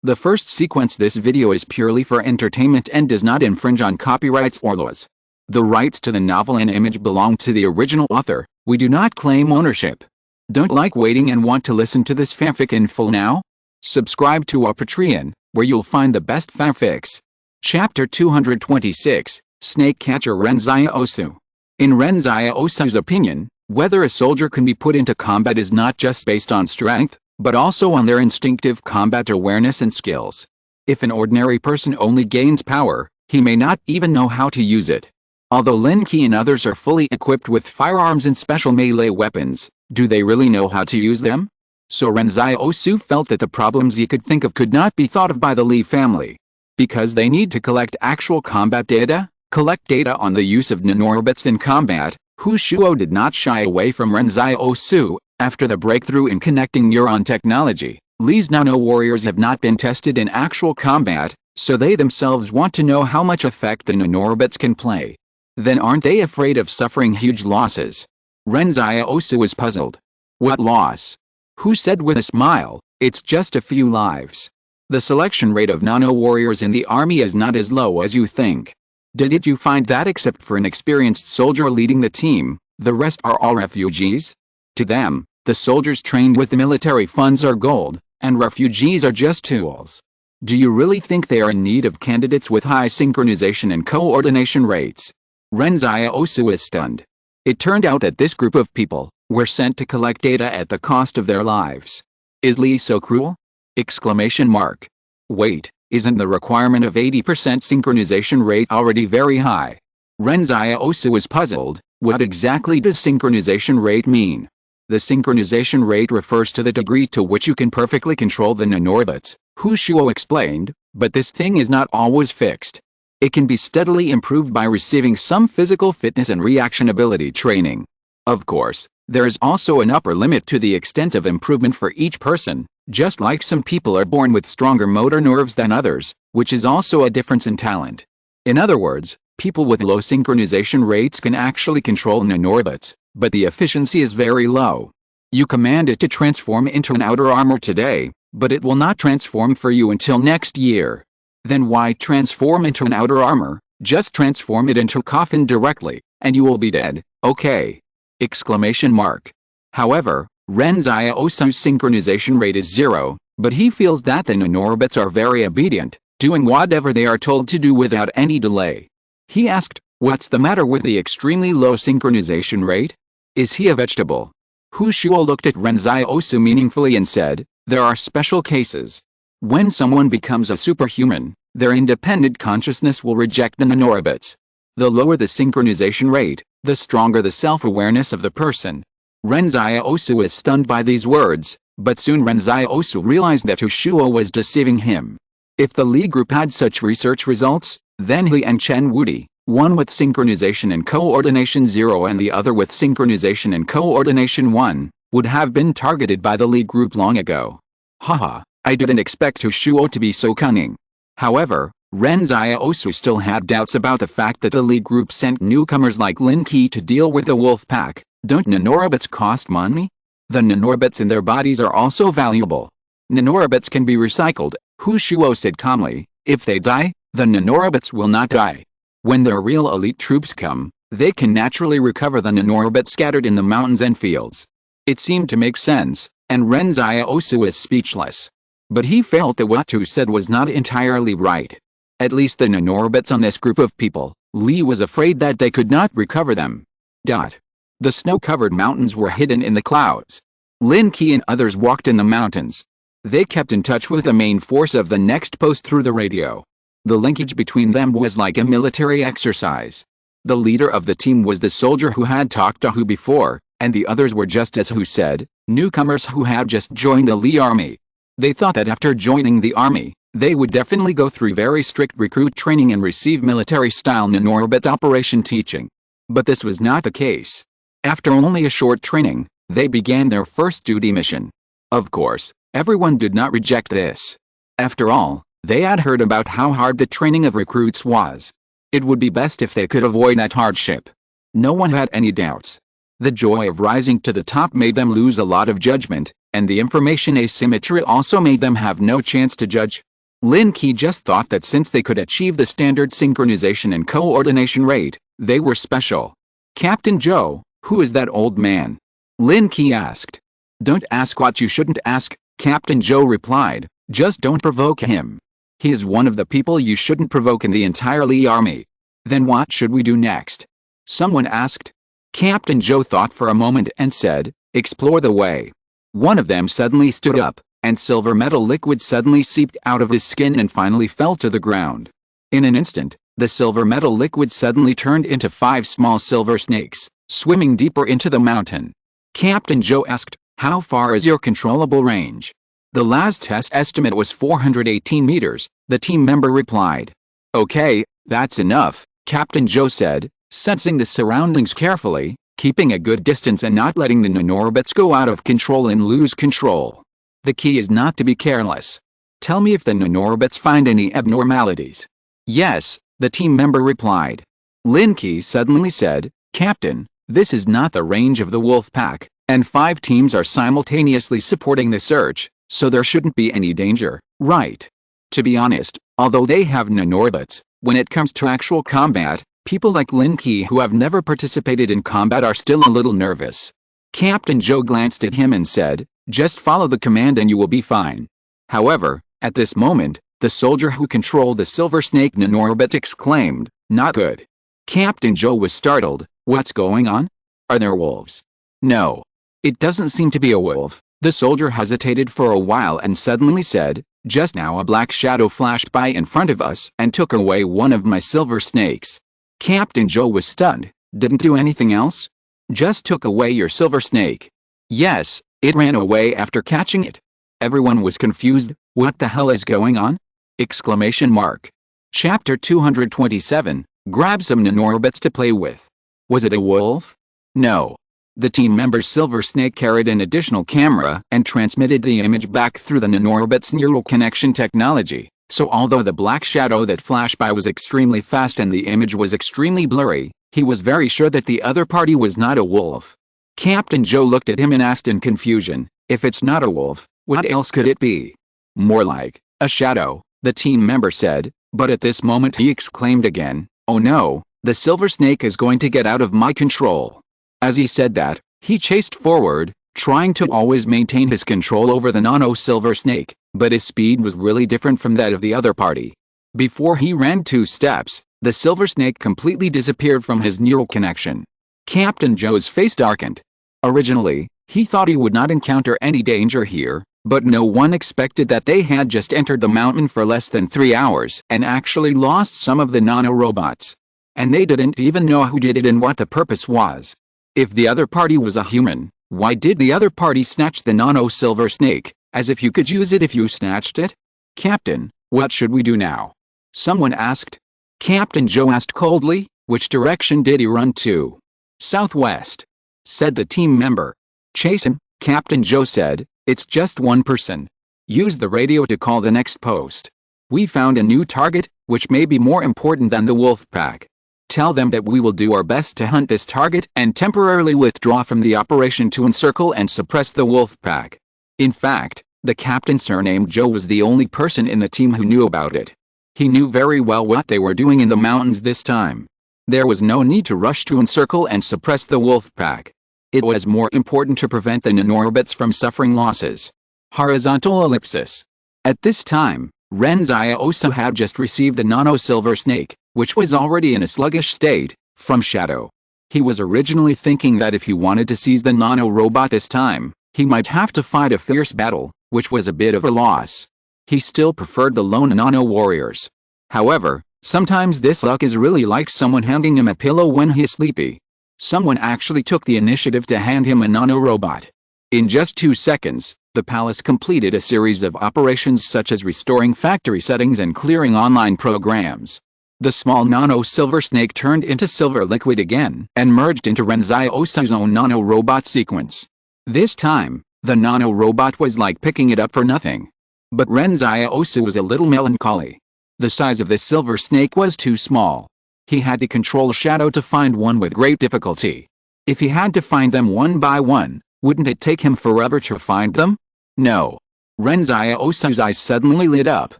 The first sequence this video is purely for entertainment and does not infringe on copyrights or laws. The rights to the novel and image belong to the original author. We do not claim ownership. Don't like waiting and want to listen to this fanfic in full now? Subscribe to our Patreon, where you'll find the best fanfics. Chapter 226, Snake Catcher Ren Xiaosu. In Ren Xiaosu's opinion, whether a soldier can be put into combat is not just based on strength, but also on their instinctive combat awareness and skills. If an ordinary person only gains power, he may not even know how to use it. Although Lin Qi and others are fully equipped with firearms and special melee weapons, do they really know how to use them? So Ren Xiaosu felt that the problems he could think of could not be thought of by the Li family. Because they need to collect actual combat data, collect data on the use of nanorobots in combat, Hu Shuo did not shy away from Ren Xiaosu. After the breakthrough in connecting neuron technology, Li's nano-warriors have not been tested in actual combat, so they themselves want to know how much effect the nanorobots can play. Then aren't they afraid of suffering huge losses? Ren Xiaosu was puzzled. What loss? Hu said with a smile, it's just a few lives. The selection rate of nano-warriors in the army is not as low as you think. Did you find that except for an experienced soldier leading the team, the rest are all refugees? To them, the soldiers trained with the military funds are gold, and refugees are just tools. Do you really think they are in need of candidates with high synchronization and coordination rates? Ren Xiaosu is stunned. It turned out that this group of people were sent to collect data at the cost of their lives. Is Li so cruel? Exclamation mark. Wait, isn't the requirement of 80% synchronization rate already very high? Ren Xiaosu is puzzled. What exactly does synchronization rate mean? The synchronization rate refers to the degree to which you can perfectly control the nanorobots, Hu Shuo explained, but this thing is not always fixed. It can be steadily improved by receiving some physical fitness and reactionability training. Of course, there is also an upper limit to the extent of improvement for each person, just like some people are born with stronger motor nerves than others, which is also a difference in talent. In other words, people with low synchronization rates can actually control nanorobots, but the efficiency is very low. You command it to transform into an outer armor today, but it will not transform for you until next year. Then why transform into an outer armor? Just transform it into a coffin directly, and you will be dead, okay? Exclamation mark. However, Ren Xiaosu's synchronization rate is 0, but he feels that the nanorobots are very obedient, doing whatever they are told to do without any delay. He asked, what's the matter with the extremely low synchronization rate? Is he a vegetable? Hu Shuo looked at Ren Xiaosu meaningfully and said, there are special cases. When someone becomes a superhuman, their independent consciousness will reject the nanorobots. The lower the synchronization rate, the stronger the self-awareness of the person. Ren Xiaosu is stunned by these words, but soon Ren Xiaosu realized that Hu Shuo was deceiving him. If the Li group had such research results, then he and Chen Wudi, one with synchronization and coordination 0 and the other with synchronization and coordination 1, would have been targeted by the Li group long ago. Haha, I didn't expect Hu Shuo to be so cunning. However, Ren Xiaosu still had doubts about the fact that the Li group sent newcomers like Lin Qi to deal with the wolf pack. Don't nanorobots cost money? The nanorobots in their bodies are also valuable. Nanorobots can be recycled, Hu Shuo said calmly. If they die, the nanorobots will not die. When their real elite troops come, they can naturally recover the nanorobots scattered in the mountains and fields. It seemed to make sense, and Ren Xiaosu is speechless. But he felt that what Hu said was not entirely right. At least the nanorobots on this group of people, Li was afraid that they could not recover them. The snow-covered mountains were hidden in the clouds. Lin Qi and others walked in the mountains. They kept in touch with the main force of the next post through the radio. The linkage between them was like a military exercise. The leader of the team was the soldier who had talked to Hu before, and the others were just as Hu said, newcomers who had just joined the Li army. They thought that after joining the army, they would definitely go through very strict recruit training and receive military-style nanorobot operation teaching. But this was not the case. After only a short training, they began their first duty mission. Of course, everyone did not reject this. After all, they had heard about how hard the training of recruits was. It would be best if they could avoid that hardship. No one had any doubts. The joy of rising to the top made them lose a lot of judgment, and the information asymmetry also made them have no chance to judge. Lin Qi just thought that since they could achieve the standard synchronization and coordination rate, they were special. Captain Zhou, who is that old man? Lin Qi asked. Don't ask what you shouldn't ask, Captain Zhou replied, just don't provoke him. He is one of the people you shouldn't provoke in the entire Li army. Then what should we do next? Someone asked. Captain Zhou thought for a moment and said, explore the way. One of them suddenly stood up, and silver metal liquid suddenly seeped out of his skin and finally fell to the ground. In an instant, the silver metal liquid suddenly turned into 5 small silver snakes, swimming deeper into the mountain. Captain Zhou asked, how far is your controllable range? The last test estimate was 418 meters, the team member replied. Okay, that's enough, Captain Zhou said, sensing the surroundings carefully, keeping a good distance and not letting the nanorobots go out of control and lose control. The key is not to be careless. Tell me if the nanorobots find any abnormalities. Yes, the team member replied. Lin Qi suddenly said, Captain, this is not the range of the wolf pack, and 5 teams are simultaneously supporting the search, so there shouldn't be any danger, right? To be honest, although they have nanorobots, when it comes to actual combat, people like Lin Qi who have never participated in combat are still a little nervous. Captain Zhou glanced at him and said, just follow the command and you will be fine. However, at this moment, the soldier who controlled the silver snake nanorobot exclaimed, not good. Captain Zhou was startled, what's going on? Are there wolves? No. It doesn't seem to be a wolf. The soldier hesitated for a while and suddenly said, just now a black shadow flashed by in front of us and took away one of my silver snakes. Captain Zhou was stunned. Didn't do anything else? Just took away your silver snake. Yes, it ran away after catching it. Everyone was confused. What the hell is going on? Exclamation mark. Chapter 227, grab some nanorobots to play with. Was it a wolf? No. The team member's silver snake carried an additional camera and transmitted the image back through the nanorobot's neural connection technology, so although the black shadow that flashed by was extremely fast and the image was extremely blurry, he was very sure that the other party was not a wolf. Captain Zhou looked at him and asked in confusion, if it's not a wolf, what else could it be? More like a shadow, the team member said, but at this moment he exclaimed again, oh no, the silver snake is going to get out of my control. As he said that, he chased forward, trying to always maintain his control over the nano-silver snake, but his speed was really different from that of the other party. Before he ran 2 steps, the silver snake completely disappeared from his neural connection. Captain Zhou's face darkened. Originally, he thought he would not encounter any danger here, but no one expected that they had just entered the mountain for less than 3 hours and actually lost some of the nano-robots. And they didn't even know who did it and what the purpose was. If the other party was a human, why did the other party snatch the nano-silver snake, as if you could use it if you snatched it? Captain, what should we do now? Someone asked. Captain Zhou asked coldly, which direction did he run to? Southwest, said the team member. Chase him, Captain Zhou said, it's just one person. Use the radio to call the next post. We found a new target, which may be more important than the wolf pack. Tell them that we will do our best to hunt this target and temporarily withdraw from the operation to encircle and suppress the wolf pack. In fact, the captain surnamed Zhou was the only person in the team who knew about it. He knew very well what they were doing in the mountains this time. There was no need to rush to encircle and suppress the wolf pack. It was more important to prevent the nanorobots from suffering losses. Horizontal ellipsis. At this time, Ren Xiaosu had just received the nano-silver snake, which was already in a sluggish state, from Shadow. He was originally thinking that if he wanted to seize the nano-robot this time, he might have to fight a fierce battle, which was a bit of a loss. He still preferred the lone nano-warriors. However, sometimes this luck is really like someone handing him a pillow when he's sleepy. Someone actually took the initiative to hand him a nano-robot. In just 2 seconds, the palace completed a series of operations such as restoring factory settings and clearing online programs. The small nano-silver snake turned into silver liquid again and merged into Ren Xiaosu's own nano-robot sequence. This time, the nano-robot was like picking it up for nothing. But Ren Xiaosu was a little melancholy. The size of the silver snake was too small. He had to control Shadow to find one with great difficulty. If he had to find them one by one, wouldn't it take him forever to find them? No. Ren Xiaosu's eyes suddenly lit up.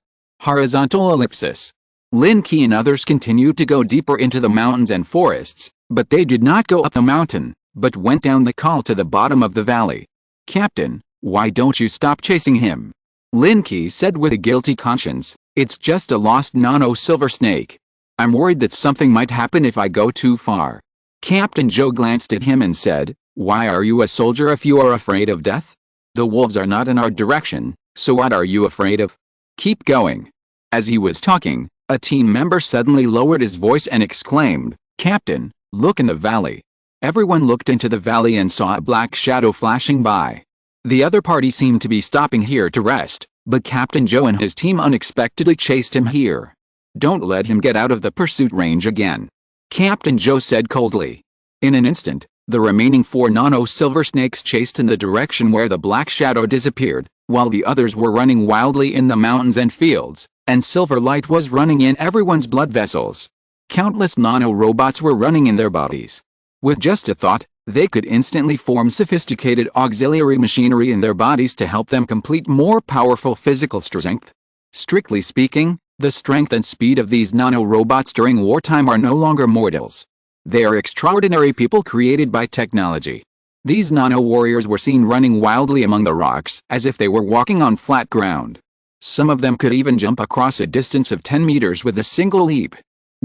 Horizontal ellipsis. Lin Qi and others continued to go deeper into the mountains and forests, but they did not go up the mountain, but went down the col to the bottom of the valley. "Captain, why don't you stop chasing him?" Lin Qi said with a guilty conscience. "It's just a lost nano-silver snake. I'm worried that something might happen if I go too far." Captain Zhou glanced at him and said, "Why are you a soldier if you are afraid of death? The wolves are not in our direction, so what are you afraid of? Keep going." As he was talking, a team member suddenly lowered his voice and exclaimed, "Captain, look in the valley." Everyone looked into the valley and saw a black shadow flashing by. The other party seemed to be stopping here to rest, but Captain Zhou and his team unexpectedly chased him here. "Don't let him get out of the pursuit range again," Captain Zhou said coldly. In an instant, the remaining 4 nano-silver snakes chased in the direction where the black shadow disappeared, while the others were running wildly in the mountains and fields, and silver light was running in everyone's blood vessels. Countless nano-robots were running in their bodies. With just a thought, they could instantly form sophisticated auxiliary machinery in their bodies to help them complete more powerful physical strength. Strictly speaking, the strength and speed of these nano-robots during wartime are no longer mortals. They are extraordinary people created by technology. These nano-warriors were seen running wildly among the rocks as if they were walking on flat ground. Some of them could even jump across a distance of 10 meters with a single leap.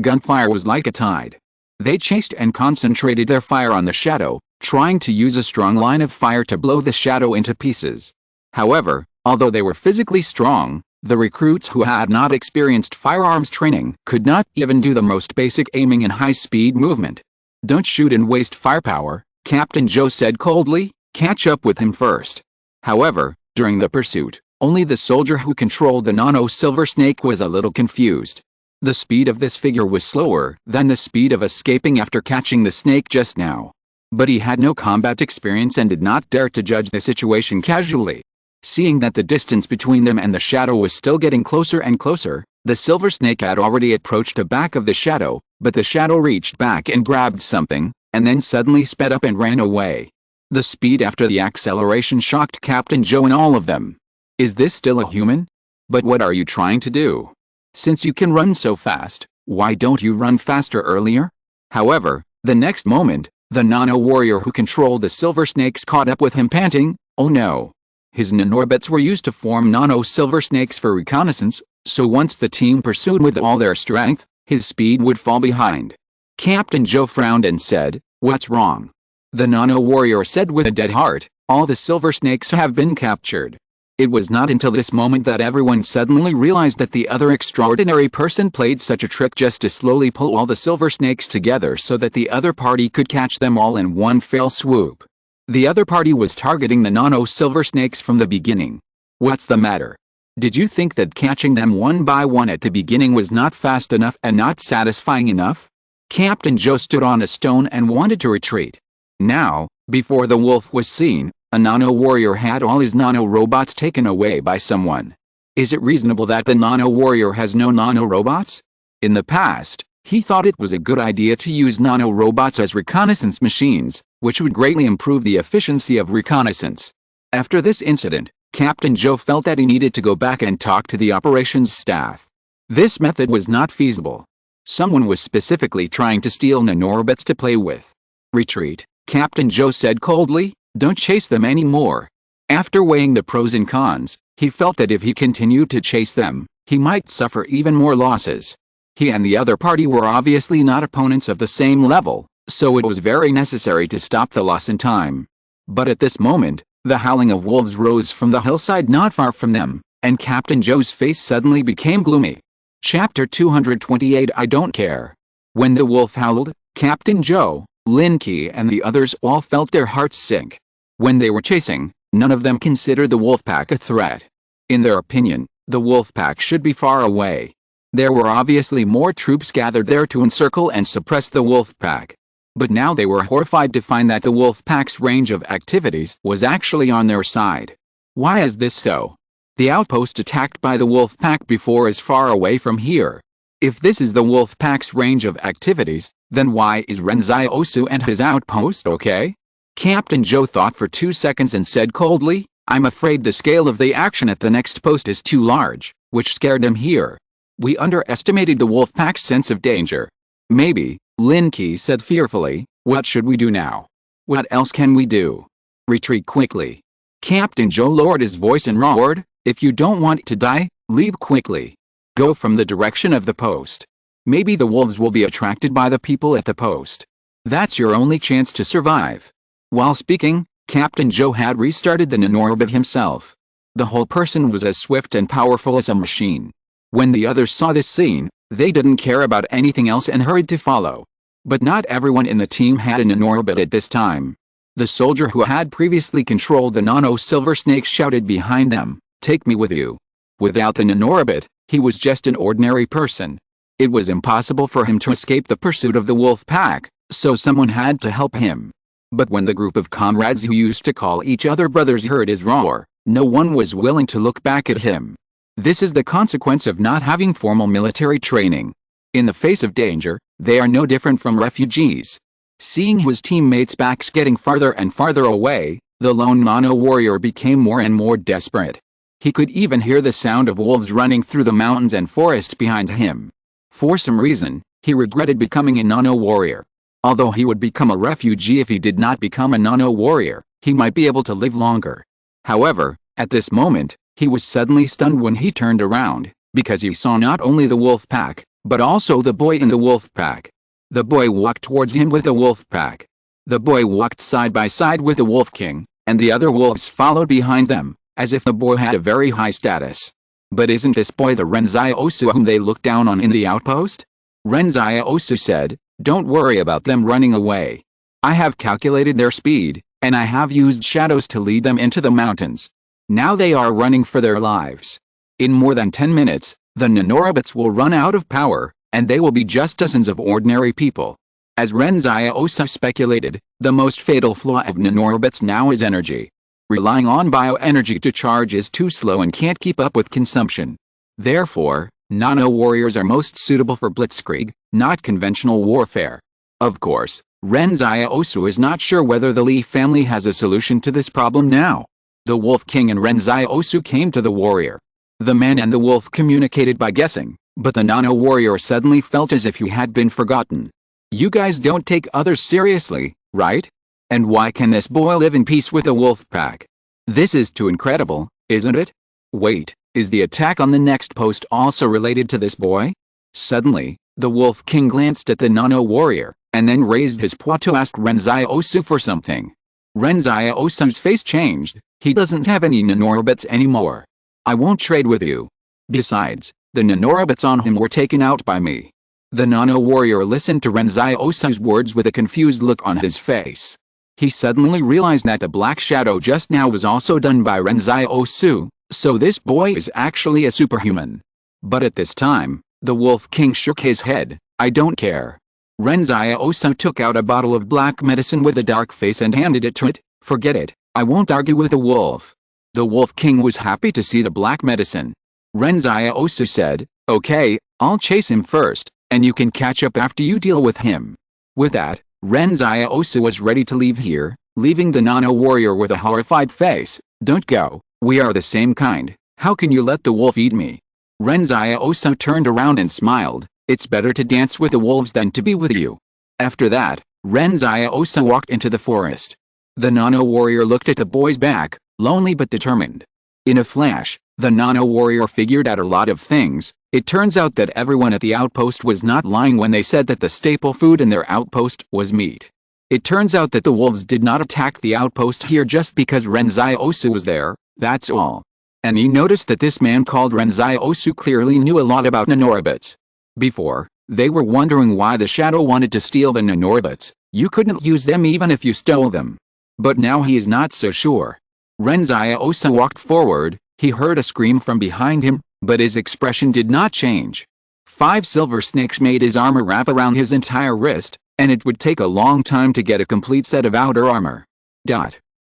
Gunfire was like a tide. They chased and concentrated their fire on the shadow, trying to use a strong line of fire to blow the shadow into pieces. However, although they were physically strong, the recruits who had not experienced firearms training could not even do the most basic aiming and high-speed movement. "Don't shoot and waste firepower," Captain Zhou said coldly. "Catch up with him first." However, during the pursuit, only the soldier who controlled the nano-silver snake was a little confused. The speed of this figure was slower than the speed of escaping after catching the snake just now. But he had no combat experience and did not dare to judge the situation casually. Seeing that the distance between them and the shadow was still getting closer and closer, the silver snake had already approached the back of the shadow, but the shadow reached back and grabbed something, and then suddenly sped up and ran away. The speed after the acceleration shocked Captain Zhou and all of them. "Is this still a human? But what are you trying to do? Since you can run so fast, why don't you run faster earlier?" However, the next moment, the nano-warrior who controlled the silver snakes caught up with him panting, "Oh no." His nanorbits were used to form nano-silver snakes for reconnaissance, so once the team pursued with all their strength, his speed would fall behind. Captain Zhou frowned and said, "What's wrong?" The nano-warrior said with a dead heart, "All the silver snakes have been captured." It was not until this moment that everyone suddenly realized that the other extraordinary person played such a trick just to slowly pull all the silver snakes together so that the other party could catch them all in one fell swoop. The other party was targeting the nano-silver snakes from the beginning. "What's the matter? Did you think that catching them one by one at the beginning was not fast enough and not satisfying enough?" Captain Zhou stood on a stone and wanted to retreat. Now, before the wolf was seen, a nano-warrior had all his nano-robots taken away by someone. Is it reasonable that the nano-warrior has no nano-robots? In the past, he thought it was a good idea to use nano-robots as reconnaissance machines, which would greatly improve the efficiency of reconnaissance. After this incident, Captain Zhou felt that he needed to go back and talk to the operations staff. This method was not feasible. Someone was specifically trying to steal nanorbits to play with. "Retreat," Captain Zhou said coldly. "Don't chase them anymore." After weighing the pros and cons, he felt that if he continued to chase them, he might suffer even more losses. He and the other party were obviously not opponents of the same level, so it was very necessary to stop the loss in time. But at this moment, the howling of wolves rose from the hillside not far from them, and Captain Zhou's face suddenly became gloomy. Chapter 228 I Don't Care. When the wolf howled, Captain Zhou, Lin Qi and the others all felt their hearts sink. When they were chasing, none of them considered the wolf pack a threat. In their opinion, the wolf pack should be far away. There were obviously more troops gathered there to encircle and suppress the wolf pack. But now they were horrified to find that the wolf pack's range of activities was actually on their side. Why is this so? The outpost attacked by the wolf pack before is far away from here. If this is the wolf pack's range of activities, then why is Ren Xiaosu and his outpost okay? Captain Zhou thought for 2 seconds and said coldly, "I'm afraid the scale of the action at the next post is too large. which scared them here. We underestimated the wolf pack's sense of danger. Maybe, Lin Qi said fearfully. What should we do now? What else can we do? Retreat quickly. Captain Zhou lowered his voice and roared, if you don't want to die, leave quickly. Go from the direction of the post. Maybe the wolves will be attracted by the people at the post. That's your only chance to survive. While speaking, Captain Zhou had restarted the nanorocket himself. The whole person was as swift and powerful as a machine. When the others saw this scene, they didn't care about anything else and hurried to follow. But not everyone in the team had a nanorocket at this time. The soldier who had previously controlled the nano-silver snakes shouted behind them, take me with you. Without the nanorocket, he was just an ordinary person. It was impossible for him to escape the pursuit of the wolf pack, so someone had to help him. But when the group of comrades who used to call each other brothers heard his roar, no one was willing to look back at him. This is the consequence of not having formal military training. In the face of danger, they are no different from refugees. Seeing his teammates' backs getting farther and farther away, the lone nano warrior became more and more desperate. He could even hear the sound of wolves running through the mountains and forests behind him. For some reason, he regretted becoming a nano warrior. Although he would become a refugee if he did not become a nano warrior, he might be able to live longer. However, at this moment, he was suddenly stunned when he turned around, because he saw not only the wolf pack, but also the boy in the wolf pack. The boy walked towards him with the wolf pack. The boy walked side by side with the wolf king, and the other wolves followed behind them, as if the boy had a very high status. But isn't this boy the Ren Xiaosu whom they looked down on in the outpost? Ren Xiaosu said, don't worry about them running away. I have calculated their speed, and I have used shadows to lead them into the mountains. Now they are running for their lives. In more than 10 minutes, the nanorobots will run out of power, and they will be just dozens of ordinary people. As Ren Xiaosu speculated, the most fatal flaw of nanorobots now is energy. Relying on bioenergy to charge is too slow and can't keep up with consumption. Therefore, nano-warriors are most suitable for blitzkrieg, not conventional warfare. Of course, Ren Xiaosu is not sure whether the Li family has a solution to this problem now. The Wolf King and Ren Xiaosu came to the warrior. The man and the wolf communicated by guessing, but the nano-warrior suddenly felt as if he had been forgotten. You guys don't take others seriously, right? And why can this boy live in peace with a wolf pack? This is too incredible, isn't it? Wait, is the attack on the next post also related to this boy? Suddenly, the Wolf King glanced at the nano-warrior, and then raised his paw to ask Ren Xiaosu for something. Ren Xiaosu's face changed. He doesn't have any nanorobots anymore. I won't trade with you. Besides, the nanorobots on him were taken out by me. The nano-warrior listened to Ren Xiaosu's words with a confused look on his face. He suddenly realized that the black shadow just now was also done by Ren Xiaosu, so this boy is actually a superhuman. But at this time, the Wolf King shook his head. I don't care. Ren Xiaosu took out a bottle of black medicine with a dark face and handed it to it. Forget it, I won't argue with a wolf. The Wolf King was happy to see the black medicine. Ren Xiaosu said, okay, I'll chase him first, and you can catch up after you deal with him. With that, Ren Xiaosu was ready to leave here, leaving the nano-warrior with a horrified face. Don't go, we are the same kind, how can you let the wolf eat me? Ren Xiaosu turned around and smiled, it's better to dance with the wolves than to be with you. After that, Ren Xiaosu walked into the forest. The nano-warrior looked at the boy's back, lonely but determined. In a flash, the nano-warrior figured out a lot of things. It turns out that everyone at the outpost was not lying when they said that the staple food in their outpost was meat. It turns out that the wolves did not attack the outpost here just because Ren Xiaosu was there, that's all. And he noticed that this man called Ren Xiaosu clearly knew a lot about nanorobots. Before, they were wondering why the shadow wanted to steal the nanorobots. You couldn't use them even if you stole them. But now he is not so sure. Ren Xiaosu walked forward. He heard a scream from behind him, but his expression did not change. 5 silver snakes made his armor wrap around his entire wrist, and it would take a long time to get a complete set of outer armor.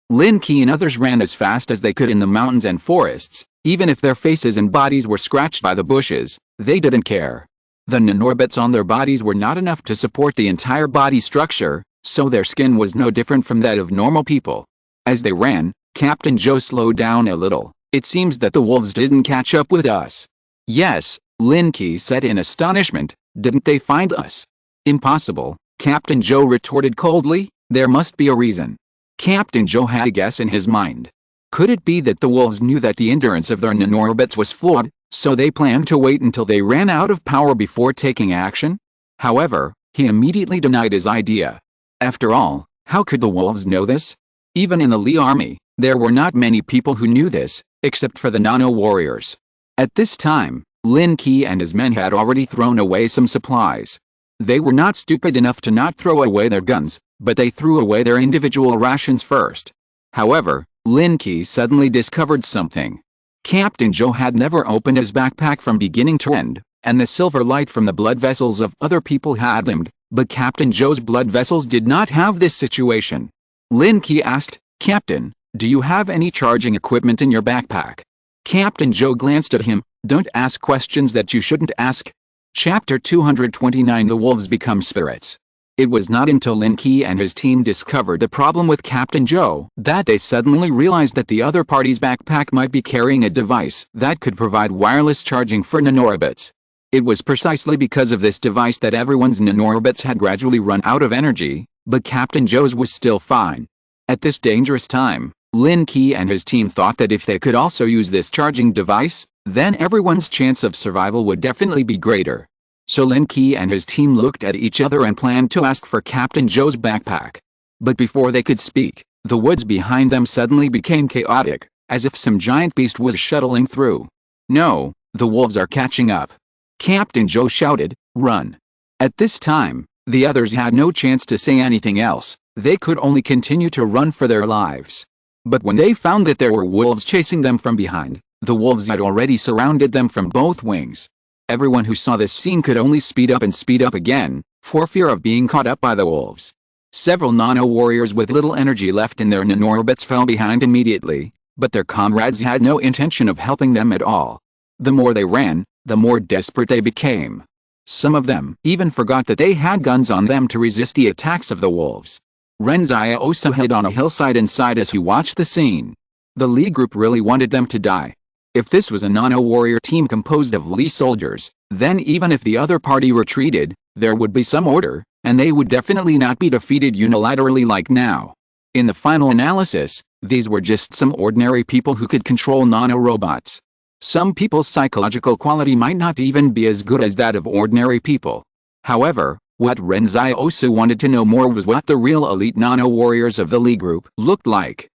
Lin Qi and others ran as fast as they could in the mountains and forests. Even if their faces and bodies were scratched by the bushes, they didn't care. The nanorobots on their bodies were not enough to support the entire body structure, so their skin was no different from that of normal people. As they ran, Captain Zhou slowed down a little. It seems that the wolves didn't catch up with us. Yes, Lin Ke said in astonishment. Didn't they find us? Impossible, Captain Joe retorted coldly. There must be a reason. Captain Joe had a guess in his mind. Could it be that the wolves knew that the endurance of their nanorobots was flawed, so they planned to wait until they ran out of power before taking action? However, he immediately denied his idea. After all, how could the wolves know this? Even in the Li army, there were not many people who knew this, except for the nano warriors. At this time, Lin Ke and his men had already thrown away some supplies. They were not stupid enough to not throw away their guns, but they threw away their individual rations first. However, Lin Ke suddenly discovered something. Captain Joe had never opened his backpack from beginning to end, and the silver light from the blood vessels of other people had dimmed, but Captain Joe's blood vessels did not have this situation. Lin Ke asked, "Captain, do you have any charging equipment in your backpack?" Captain Joe glanced at him. Don't ask questions that you shouldn't ask. Chapter 229 The Wolves Become Spirits. It was not until Lin Ke and his team discovered the problem with Captain Joe that they suddenly realized that the other party's backpack might be carrying a device that could provide wireless charging for nanorobots. It was precisely because of this device that everyone's nanorobots had gradually run out of energy, but Captain Joe's was still fine. At this dangerous time, Lin Ke and his team thought that if they could also use this charging device, then everyone's chance of survival would definitely be greater. So Lin Ke and his team looked at each other and planned to ask for Captain Joe's backpack. But before they could speak, the woods behind them suddenly became chaotic, as if some giant beast was shuttling through. No, the wolves are catching up. Captain Joe shouted, "Run!" At this time, the others had no chance to say anything else. They could only continue to run for their lives. But when they found that there were wolves chasing them from behind, the wolves had already surrounded them from both wings. Everyone who saw this scene could only speed up and speed up again, for fear of being caught up by the wolves. Several nano-warriors with little energy left in their nanorobots fell behind immediately, but their comrades had no intention of helping them at all. The more they ran, the more desperate they became. Some of them even forgot that they had guns on them to resist the attacks of the wolves. Ren Xiaosu hid on a hillside and sighed as he watched the scene. The Li group really wanted them to die. If this was a nano-warrior team composed of Li soldiers, then even if the other party retreated, there would be some order, and they would definitely not be defeated unilaterally like now. In the final analysis, these were just some ordinary people who could control nano-robots. Some people's psychological quality might not even be as good as that of ordinary people. However, what Ren Xiaosu wanted to know more was what the real elite nano-warriors of the Li group looked like.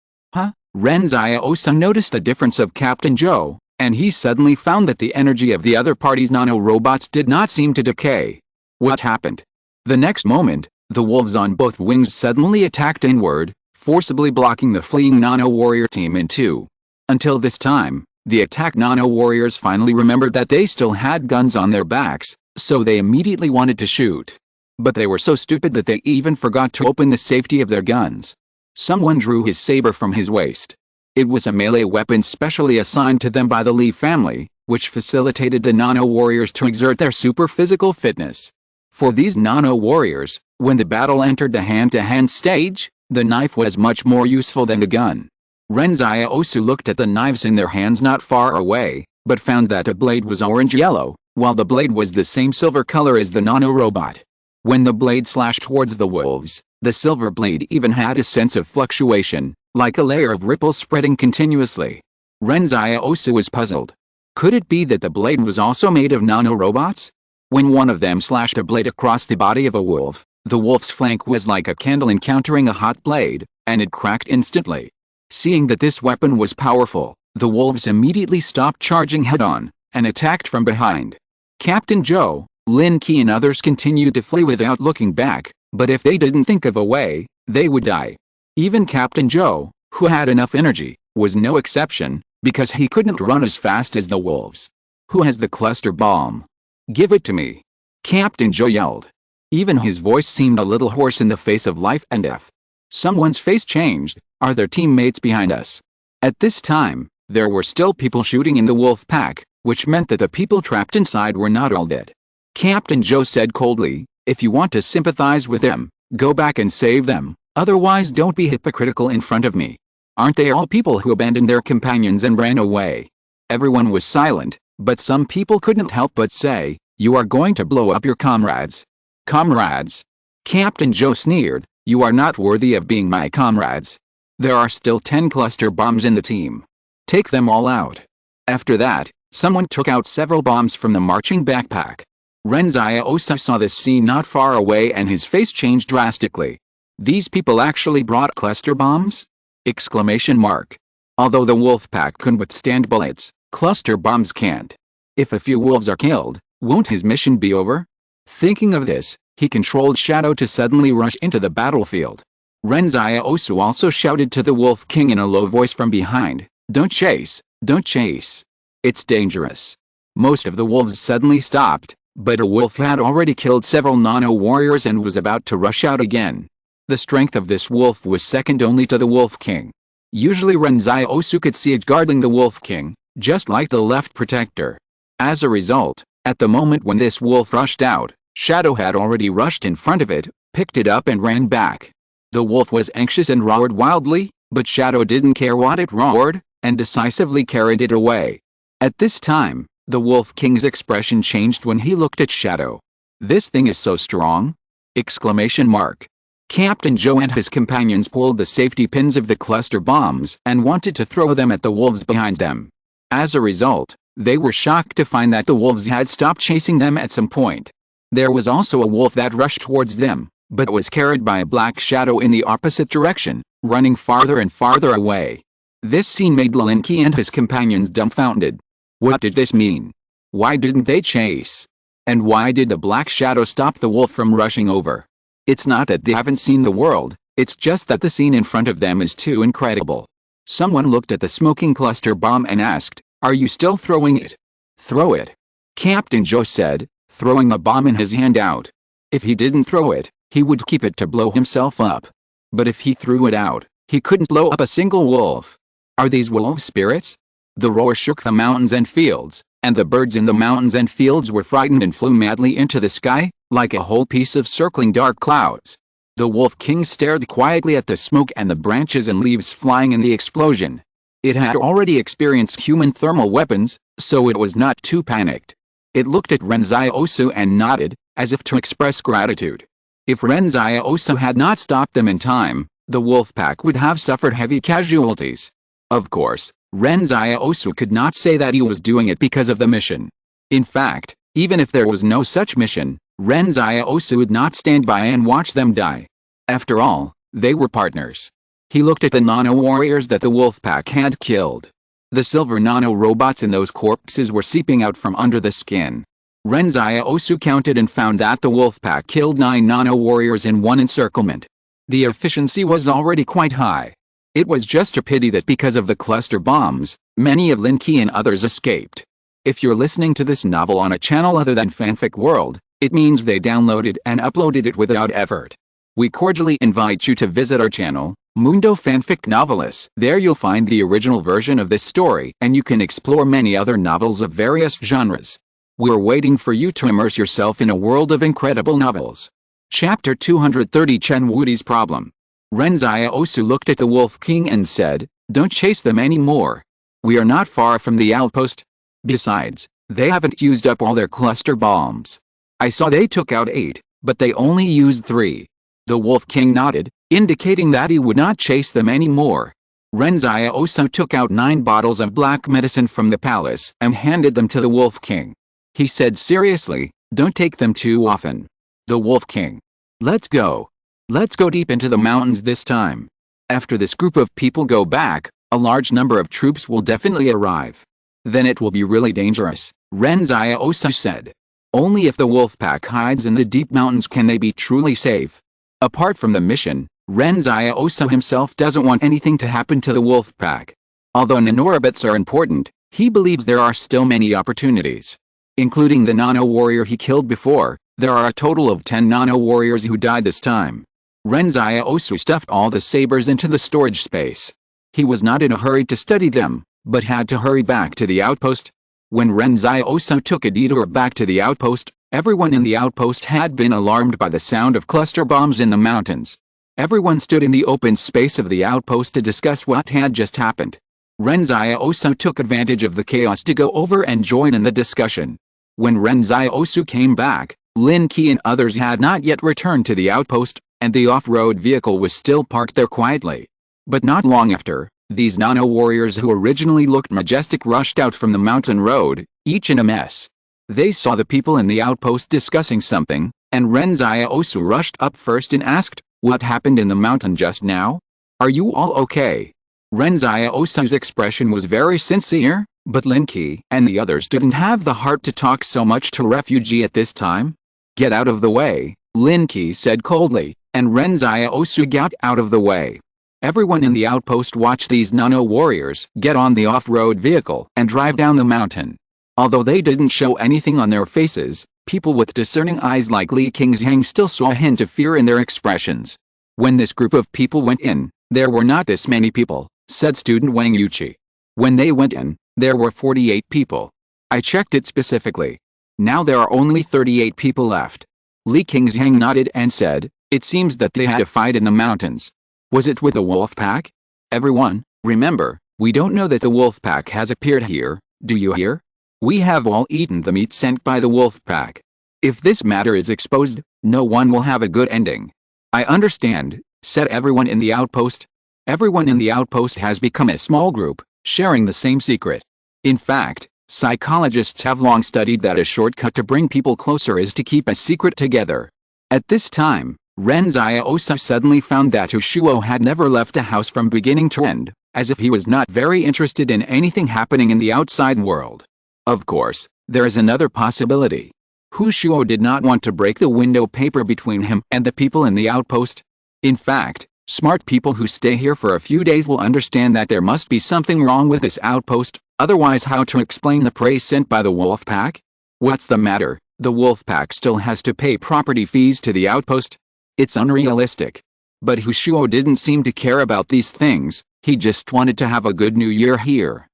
Ren Xiaosu noticed the difference of Captain Joe, and he suddenly found that the energy of the other party's nano-robots did not seem to decay. What happened? The next moment, the wolves on both wings suddenly attacked inward, forcibly blocking the fleeing nano-warrior team in two. Until this time, the attacked nano-warriors finally remembered that they still had guns on their backs, so they immediately wanted to shoot. But they were so stupid that they even forgot to open the safety of their guns. Someone drew his saber from his waist. It was a melee weapon specially assigned to them by the Li family, which facilitated the nano-warriors to exert their super physical fitness. For these nano-warriors, when the battle entered the hand-to-hand stage, the knife was much more useful than the gun. Ren Xiaosu looked at the knives in their hands not far away, but found that a blade was orange-yellow, while the blade was the same silver color as the nano-robot. When the blade slashed towards the wolves, the silver blade even had a sense of fluctuation, like a layer of ripples spreading continuously. Ren Xiaosu was puzzled. Could it be that the blade was also made of nano-robots? When one of them slashed a blade across the body of a wolf, the wolf's flank was like a candle encountering a hot blade, and it cracked instantly. Seeing that this weapon was powerful, the wolves immediately stopped charging head-on, and attacked from behind. Captain Joe, Lin Ke and others continued to flee without looking back, but if they didn't think of a way, they would die. Even Captain Joe, who had enough energy, was no exception, because he couldn't run as fast as the wolves. "Who has the cluster bomb? Give it to me!" Captain Joe yelled. Even his voice seemed a little hoarse in the face of life and death. Someone's face changed. Are there teammates behind us? At this time, there were still people shooting in the wolf pack, which meant that the people trapped inside were not all dead. Captain Joe said coldly, "If you want to sympathize with them, go back and save them, otherwise don't be hypocritical in front of me. Aren't they all people who abandoned their companions and ran away?" Everyone was silent, But some people couldn't help but say, "You are going to blow up your comrades." Comrades? Captain Joe sneered, "You are not worthy of being my comrades. There are still 10 cluster bombs in the team. Take them all out." After that, someone took out several bombs from the marching backpack. Ren Xiaosu saw this scene not far away and his face changed drastically. These people actually brought cluster bombs? Exclamation mark. Although the wolf pack can withstand bullets, cluster bombs can't. If a few wolves are killed, won't his mission be over? Thinking of this, he controlled Shadow to suddenly rush into the battlefield. Ren Xiaosu also shouted to the Wolf King in a low voice from behind, "Don't chase, don't chase. It's dangerous." Most of the wolves suddenly stopped, but a wolf had already killed several nano-warriors and was about to rush out again. The strength of this wolf was second only to the Wolf King. Usually Ren Xiaosu could see it guarding the Wolf King, just like the left protector. As a result, at the moment when this wolf rushed out, Shadow had already rushed in front of it, picked it up and ran back. The wolf was anxious and roared wildly, but Shadow didn't care what it roared, and decisively carried it away. At this time, the Wolf King's expression changed when he looked at Shadow. "This thing is so strong!" Exclamation mark. Captain Joe and his companions pulled the safety pins of the cluster bombs and wanted to throw them at the wolves behind them. As a result, they were shocked to find that the wolves had stopped chasing them at some point. There was also a wolf that rushed towards them, but was carried by a black shadow in the opposite direction, running farther and farther away. This scene made Linky and his companions dumbfounded. What did this mean? Why didn't they chase? And why did the black shadow stop the wolf from rushing over? It's not that they haven't seen the world, it's just that the scene in front of them is too incredible. Someone looked at the smoking cluster bomb and asked, "Are you still throwing it?" "Throw it," Captain Joe said, throwing the bomb in his hand out. If he didn't throw it, he would keep it to blow himself up. But if he threw it out, he couldn't blow up a single wolf. Are these wolf spirits? The roar shook the mountains and fields, and the birds in the mountains and fields were frightened and flew madly into the sky, like a whole piece of circling dark clouds. The Wolf King stared quietly at the smoke and the branches and leaves flying in the explosion. It had already experienced human thermal weapons, so it was not too panicked. It looked at Ren Xiaosu and nodded, as if to express gratitude. If Ren Xiaosu had not stopped them in time, the wolf pack would have suffered heavy casualties. Of course, Ren Xiaosu could not say that he was doing it because of the mission. In fact, even if there was no such mission, Ren Xiaosu would not stand by and watch them die. After all, they were partners. He looked at the nano-warriors that the wolf pack had killed. The silver nano-robots in those corpses were seeping out from under the skin. Ren Xiaosu counted and found that the wolf pack killed 9 nano-warriors in one encirclement. The efficiency was already quite high. It was just a pity that because of the cluster bombs, many of Linky and others escaped. If you're listening to this novel on a channel other than Fanfic World, it means they downloaded and uploaded it without effort. We cordially invite you to visit our channel, Mundo Fanfic Novelis. There you'll find the original version of this story and you can explore many other novels of various genres. We're waiting for you to immerse yourself in a world of incredible novels. Chapter 230 Chen Wudi's Problem. Ren Xiaosu looked at the Wolf King and said, "Don't chase them anymore. We are not far from the outpost. Besides, they haven't used up all their cluster bombs. I saw they took out 8, but they only used 3. The Wolf King nodded, indicating that he would not chase them anymore. Ren Xiaosu took out 9 bottles of black medicine from the palace and handed them to the Wolf King. He said seriously, "Don't take them too often." The Wolf King. "Let's go. Let's go deep into the mountains this time. After this group of people go back, a large number of troops will definitely arrive. Then it will be really dangerous," Ren Xiaosu said. "Only if the wolf pack hides in the deep mountains can they be truly safe." Apart from the mission, Ren Xiaosu himself doesn't want anything to happen to the wolf pack. Although nanorobots are important, he believes there are still many opportunities. Including the nano-warrior he killed before, there are a total of 10 nano-warriors who died this time. Ren Xiaosu stuffed all the sabers into the storage space. He was not in a hurry to study them, but had to hurry back to the outpost. When Ren Xiaosu took a detour back to the outpost, everyone in the outpost had been alarmed by the sound of cluster bombs in the mountains. Everyone stood in the open space of the outpost to discuss what had just happened. Ren Xiaosu took advantage of the chaos to go over and join in the discussion. When Ren Xiaosu came back, Lin Qi and others had not yet returned to the outpost, and the off-road vehicle was still parked there quietly. But not long after, these nano-warriors who originally looked majestic rushed out from the mountain road, each in a mess. They saw the people in the outpost discussing something, and Ren Xiaosu rushed up first and asked, "What happened in the mountain just now? Are you all okay?" Ren Xiaosu's expression was very sincere, but Lin Qi and the others didn't have the heart to talk so much to refugee at this time. "Get out of the way," Lin Qi said coldly, and Ren Xiaosu got out of the way. Everyone in the outpost watched these nano-warriors get on the off-road vehicle and drive down the mountain. Although they didn't show anything on their faces, people with discerning eyes like Li Qingzhang still saw a hint of fear in their expressions. When this group of people went in, there were not this many people, said student Wang Yuqi. When they went in, there were 48 people. I checked it specifically. Now there are only 38 people left. Li Qingzhang nodded and said, "It seems that they had a fight in the mountains. Was it with the wolf pack? Everyone, remember, we don't know that the wolf pack has appeared here, do you hear? We have all eaten the meat sent by the wolf pack. If this matter is exposed, no one will have a good ending." "I understand," said everyone in the outpost. Everyone in the outpost has become a small group, sharing the same secret. In fact, psychologists have long studied that a shortcut to bring people closer is to keep a secret together. At this time, Ren Xiaosu suddenly found that Hu Shuo had never left the house from beginning to end, as if he was not very interested in anything happening in the outside world. Of course, there is another possibility. Hu Shuo did not want to break the window paper between him and the people in the outpost. In fact, smart people who stay here for a few days will understand that there must be something wrong with this outpost, otherwise how to explain the prey sent by the wolf pack? What's the matter? The wolf pack still has to pay property fees to the outpost? It's unrealistic. But Hu Shuo didn't seem to care about these things, he just wanted to have a good new year here.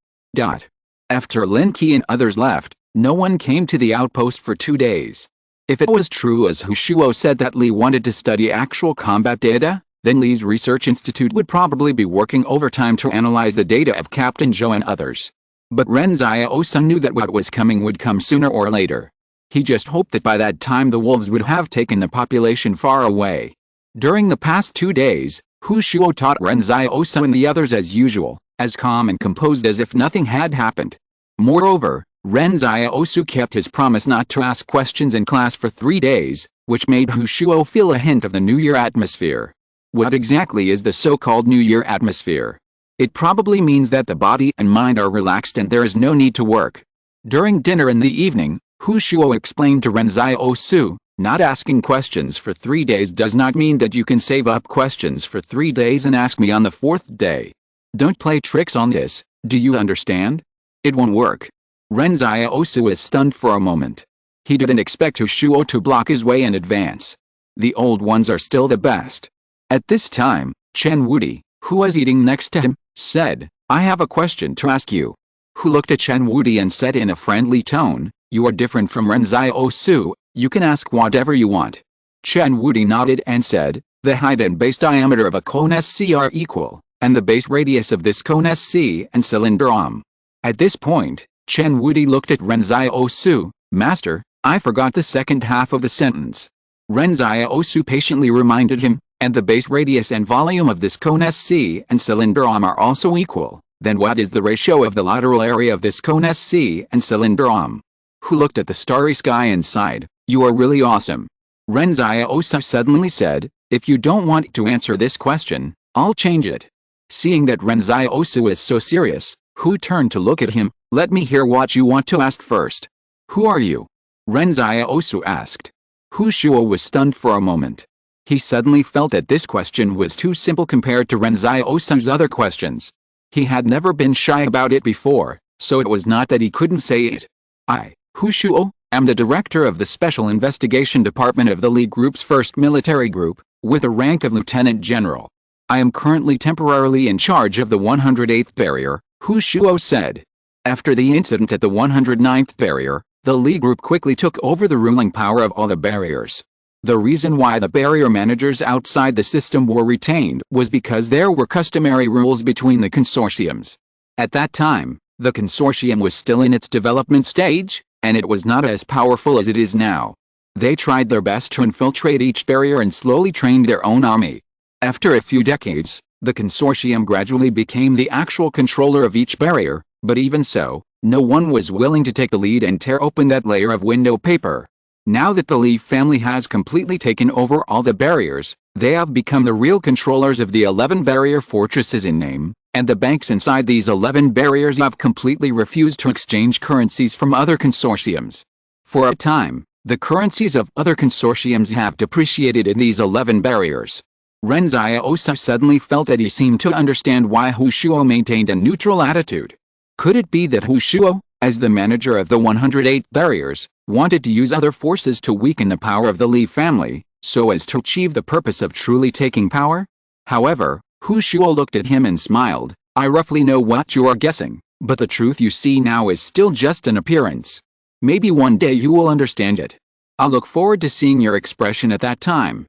After Lin Qi and others left, no one came to the outpost for 2 days. If it was true as Hu Shuo said that Li wanted to study actual combat data, then Li's research institute would probably be working overtime to analyze the data of Captain Zhou and others. But Ren Xiaosu knew that what was coming would come sooner or later. He just hoped that by that time the wolves would have taken the population far away. During the past 2 days, Hu Shuo taught Ren Xiaosu and the others as usual, as calm and composed as if nothing had happened. Moreover, Ren Xiaosu kept his promise not to ask questions in class for 3 days, which made Hu Shuo feel a hint of the New Year atmosphere. What exactly is the so-called New Year atmosphere? It probably means that the body and mind are relaxed and there is no need to work. During dinner in the evening, Hu Shuo explained to Ren Xiaosu, not asking questions for 3 days does not mean that you can save up questions for 3 days and ask me on the 4th day. Don't play tricks on this, do you understand? It won't work. Ren Xiaosu was stunned for a moment. He didn't expect Hu Shuo to block his way in advance. The old ones are still the best. At this time, Chen Wudi, who was eating next to him, said, "I have a question to ask you." Hu looked at Chen Wudi and said in a friendly tone, "You are different from Ren Xiaosu, you can ask whatever you want." Chen Wudi nodded and said, "The height and base diameter of a cone SC are equal, and the base radius of this cone SC and cylinder At this point, Chen Wudi looked at Ren Xiaosu, "Master, I forgot the second half of the sentence." Ren Xiaosu patiently reminded him, "And the base radius and volume of this cone SC and cylinder are also equal, then what is the ratio of the lateral area of this cone SC and cylinder Who looked at the starry sky and sighed, "You are really awesome." Ren Xiaosu suddenly said, "If you don't want to answer this question, I'll change it." Seeing that Ren Xiaosu is so serious, Hu turned to look at him, "Let me hear what you want to ask first." "Who are you?" Ren Xiaosu asked. Hu Shuo was stunned for a moment. He suddenly felt that this question was too simple compared to Ren Xiaosu's other questions. He had never been shy about it before, so it was not that he couldn't say it. "I, Hu Shuo, am the director of the Special Investigation Department of the Li Group's first military group, with a rank of Lieutenant General. I am currently temporarily in charge of the 108th barrier," Hu Shuo said. After the incident at the 109th barrier, the Li Group quickly took over the ruling power of all the barriers. The reason why the barrier managers outside the system were retained was because there were customary rules between the consortiums. At that time, the consortium was still in its development stage, and it was not as powerful as it is now. They tried their best to infiltrate each barrier and slowly trained their own army. After a few decades, the consortium gradually became the actual controller of each barrier, but even so, no one was willing to take the lead and tear open that layer of window paper. Now that the Li family has completely taken over all the barriers, they have become the real controllers of the 11 barrier fortresses in name, and the banks inside these 11 barriers have completely refused to exchange currencies from other consortiums. For a time, the currencies of other consortiums have depreciated in these 11 barriers. Ren Xiaosu suddenly felt that he seemed to understand why Hu Shuo maintained a neutral attitude. Could it be that Hu Shuo, as the manager of the 108 barriers, wanted to use other forces to weaken the power of the Li family, so as to achieve the purpose of truly taking power? However, Hu Shuo looked at him and smiled. I roughly know what you are guessing, but the truth you see now is still just an appearance. Maybe one day you will understand it. I'll look forward to seeing your expression at that time.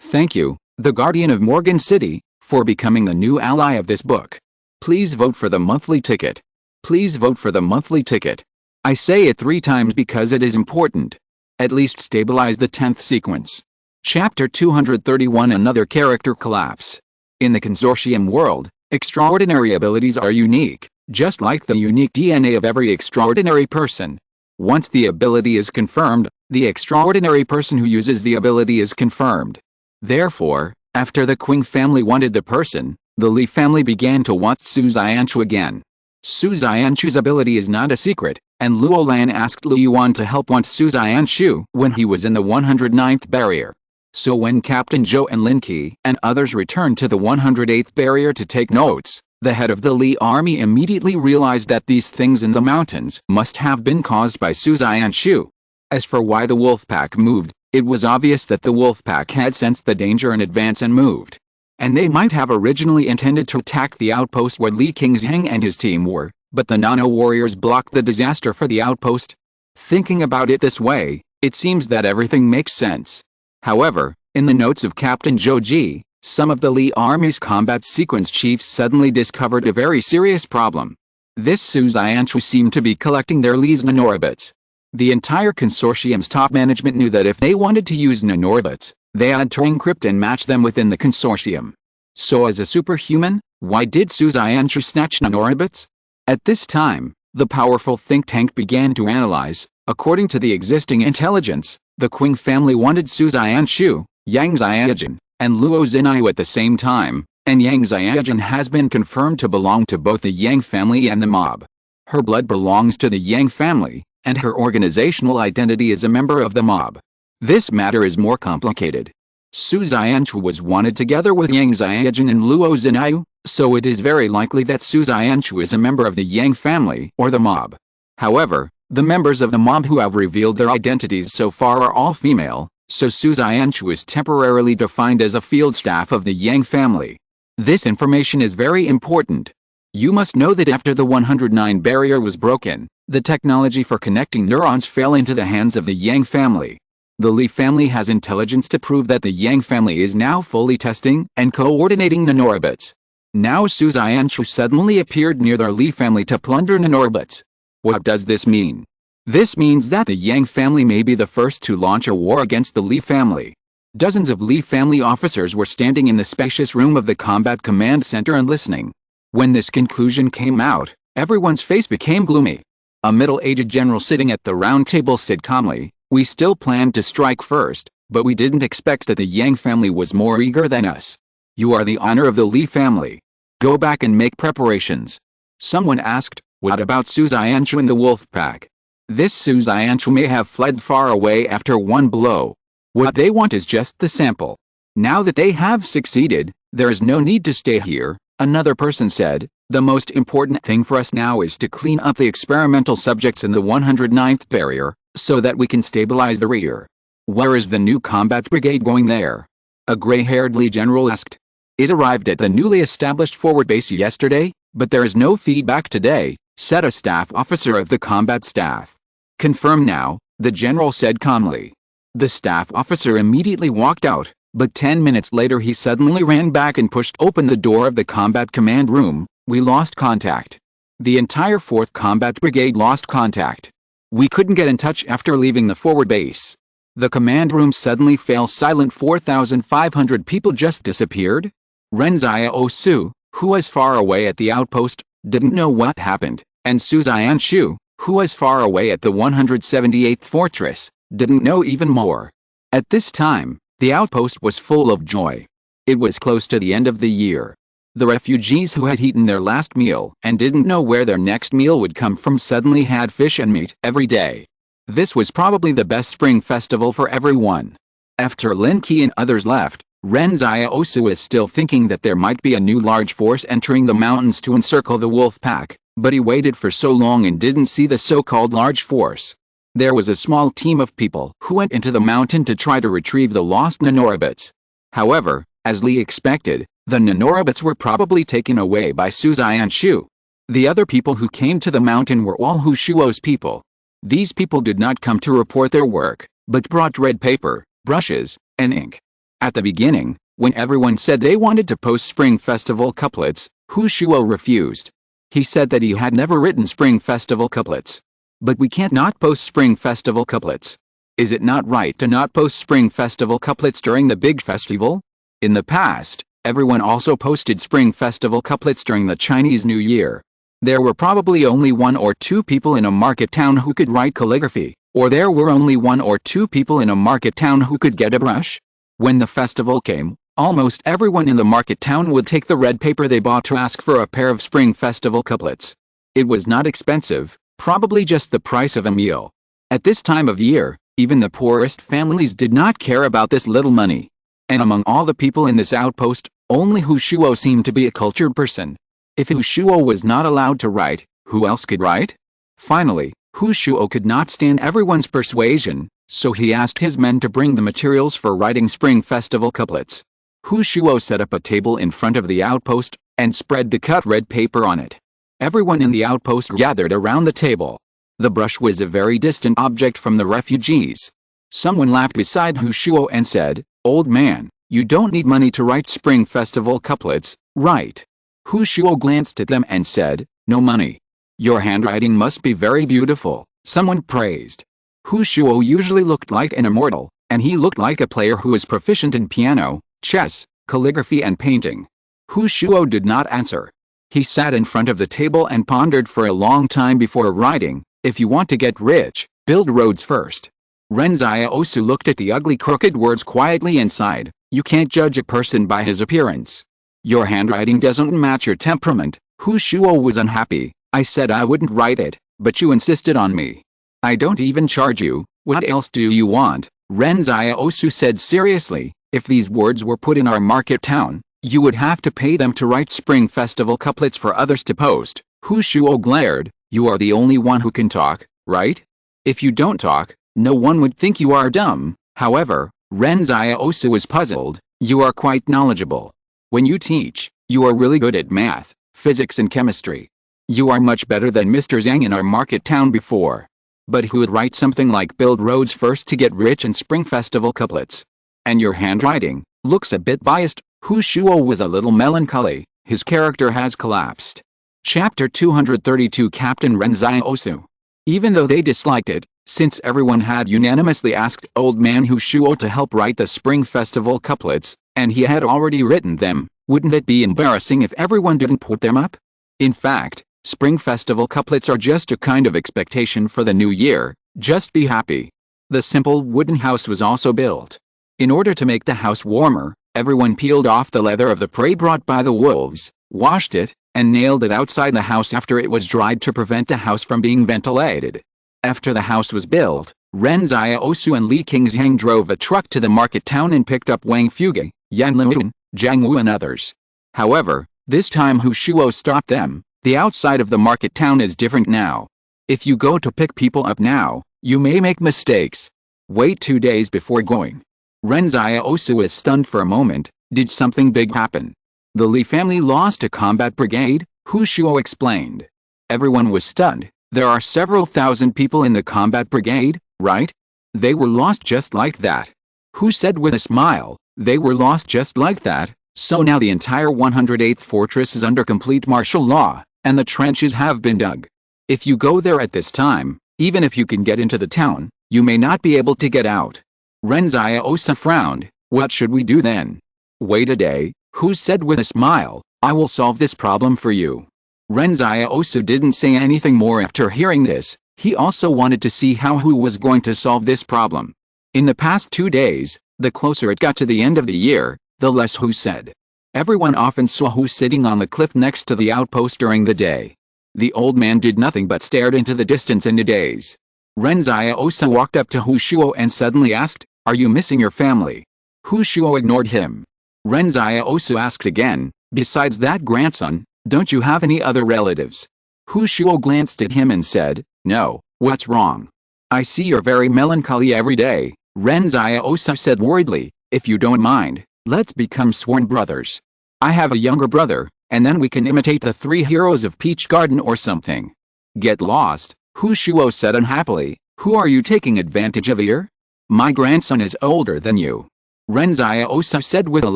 Thank you, the Guardian of Morgan City, for becoming the new ally of this book. Please vote for the monthly ticket. Please vote for the monthly ticket. I say it 3 times because it is important. At least stabilize the 10th sequence. Chapter 231 Another Character Collapse. In the consortium world, extraordinary abilities are unique, just like the unique DNA of every extraordinary person. Once the ability is confirmed, the extraordinary person who uses the ability is confirmed. Therefore, after the Qing family wanted the person, the Li family began to want Su Xianchu again. Su Xianchu's ability is not a secret, and Luo Lan asked Lu Yuan to help want Su Xianchu when he was in the 109th barrier. So when Captain Zhou and Lin Qi and others returned to the 108th barrier to take notes, the head of the Li army immediately realized that these things in the mountains must have been caused by Su Xianchu. As for why the wolf pack moved, it was obvious that the wolf pack had sensed the danger in advance and moved. And they might have originally intended to attack the outpost where Li Qingzheng and his team were, but the Nano warriors blocked the disaster for the outpost. Thinking about it this way, it seems that everything makes sense. However, in the notes of Captain Zhou Ji, some of the Li army's combat sequence chiefs suddenly discovered a very serious problem. This Su Xianchu seemed to be collecting their Li's nanorbits. The entire consortium's top management knew that if they wanted to use nanorbits, they had to encrypt and match them within the consortium. So as a superhuman, why did Su Xianchu snatch nanorbits? At this time, the powerful think tank began to analyze. According to the existing intelligence, the Qing family wanted Su Xianchu, Yang Xiaojun, and Luo Zinai at the same time, and Yang Xiaojun has been confirmed to belong to both the Yang family and the mob. Her blood belongs to the Yang family, and her organizational identity is a member of the mob. This matter is more complicated. Su Xianchu was wanted together with Yang Xiaojun and Luo Zinai, so it is very likely that Su Xianchu is a member of the Yang family or the mob. However, the members of the mob who have revealed their identities so far are all female, so Su Xianchu is temporarily defined as a field staff of the Yang family. This information is very important. You must know that after the 109 barrier was broken, the technology for connecting neurons fell into the hands of the Yang family. The Li family has intelligence to prove that the Yang family is now fully testing and coordinating nanorbits. Now Su Xianchu suddenly appeared near the Li family to plunder nanorbits. What does this mean? This means that the Yang family may be the first to launch a war against the Li family. Dozens of Li family officers were standing in the spacious room of the combat command center and listening. When this conclusion came out, everyone's face became gloomy. A middle-aged general sitting at the round table said calmly, "We still planned to strike first, but we didn't expect that the Yang family was more eager than us. You are the honor of the Li family. Go back and make preparations." Someone asked, "What about Su Xianchu and the wolf pack?" This Su Xianchu may have fled far away after one blow. What they want is just the sample. Now that they have succeeded, there is no need to stay here, another person said. The most important thing for us now is to clean up the experimental subjects in the 109th barrier, so that we can stabilize the rear. Where is the new combat brigade going there? A gray-haired Li general asked. It arrived at the newly established forward base yesterday, but there is no feedback today, said a staff officer of the combat staff. Confirm now, the general said calmly. The staff officer immediately walked out, but 10 minutes later he suddenly ran back and pushed open the door of the combat command room. We lost contact. The entire 4th Combat Brigade lost contact. We couldn't get in touch after leaving the forward base. The command room suddenly fell silent. 4,500 people just disappeared? Ren Xiaosu, who was far away at the outpost, didn't know what happened, and Su Xianshu, who was far away at the 178th fortress, didn't know even more. At this time, the outpost was full of joy. It was close to the end of the year. The refugees who had eaten their last meal and didn't know where their next meal would come from suddenly had fish and meat every day. This was probably the best spring festival for everyone. After Lin Qi and others left, Ren Xiaosu was still thinking that there might be a new large force entering the mountains to encircle the wolf pack, but he waited for so long and didn't see the so-called large force. There was a small team of people who went into the mountain to try to retrieve the lost Nanorobots. However, as Li expected, the Nanorobots were probably taken away by Su Xianshu. The other people who came to the mountain were all Hu Shuo's people. These people did not come to report their work, but brought red paper, brushes, and ink. At the beginning, when everyone said they wanted to post Spring Festival couplets, Hu Shuo refused. He said that he had never written Spring Festival couplets. But we can't not post Spring Festival couplets. Is it not right to not post Spring Festival couplets during the big festival? In the past, everyone also posted Spring Festival couplets during the Chinese New Year. There were probably only 1 or 2 people in a market town who could write calligraphy, or there were only 1 or 2 people in a market town who could get a brush. When the festival came, almost everyone in the market town would take the red paper they bought to ask for a pair of Spring Festival couplets. It was not expensive, probably just the price of a meal. At this time of year, even the poorest families did not care about this little money. And among all the people in this outpost, only Hu Shuo seemed to be a cultured person. If Hu Shuo was not allowed to write, who else could write? Finally, Hu Shuo could not stand everyone's persuasion, so he asked his men to bring the materials for writing Spring Festival couplets. Hu Shuo set up a table in front of the outpost, and spread the cut red paper on it. Everyone in the outpost gathered around the table. The brush was a very distant object from the refugees. Someone laughed beside Hu Shuo and said, "Old man, you don't need money to write Spring Festival couplets, right?" Hu Shuo glanced at them and said, "No money. Your handwriting must be very beautiful," someone praised. Hu Shuo usually looked like an immortal, and he looked like a player who was proficient in piano, chess, calligraphy and painting. Hu Shuo did not answer. He sat in front of the table and pondered for a long time before writing, "If you want to get rich, build roads first." Ren Xiaosu looked at the ugly crooked words quietly and sighed, "You can't judge a person by his appearance. Your handwriting doesn't match your temperament." Hu Shuo was unhappy. "I said I wouldn't write it, but you insisted on me. I don't even charge you, what else do you want?" Ren Xiaosu said seriously, "If these words were put in our market town, you would have to pay them to write Spring Festival couplets for others to post." Hu Shuo glared, "You are the only one who can talk, right? If you don't talk, no one would think you are dumb." However, Ren Xiaosu was puzzled. "You are quite knowledgeable. When you teach, you are really good at math, physics and chemistry. You are much better than Mr. Zhang in our market town before. But who would write something like build roads first to get rich and Spring Festival couplets? And your handwriting looks a bit biased." Hu Shuo was a little melancholy. His character has collapsed. Chapter 232 Captain Ren Xiaosu. Even though they disliked it, since everyone had unanimously asked old man Hu Shuo to help write the Spring Festival couplets, and he had already written them, wouldn't it be embarrassing if everyone didn't put them up? In fact, Spring Festival couplets are just a kind of expectation for the new year. Just be happy. The simple wooden house was also built. In order to make the house warmer, everyone peeled off the leather of the prey brought by the wolves, washed it, and nailed it outside the house after it was dried to prevent the house from being ventilated. After the house was built, Ren Xiaosu and Li Qingzhang drove a truck to the market town and picked up Wang Fuge, Yan Liuan, Zhang Wu and others. However, this time Hu Shuo stopped them. The outside of the market town is different now. If you go to pick people up now, you may make mistakes. Wait 2 days before going. Ren Xiaosu was stunned for a moment. Did something big happen? The Li family lost a combat brigade, Hu Shuo explained. Everyone was stunned. There are several thousand people in the combat brigade, right? They were lost just like that. Hu said with a smile, "They were lost just like that, So now the entire 108th fortress is under complete martial law, and the trenches have been dug. If you go there at this time, even if you can get into the town, you may not be able to get out. Ren Xiaosu frowned. What should we do then? Wait a day, Hu said with a smile. I will solve this problem for you. Ren Xiaosu didn't say anything more after hearing this. He also wanted to see how Hu was going to solve this problem. In the past 2 days, the closer it got to the end of the year, the less Hu said. Everyone often saw Hu sitting on the cliff next to the outpost during the day. The old man did nothing but stared into the distance in a daze. Ren Xiaosu walked up to Hu Shuo and suddenly asked, "Are you missing your family?" Hu Shuo ignored him. Ren Xiaosu asked again, "Besides that grandson, don't you have any other relatives?" Hu Shuo glanced at him and said, "No, what's wrong?" "I see you're very melancholy every day," Ren Xiaosu said worriedly. "If you don't mind, let's become sworn brothers. I have a younger brother, and then we can imitate the 3 heroes of Peach Garden or something." "Get lost," Hu Shuo said unhappily. "Who are you taking advantage of here? My grandson is older than you." Ren Xiaosu said with a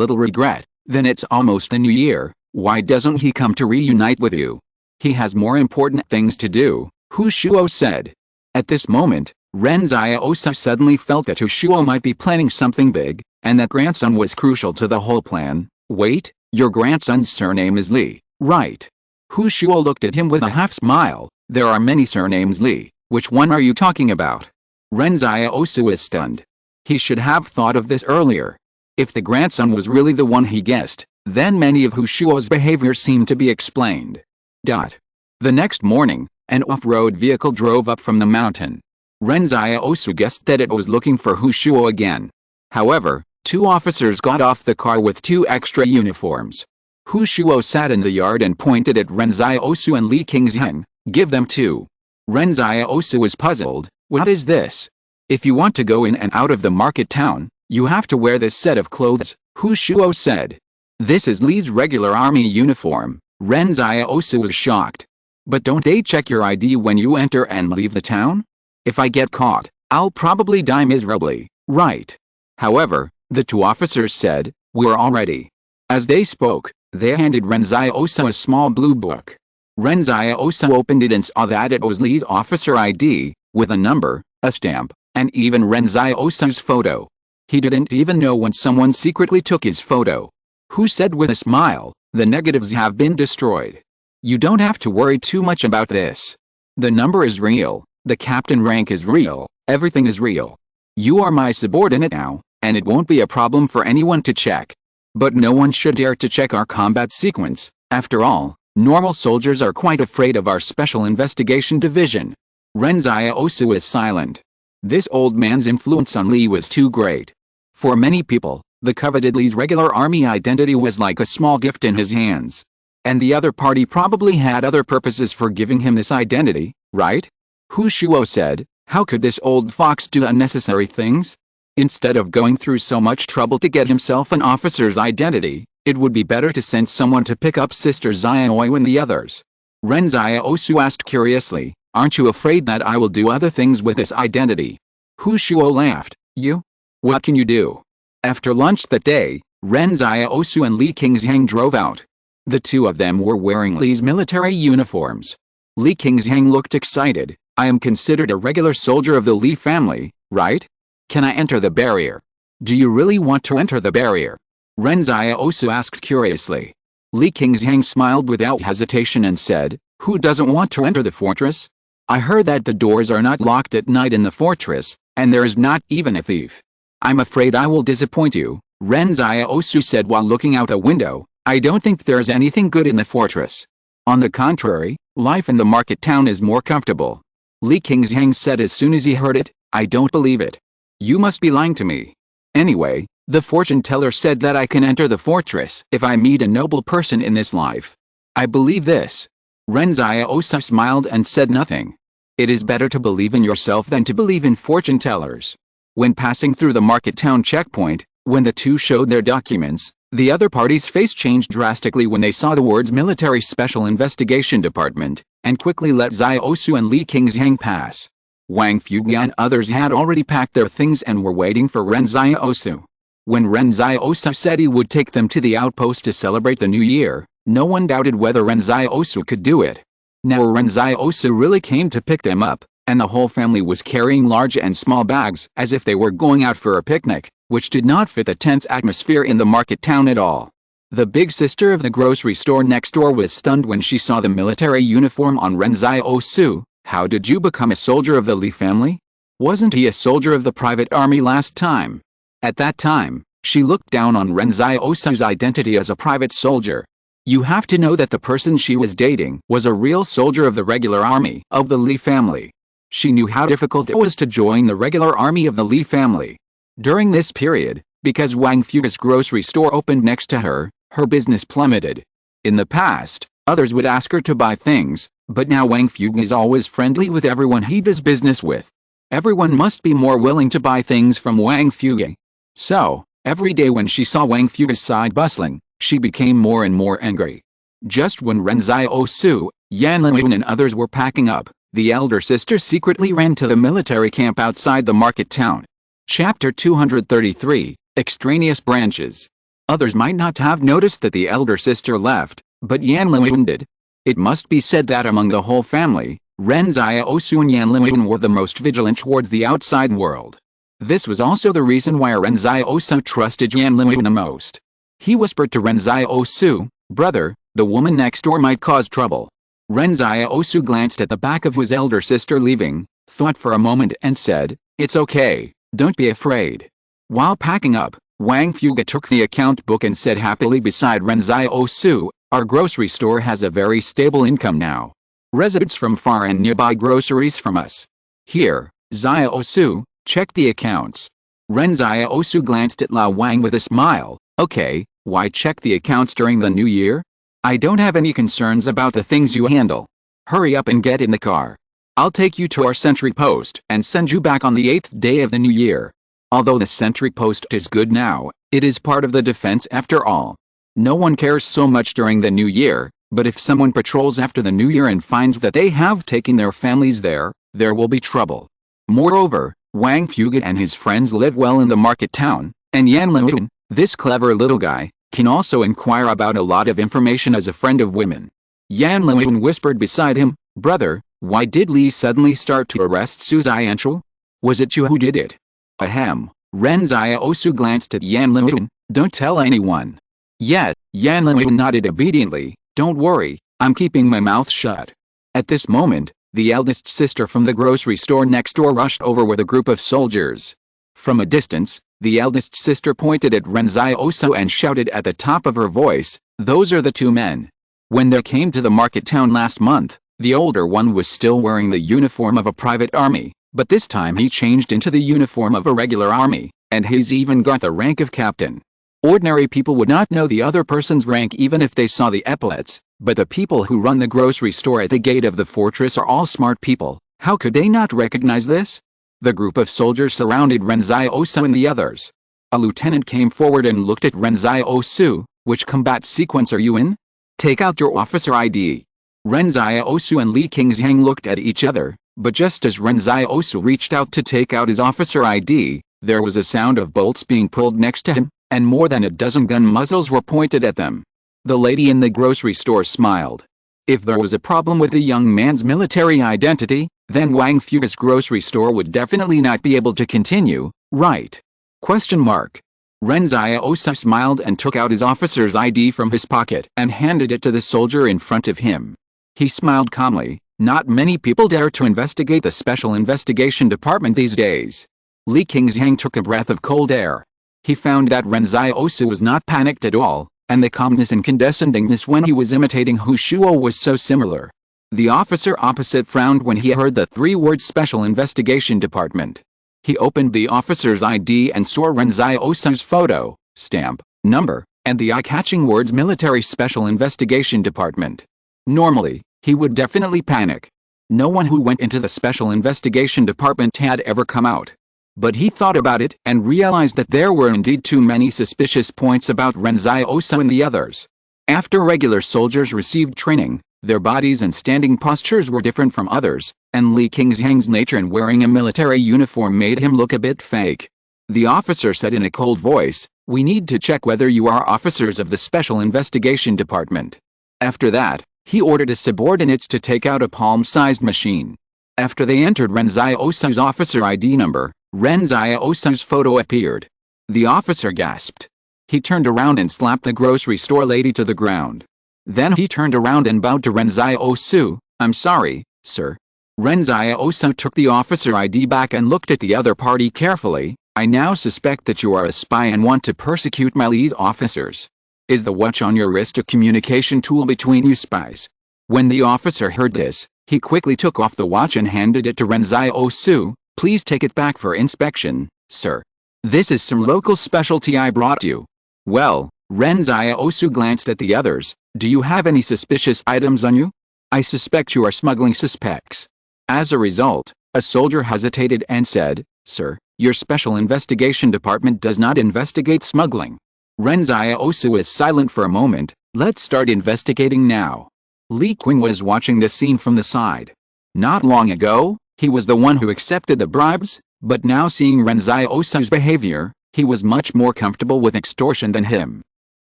little regret. "Then it's almost the new year, why doesn't he come to reunite with you?" "He has more important things to do," Hu Shuo said. At this moment, Ren Xiaosu suddenly felt that Hu Shuo might be planning something big, and that grandson was crucial to the whole plan. "Wait, your grandson's surname is Li, right?" Hu Shuo looked at him with a half-smile. "There are many surnames Li, which one are you talking about?" Ren Xiaosu is stunned. He should have thought of this earlier. If the grandson was really the one he guessed, then many of Hu Shuo's behavior seemed to be explained. The next morning, an off-road vehicle drove up from the mountain. Ren Xiaosu guessed that it was looking for Hu Shuo again. However, 2 officers got off the car with 2 extra uniforms. Hu Shuo sat in the yard and pointed at Ren Xiaosu and Li Qingzheng. "Give them 2. Ren Xiaosu was puzzled. "What is this?" "If you want to go in and out of the market town, you have to wear this set of clothes," Hu Shuo said. "This is Li's regular army uniform." Ren Xiaosu was shocked. "But don't they check your ID when you enter and leave the town? If I get caught, I'll probably die miserably, right?" However, the 2 officers said, "We're all ready." As they spoke, they handed Ren Xiaosu a small blue book. Ren Xiaosu opened it and saw that it was Li's officer ID, with a number, a stamp, and even Ren Xiaosu's photo. He didn't even know when someone secretly took his photo. Hu said with a smile, "The negatives have been destroyed. You don't have to worry too much about this. The number is real, the captain rank is real, everything is real. You are my subordinate now, and it won't be a problem for anyone to check. But no one should dare to check our combat sequence. After all, normal soldiers are quite afraid of our special investigation division." Ren Xiaosu is silent. This old man's influence on Li was too great. For many people, the coveted Li's regular army identity was like a small gift in his hands. And the other party probably had other purposes for giving him this identity, right? Hu Shuo said, "How could this old fox do unnecessary things? Instead of going through so much trouble to get himself an officer's identity, it would be better to send someone to pick up Sister Xiaoi and the others." Ren Xiaosu asked curiously, "Aren't you afraid that I will do other things with this identity?" Hu Shuo laughed. "You? What can you do?" After lunch that day, Ren Xiaosu and Li Qingzheng drove out. The 2 of them were wearing Li's military uniforms. Li Qingzheng looked excited. "I am considered a regular soldier of the Li family, right? Can I enter the barrier?" "Do you really want to enter the barrier?" Ren Xiaosu asked curiously. Li Qingzheng smiled without hesitation and said, "Who doesn't want to enter the fortress? I heard that the doors are not locked at night in the fortress, and there is not even a thief." "I'm afraid I will disappoint you," Ren Xiaosu said while looking out a window. "I don't think there's anything good in the fortress. On the contrary, life in the market town is more comfortable." Li Qingzheng said as soon as he heard it, "I don't believe it. You must be lying to me. Anyway, the fortune teller said that I can enter the fortress if I meet a noble person in this life. I believe this." Ren Xiaosu smiled and said nothing. It is better to believe in yourself than to believe in fortune tellers. When passing through the market town checkpoint, when the 2 showed their documents, the other party's face changed drastically when they saw the words Military Special Investigation Department, and quickly let Xiaosu and Li Qingzheng pass. Wang Fuge and others had already packed their things and were waiting for Ren Xiaosu. When Ren Xiaosu said he would take them to the outpost to celebrate the new year, no one doubted whether Ren Xiaosu could do it. Now Ren Xiaosu really came to pick them up, and the whole family was carrying large and small bags as if they were going out for a picnic, which did not fit the tense atmosphere in the market town at all. The big sister of the grocery store next door was stunned when she saw the military uniform on Ren Xiaosu. How did you become a soldier of the Li family? Wasn't he a soldier of the private army last time? At that time, she looked down on Ren Xiaosu's identity as a private soldier. You have to know that the person she was dating was a real soldier of the regular army of the Li family. She knew how difficult it was to join the regular army of the Li family. During this period, because Wang Fuge's grocery store opened next to her business plummeted. In the past, others would ask her to buy things, but now Wang Fuge is always friendly with everyone he does business with. Everyone must be more willing to buy things from Wang Fuge. So, every day when she saw Wang Fuge's side bustling, she became more and more angry. Just when Ren Xiaosu, Yan Liwen and others were packing up, the elder sister secretly ran to the military camp outside the market town. Chapter 233, Extraneous Branches. Others might not have noticed that the elder sister left, but Yan Liwen did. It must be said that among the whole family, Ren Xiaosu and Yan Liwen were the most vigilant towards the outside world. This was also the reason why Ren Xiaosu trusted Yan Liwen the most. He whispered to Ren Xiaosu, "Brother, the woman next door might cause trouble." Ren Xiaosu glanced at the back of his elder sister leaving, thought for a moment and said, "It's okay, don't be afraid." While packing up, Wang Fuge took the account book and said happily beside Ren Xiaosu, "Our grocery store has a very stable income now. Residents from far and near buy groceries from us. Here, Xiaosu, check the accounts." Ren Xiaosu glanced at Lao Wang with a smile. "Okay, why check the accounts during the new year? I don't have any concerns about the things you handle. Hurry up and get in the car. I'll take you to our sentry post and send you back on the 8th day of the new year." Although the sentry post is good now, it is part of the defense after all. No one cares so much during the new year, but if someone patrols after the new year and finds that they have taken their families there will be trouble. Moreover, Wang Fuge and his friends live well in the market town, and Yan Liwen, this clever little guy, can also inquire about a lot of information as a friend of women. Yan Liwen whispered beside him, "Brother, why did Li suddenly start to arrest Su Xianchu? Was it you who did it?" Ahem. Ren Xiaosu glanced at Yan Liwen. "Don't tell anyone." "Yes." Yan Liwen nodded obediently. "Don't worry, I'm keeping my mouth shut." At this moment, the eldest sister from the grocery store next door rushed over with a group of soldiers. From a distance, the eldest sister pointed at Ren Xiaosu and shouted at the top of her voice, "Those are the two men." When they came to the market town last month, the older one was still wearing the uniform of a private army, but this time he changed into the uniform of a regular army, and he's even got the rank of captain. Ordinary people would not know the other person's rank even if they saw the epaulets, but the people who run the grocery store at the gate of the fortress are all smart people. How could they not recognize this? The group of soldiers surrounded Ren Xiaosu and the others. A lieutenant came forward and looked at Ren Xiaosu. "Which combat sequence are you in? Take out your officer ID." Ren Xiaosu and Li Qingxiang looked at each other, but just as Ren Xiaosu reached out to take out his officer ID, there was a sound of bolts being pulled next to him, and more than a dozen gun muzzles were pointed at them. The lady in the grocery store smiled. If there was a problem with the young man's military identity, then Wang Fuge's grocery store would definitely not be able to continue, right? Ren Xiaosu smiled and took out his officer's ID from his pocket and handed it to the soldier in front of him. He smiled calmly. Not many people dare to investigate the Special Investigation Department these days. Li Qingxiang took a breath of cold air. He found that Ren Xiaosu was not panicked at all, and the calmness and condescendingness when he was imitating Hu Shuo was so similar. The officer opposite frowned when he heard the three words Special Investigation Department. He opened the officer's ID and saw Ren Xiaosu's photo, stamp, number, and the eye-catching words Military Special Investigation Department. Normally, he would definitely panic. No one who went into the Special Investigation Department had ever come out. But he thought about it and realized that there were indeed too many suspicious points about Ren Xiaosu and the others. After regular soldiers received training, their bodies and standing postures were different from others, and Li Qingxiang's nature in wearing a military uniform made him look a bit fake. The officer said in a cold voice, We need to check whether you are officers of the Special Investigation Department. After that, he ordered his subordinates to take out a palm-sized machine. After they entered Ren Xiaosu's officer ID number, Ren Xiaosu's photo appeared. The officer gasped. He turned around and slapped the grocery store lady to the ground. Then he turned around and bowed to Ren Xiaosu. "I'm sorry, sir." Ren Xiaosu took the officer ID back and looked at the other party carefully. "I now suspect that you are a spy and want to persecute my lee's officers. Is the watch on your wrist a communication tool between you spies?" When the officer heard this, he quickly took off the watch and handed it to Ren Xiaosu. "Please take it back for inspection, sir. This is some local specialty I brought you." "Well," Ren Xiaosu glanced at the others, "do you have any suspicious items on you? I suspect you are smuggling suspects." As a result, a soldier hesitated and said, "Sir, your Special Investigation Department does not investigate smuggling." Ren Xiaosu was silent for a moment. "Let's start investigating now." Li Qing was watching this scene from the side. Not long ago, he was the one who accepted the bribes, but now seeing Ren Xiaosu's behavior, he was much more comfortable with extortion than him.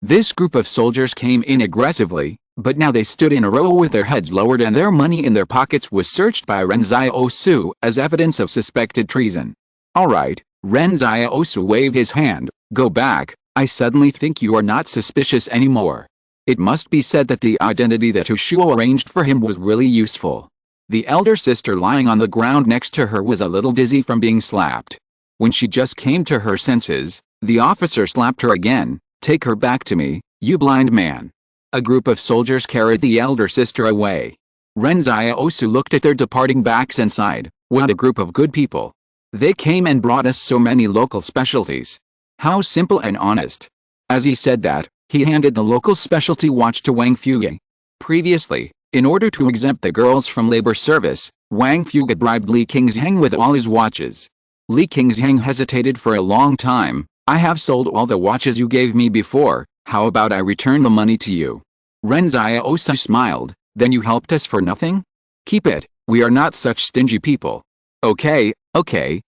This group of soldiers came in aggressively, but now they stood in a row with their heads lowered and their money in their pockets was searched by Ren Xiaosu as evidence of suspected treason. "Alright," Ren Xiaosu waved his hand, "go back. I suddenly think you are not suspicious anymore." It must be said that the identity that Hushuo arranged for him was really useful. The elder sister lying on the ground next to her was a little dizzy from being slapped. When she just came to her senses, the officer slapped her again. "Take her back to me, you blind man." A group of soldiers carried the elder sister away. Ren Xiaosu looked at their departing backs and sighed. "What a group of good people. They came and brought us so many local specialties. How simple and honest." As he said that, he handed the local specialty watch to Wang Fuge. Previously, in order to exempt the girls from labor service, Wang Fuge bribed Li Qingzhang with all his watches. Li Qingzhang hesitated for a long time. "I have sold all the watches you gave me before, how about I return the money to you?" Ren Xiaosu smiled. "Then you helped us for nothing? Keep it, we are not such stingy people." Okay,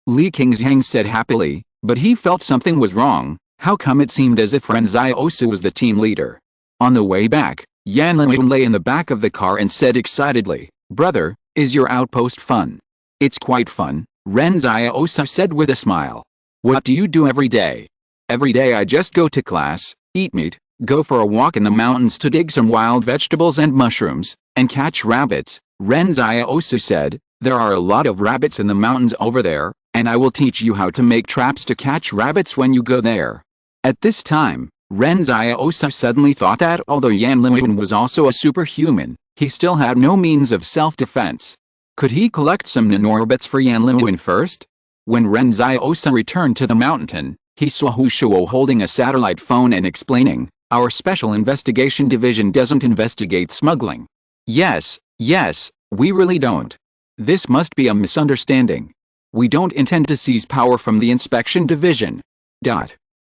Li Qingzhang said happily, but he felt something was wrong. How come it seemed as if Ren Xiaosu was the team leader? On the way back, Yan Liming lay in the back of the car and said excitedly, "Brother, is your outpost fun?" "It's quite fun," Ren Xiaosu said with a smile. "What do you do every day?" "Every day I just go to class, eat meat, go for a walk in the mountains to dig some wild vegetables and mushrooms, and catch rabbits," Ren Xiaosu said. "There are a lot of rabbits in the mountains over there, and I will teach you how to make traps to catch rabbits when you go there." At this time, Ren Xiaosu suddenly thought that although Yan Liming was also a superhuman, he still had no means of self-defense. Could he collect some nanorbits for Yan Liming first? When Ren Xiaosu returned to the mountain, he saw Hushuo holding a satellite phone and explaining, "Our Special Investigation Division doesn't investigate smuggling." Yes, we really don't. This must be a misunderstanding. We don't intend to seize power from the Inspection Division.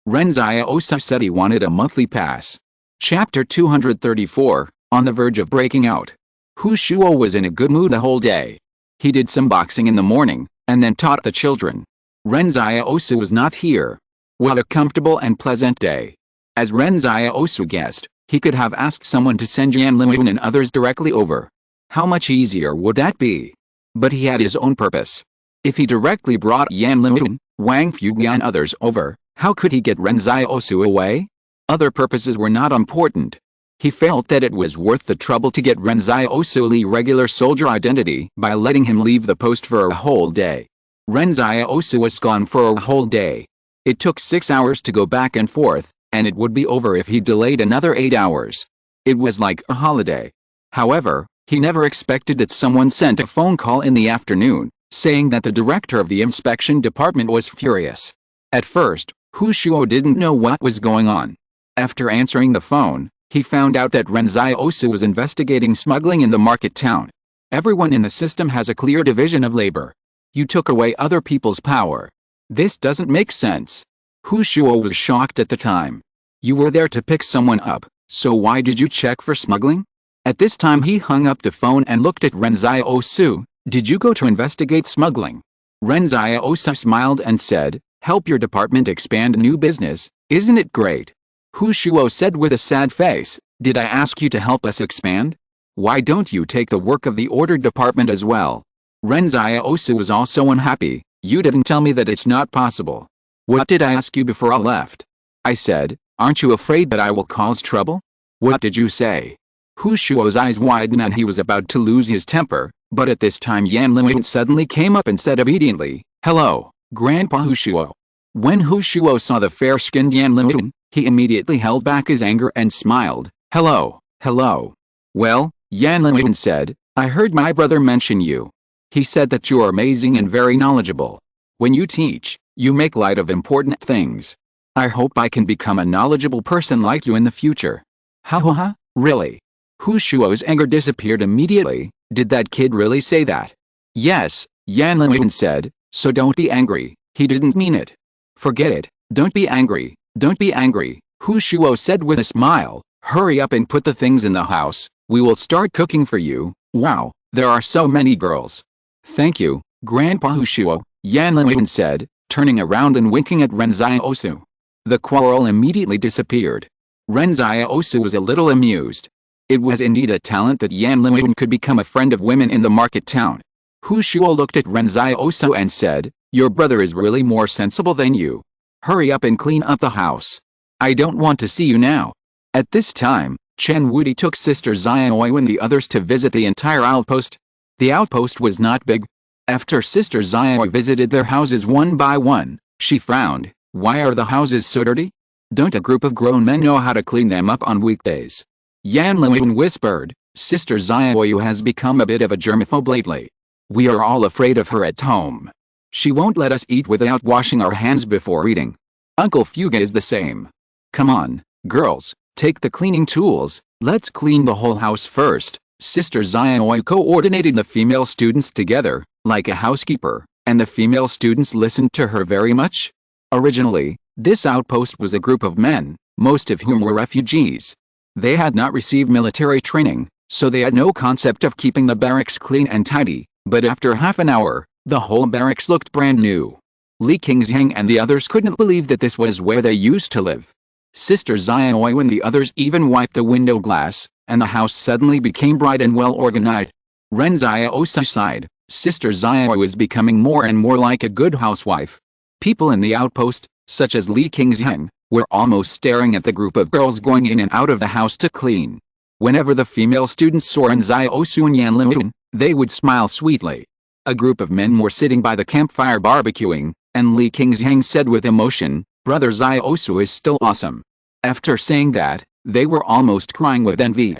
Ren Xiaosu said he wanted a monthly pass. Chapter 234, on the verge of breaking out. Hushuo was in a good mood the whole day. He did some boxing in the morning, and then taught the children. Ren Xiaosu was not here. What a comfortable and pleasant day. As Ren Xiaosu guessed, he could have asked someone to send Yan Liming and others directly over. How much easier would that be? But he had his own purpose. If he directly brought Yan Liming, Wang Fuge and others over, how could he get Ren Xiaosu away? Other purposes were not important. He felt that it was worth the trouble to get Ren Xiaosu's regular soldier identity by letting him leave the post for a whole day. Ren Xiaosu was gone for a whole day. It took 6 hours to go back and forth, and it would be over if he delayed another 8 hours. It was like a holiday. However, he never expected that someone sent a phone call in the afternoon, saying that the director of the inspection department was furious. At first, Hushuo didn't know what was going on. After answering the phone, he found out that Ren Xiaosu was investigating smuggling in the market town. Everyone in the system has a clear division of labor. You took away other people's power. This doesn't make sense. Hushuo was shocked at the time. You were there to pick someone up, so why did you check for smuggling? At this time he hung up the phone and looked at Ren Xiaosu. Did you go to investigate smuggling? Ren Xiaosu smiled and said, help your department expand new business, Isn't it great? Hu Shuo said with a sad face, did I ask you to help us expand? Why don't you take the work of the order department as well? Ren Xiaosu was also unhappy. You didn't tell me that it's not possible. What did I ask you before I left? I said, aren't you afraid that I will cause trouble? What did you say? Hu Shuo's eyes widened and he was about to lose his temper, but at this time Yan Liwen suddenly came up and said obediently, hello, Grandpa Hu Shuo. When Hu Shuo saw the fair-skinned Yan Liwen, he immediately held back his anger and smiled. Hello, hello. Well, Yan Liwen said, I heard my brother mention you. He said that you are amazing and very knowledgeable. When you teach, you make light of important things. I hope I can become a knowledgeable person like you in the future. Ha ha ha, really? Hu Shuo's anger disappeared immediately. Did that kid really say that? Yes, Yan Liwen said, so don't be angry, he didn't mean it. Forget it, don't be angry, don't be angry, Hu Shuo said with a smile, hurry up and put the things in the house, we will start cooking for you. Wow, there are so many girls. Thank you, Grandpa Hu Shuo, Yan Liwen said, turning around and winking at Ren Xiaosu. The quarrel immediately disappeared. Ren Xiaosu was a little amused. It was indeed a talent that Yan Liwen could become a friend of women in the market town. Hu Shuo looked at Ren Xiaosu and said, your brother is really more sensible than you. Hurry up and clean up the house. I don't want to see you now. At this time, Chen Wudi took Sister Xiaoi and the others to visit the entire outpost. The outpost was not big. After Sister Xiaoi visited their houses one by one, she frowned. Why are the houses so dirty? Don't a group of grown men know how to clean them up on weekdays? Yan Liwen whispered, Sister Xiaoyu has become a bit of a germaphobe lately. We are all afraid of her at home. She won't let us eat without washing our hands before eating. Uncle Fuga is the same. Come on, girls, take the cleaning tools, let's clean the whole house first. Sister Xiaoyu coordinated the female students together, like a housekeeper, and the female students listened to her very much. Originally, this outpost was a group of men, most of whom were refugees. They had not received military training, so they had no concept of keeping the barracks clean and tidy, but after half an hour, the whole barracks looked brand new. Li Qingzhang and the others couldn't believe that this was where they used to live. Sister Xiaoi and the others even wiped the window glass, and the house suddenly became bright and well organized. Ren Xiaosu sighed. Sister Xiaoi was becoming more and more like a good housewife. People in the outpost, such as Li Qingzhang, were almost staring at the group of girls going in and out of the house to clean. Whenever the female students saw Ren Xiaosu and Yan Liwen, they would smile sweetly. A group of men were sitting by the campfire barbecuing, and Li Qingzhang said with emotion, Brother Xiaosu is still awesome. After saying that, they were almost crying with envy.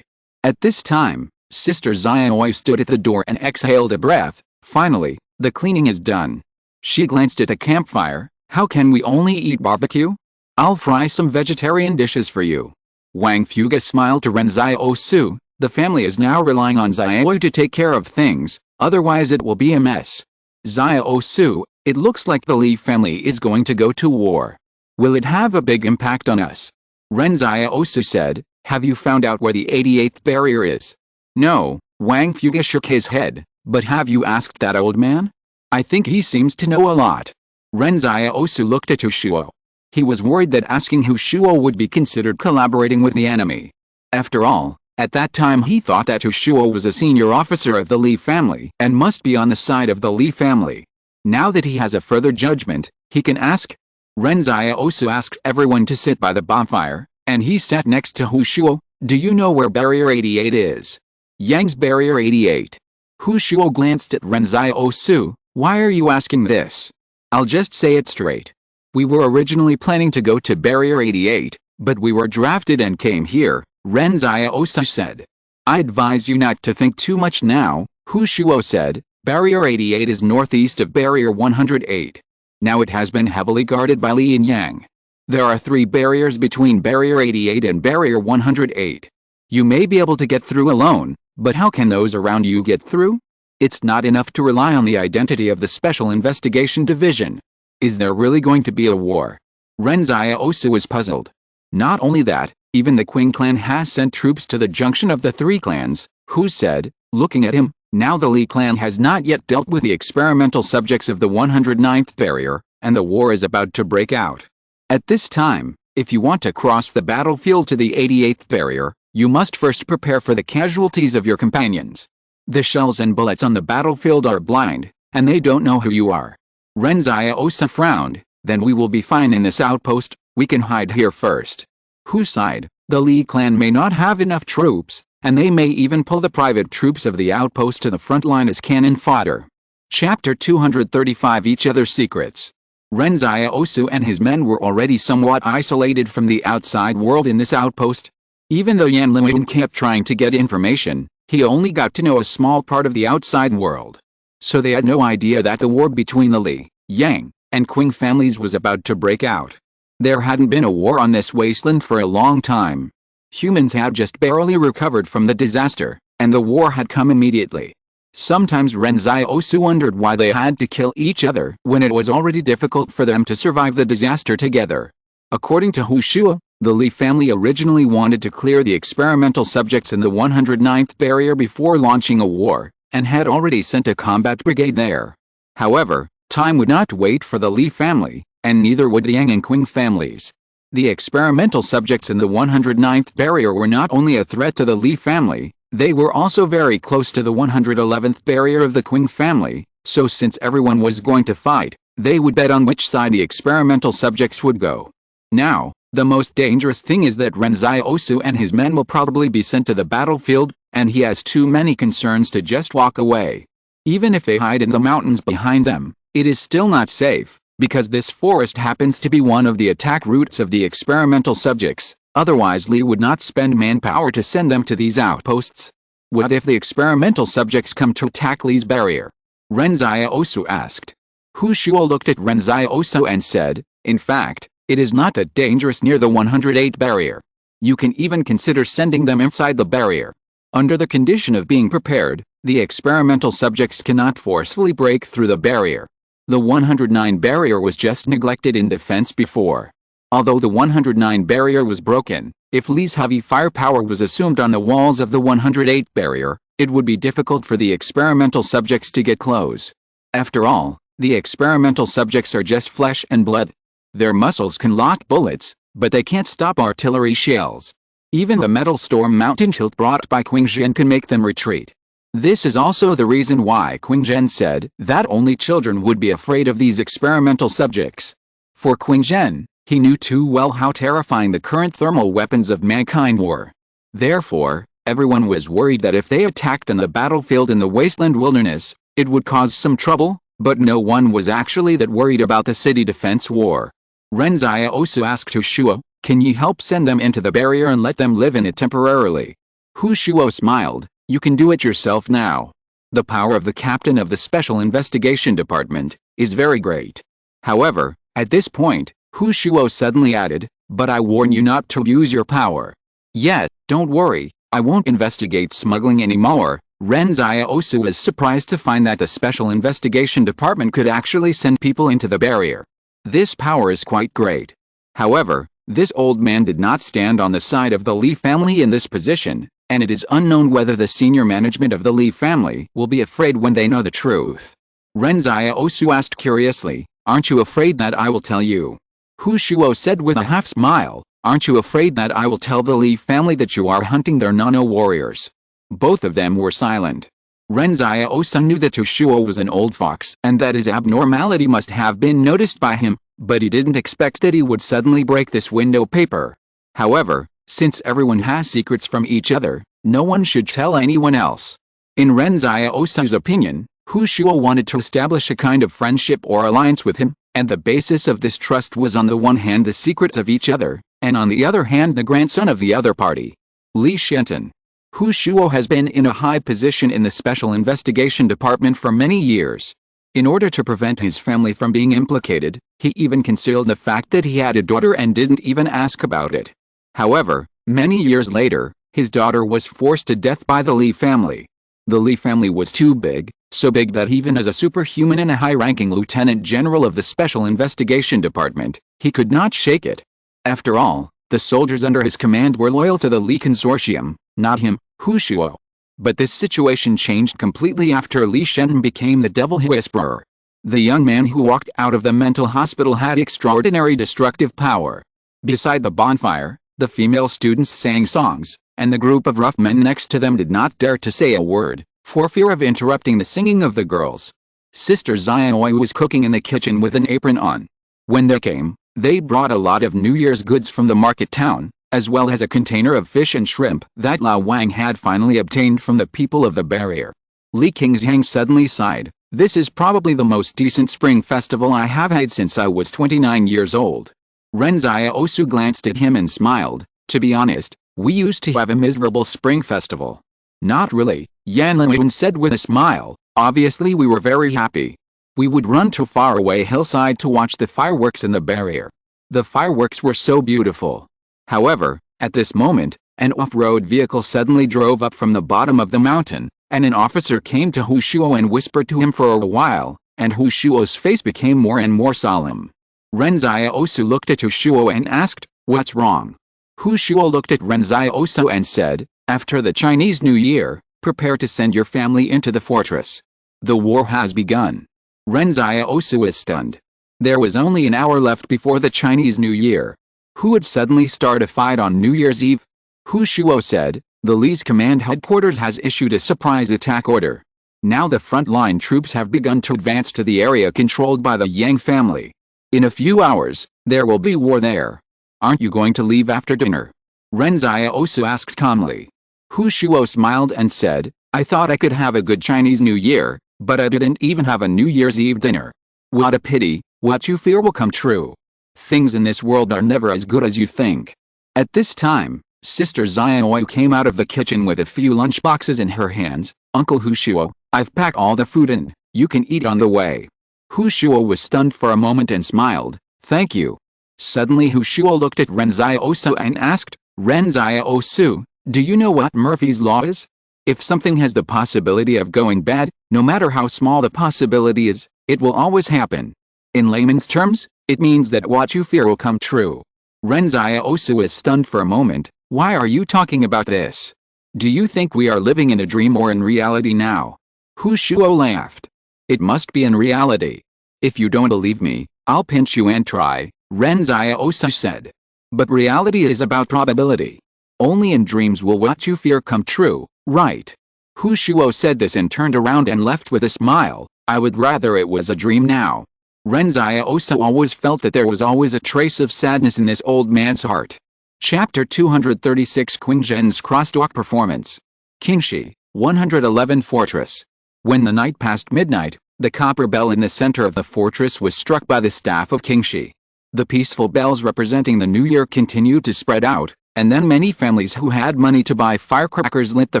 At this time, Sister Xiaoi stood at the door and exhaled a breath. Finally, the cleaning is done. She glanced at the campfire. How can we only eat barbecue? I'll fry some vegetarian dishes for you. Wang Fuga smiled to Ren Xiaosu. The family is now relying on Xiaoi to take care of things, otherwise it will be a mess. Xiaosu, it looks like the Li family is going to go to war. Will it have a big impact on us? Ren Xiaosu said, have you found out where the 88th barrier is? No, Wang Fuga shook his head, but have you asked that old man? I think he seems to know a lot. Ren Xiaosu looked at Hu Shuo. He was worried that asking Hu Shuo would be considered collaborating with the enemy. After all, at that time he thought that Hu Shuo was a senior officer of the Li family and must be on the side of the Li family. Now that he has a further judgment, he can ask. Ren Xiaosu asked everyone to sit by the bonfire, and he sat next to Hu Shuo. Do you know where Barrier 88 is? Yang's Barrier 88. Hu Shuo glanced at Ren Xiaosu. Why are you asking this? I'll just say it straight. We were originally planning to go to Barrier 88, but we were drafted and came here, Ren Xiaosu said. I advise you not to think too much now, Hu Shuo said. Barrier 88 is northeast of Barrier 108. Now it has been heavily guarded by Li and Yang. There are 3 barriers between Barrier 88 and Barrier 108. You may be able to get through alone, but how can those around you get through? It's not enough to rely on the identity of the Special Investigation Division. Is there really going to be a war? Ren Xiaosu was puzzled. Not only that, even the Qing clan has sent troops to the junction of the 3 clans, Hu said, looking at him. Now the Li clan has not yet dealt with the experimental subjects of the 109th barrier, and the war is about to break out. At this time, If you want to cross the battlefield to the 88th barrier, you must first prepare for the casualties of your companions. The shells and bullets on the battlefield are blind, and they don't know who you are. Ren Xiaosu frowned. Then we will be fine in this outpost, we can hide here first. Hu sighed. The Li clan may not have enough troops, and they may even pull the private troops of the outpost to the front line as cannon fodder. Chapter 235 Each Other's Secrets. Ren Xiaosu and his men were already somewhat isolated from the outside world in this outpost. Even though Yan Liwen kept trying to get information, he only got to know a small part of the outside world. So they had no idea that the war between the Li, Yang, and Qing families was about to break out. There hadn't been a war on this wasteland for a long time. Humans had just barely recovered from the disaster, and the war had come immediately. Sometimes Ren Xiaosu wondered why they had to kill each other when it was already difficult for them to survive the disaster together. According to Hu Shua, the Li family originally wanted to clear the experimental subjects in the 109th barrier before launching a war, and had already sent a combat brigade there. However, time would not wait for the Li family, and neither would the Yang and Qing families. The experimental subjects in the 109th barrier were not only a threat to the Li family, they were also very close to the 111th barrier of the Qing family, so since everyone was going to fight, they would bet on which side the experimental subjects would go. Now, the most dangerous thing is that Ren Xiaosu and his men will probably be sent to the battlefield, and he has too many concerns to just walk away. Even if they hide in the mountains behind them, it is still not safe, because this forest happens to be one of the attack routes of the experimental subjects, otherwise Li would not spend manpower to send them to these outposts. What if the experimental subjects come to attack Li's barrier? Ren Xiaosu asked. Hu Shua looked at Ren Xiaosu and said, in fact, it is not that dangerous near the 108 barrier. You can even consider sending them inside the barrier. Under the condition of being prepared, the experimental subjects cannot forcefully break through the barrier. The 109 barrier was just neglected in defense before. Although the 109 barrier was broken, if Li's heavy firepower was assumed on the walls of the 108 barrier, it would be difficult for the experimental subjects to get close. After all, the experimental subjects are just flesh and blood. Their muscles can lock bullets, but they can't stop artillery shells. Even the metal storm mountain tilt brought by Qing Zhen can make them retreat. This is also the reason why Qing Zhen said that only children would be afraid of these experimental subjects. For Qing Zhen, he knew too well how terrifying the current thermal weapons of mankind were. Therefore, everyone was worried that if they attacked on the battlefield in the wasteland wilderness, it would cause some trouble, but no one was actually that worried about the city defense war. Ren Xiaosu asked Hu Shua, can you help send them into the barrier and let them live in it temporarily? Hu Shua smiled. You can do it yourself now. The power of the captain of the Special Investigation Department is very great. However, at this point, Hu Shua suddenly added, but I warn you not to use your power. Yet, don't worry, I won't investigate smuggling anymore. Ren Xiaosu was surprised to find that the Special Investigation Department could actually send people into the barrier. This power is quite great. However, this old man did not stand on the side of the Li family in this position, and it is unknown whether the senior management of the Li family will be afraid when they know the truth. Ren Xiaosu asked curiously, aren't you afraid that I will tell you? Hu Shua said with a half smile, aren't you afraid that I will tell the Li family that you are hunting their nano warriors? Both of them were silent. Ren Xiaosu knew that Hu Shua was an old fox and that his abnormality must have been noticed by him, but he didn't expect that he would suddenly break this window paper. However, since everyone has secrets from each other, no one should tell anyone else. In Ren Xiaosu's opinion, Hu Shua wanted to establish a kind of friendship or alliance with him, and the basis of this trust was on the one hand the secrets of each other, and on the other hand the grandson of the other party. Li Shenton. Hu Shua has been in a high position in the Special Investigation Department for many years. In order to prevent his family from being implicated, he even concealed the fact that he had a daughter and didn't even ask about it. However, many years later, his daughter was forced to death by the Li family. The Li family was too big, so big that even as a superhuman and a high-ranking lieutenant general of the Special Investigation Department, he could not shake it. After all, the soldiers under his command were loyal to the Li Consortium, not him, Hu Shua. But this situation changed completely after Li Shen became the Devil Whisperer. The young man who walked out of the mental hospital had extraordinary destructive power. Beside the bonfire, the female students sang songs, and the group of rough men next to them did not dare to say a word, for fear of interrupting the singing of the girls. Sister Xiaoyu was cooking in the kitchen with an apron on. When they came, they brought a lot of New Year's goods from the market town, as well as a container of fish and shrimp that Lao Wang had finally obtained from the people of the barrier. Li Qingxiang suddenly sighed. This is probably the most decent spring festival I have had since I was 29 years old. Ren Xiaosu glanced at him and smiled. To be honest, we used to have a miserable spring festival. Not really, Yan Liwen said with a smile. Obviously we were very happy. We would run to a faraway hillside to watch the fireworks in the barrier. The fireworks were so beautiful. However, at this moment, an off-road vehicle suddenly drove up from the bottom of the mountain, and an officer came to Hu Shuo and whispered to him for a while, and Hu Shuo's face became more and more solemn. Ren Xiaosu looked at Hu Shuo and asked, "What's wrong?" Hu Shuo looked at Ren Xiaosu and said, "After the Chinese New Year, prepare to send your family into the fortress. The war has begun." Ren Xiaosu was stunned. There was only an hour left before the Chinese New Year. Who would suddenly start a fight on New Year's Eve? Hu Shuo said, "The Li's command headquarters has issued a surprise attack order. Now the front-line troops have begun to advance to the area controlled by the Yang family. In a few hours, there will be war there. Aren't you going to leave after dinner?" Ren Xiaosu asked calmly. Hu Shuo smiled and said, "I thought I could have a good Chinese New Year, but I didn't even have a New Year's Eve dinner. What a pity, what you fear will come true. Things in this world are never as good as you think." At this time, Sister Xiaoyu came out of the kitchen with a few lunchboxes in her hands. "Uncle Hu Shuo, I've packed all the food in, you can eat on the way." Hu Shuo was stunned for a moment and smiled, "Thank you." Suddenly Hu Shuo looked at Ren Xiaosu and asked, "Ren Xiaosu, do you know what Murphy's Law is? If something has the possibility of going bad, no matter how small the possibility is, it will always happen. In layman's terms, it means that what you fear will come true." Ren Xiaosu was stunned for a moment. "Why are you talking about this? Do you think we are living in a dream or in reality now?" Hu Shuo laughed. "It must be in reality. If you don't believe me, I'll pinch you and try," Ren Xiaosu said. "But reality is about probability. Only in dreams will what you fear come true, right?" Hu Shuo said this and turned around and left with a smile. "I would rather it was a dream now." Ren Xiaosu always felt that there was always a trace of sadness in this old man's heart. Chapter 236 Qing Zhen's Crosstalk Performance. Qingxi, 111 Fortress. When the night passed midnight, the copper bell in the center of the fortress was struck by the staff of Qingxi. The peaceful bells representing the new year continued to spread out, and then many families who had money to buy firecrackers lit the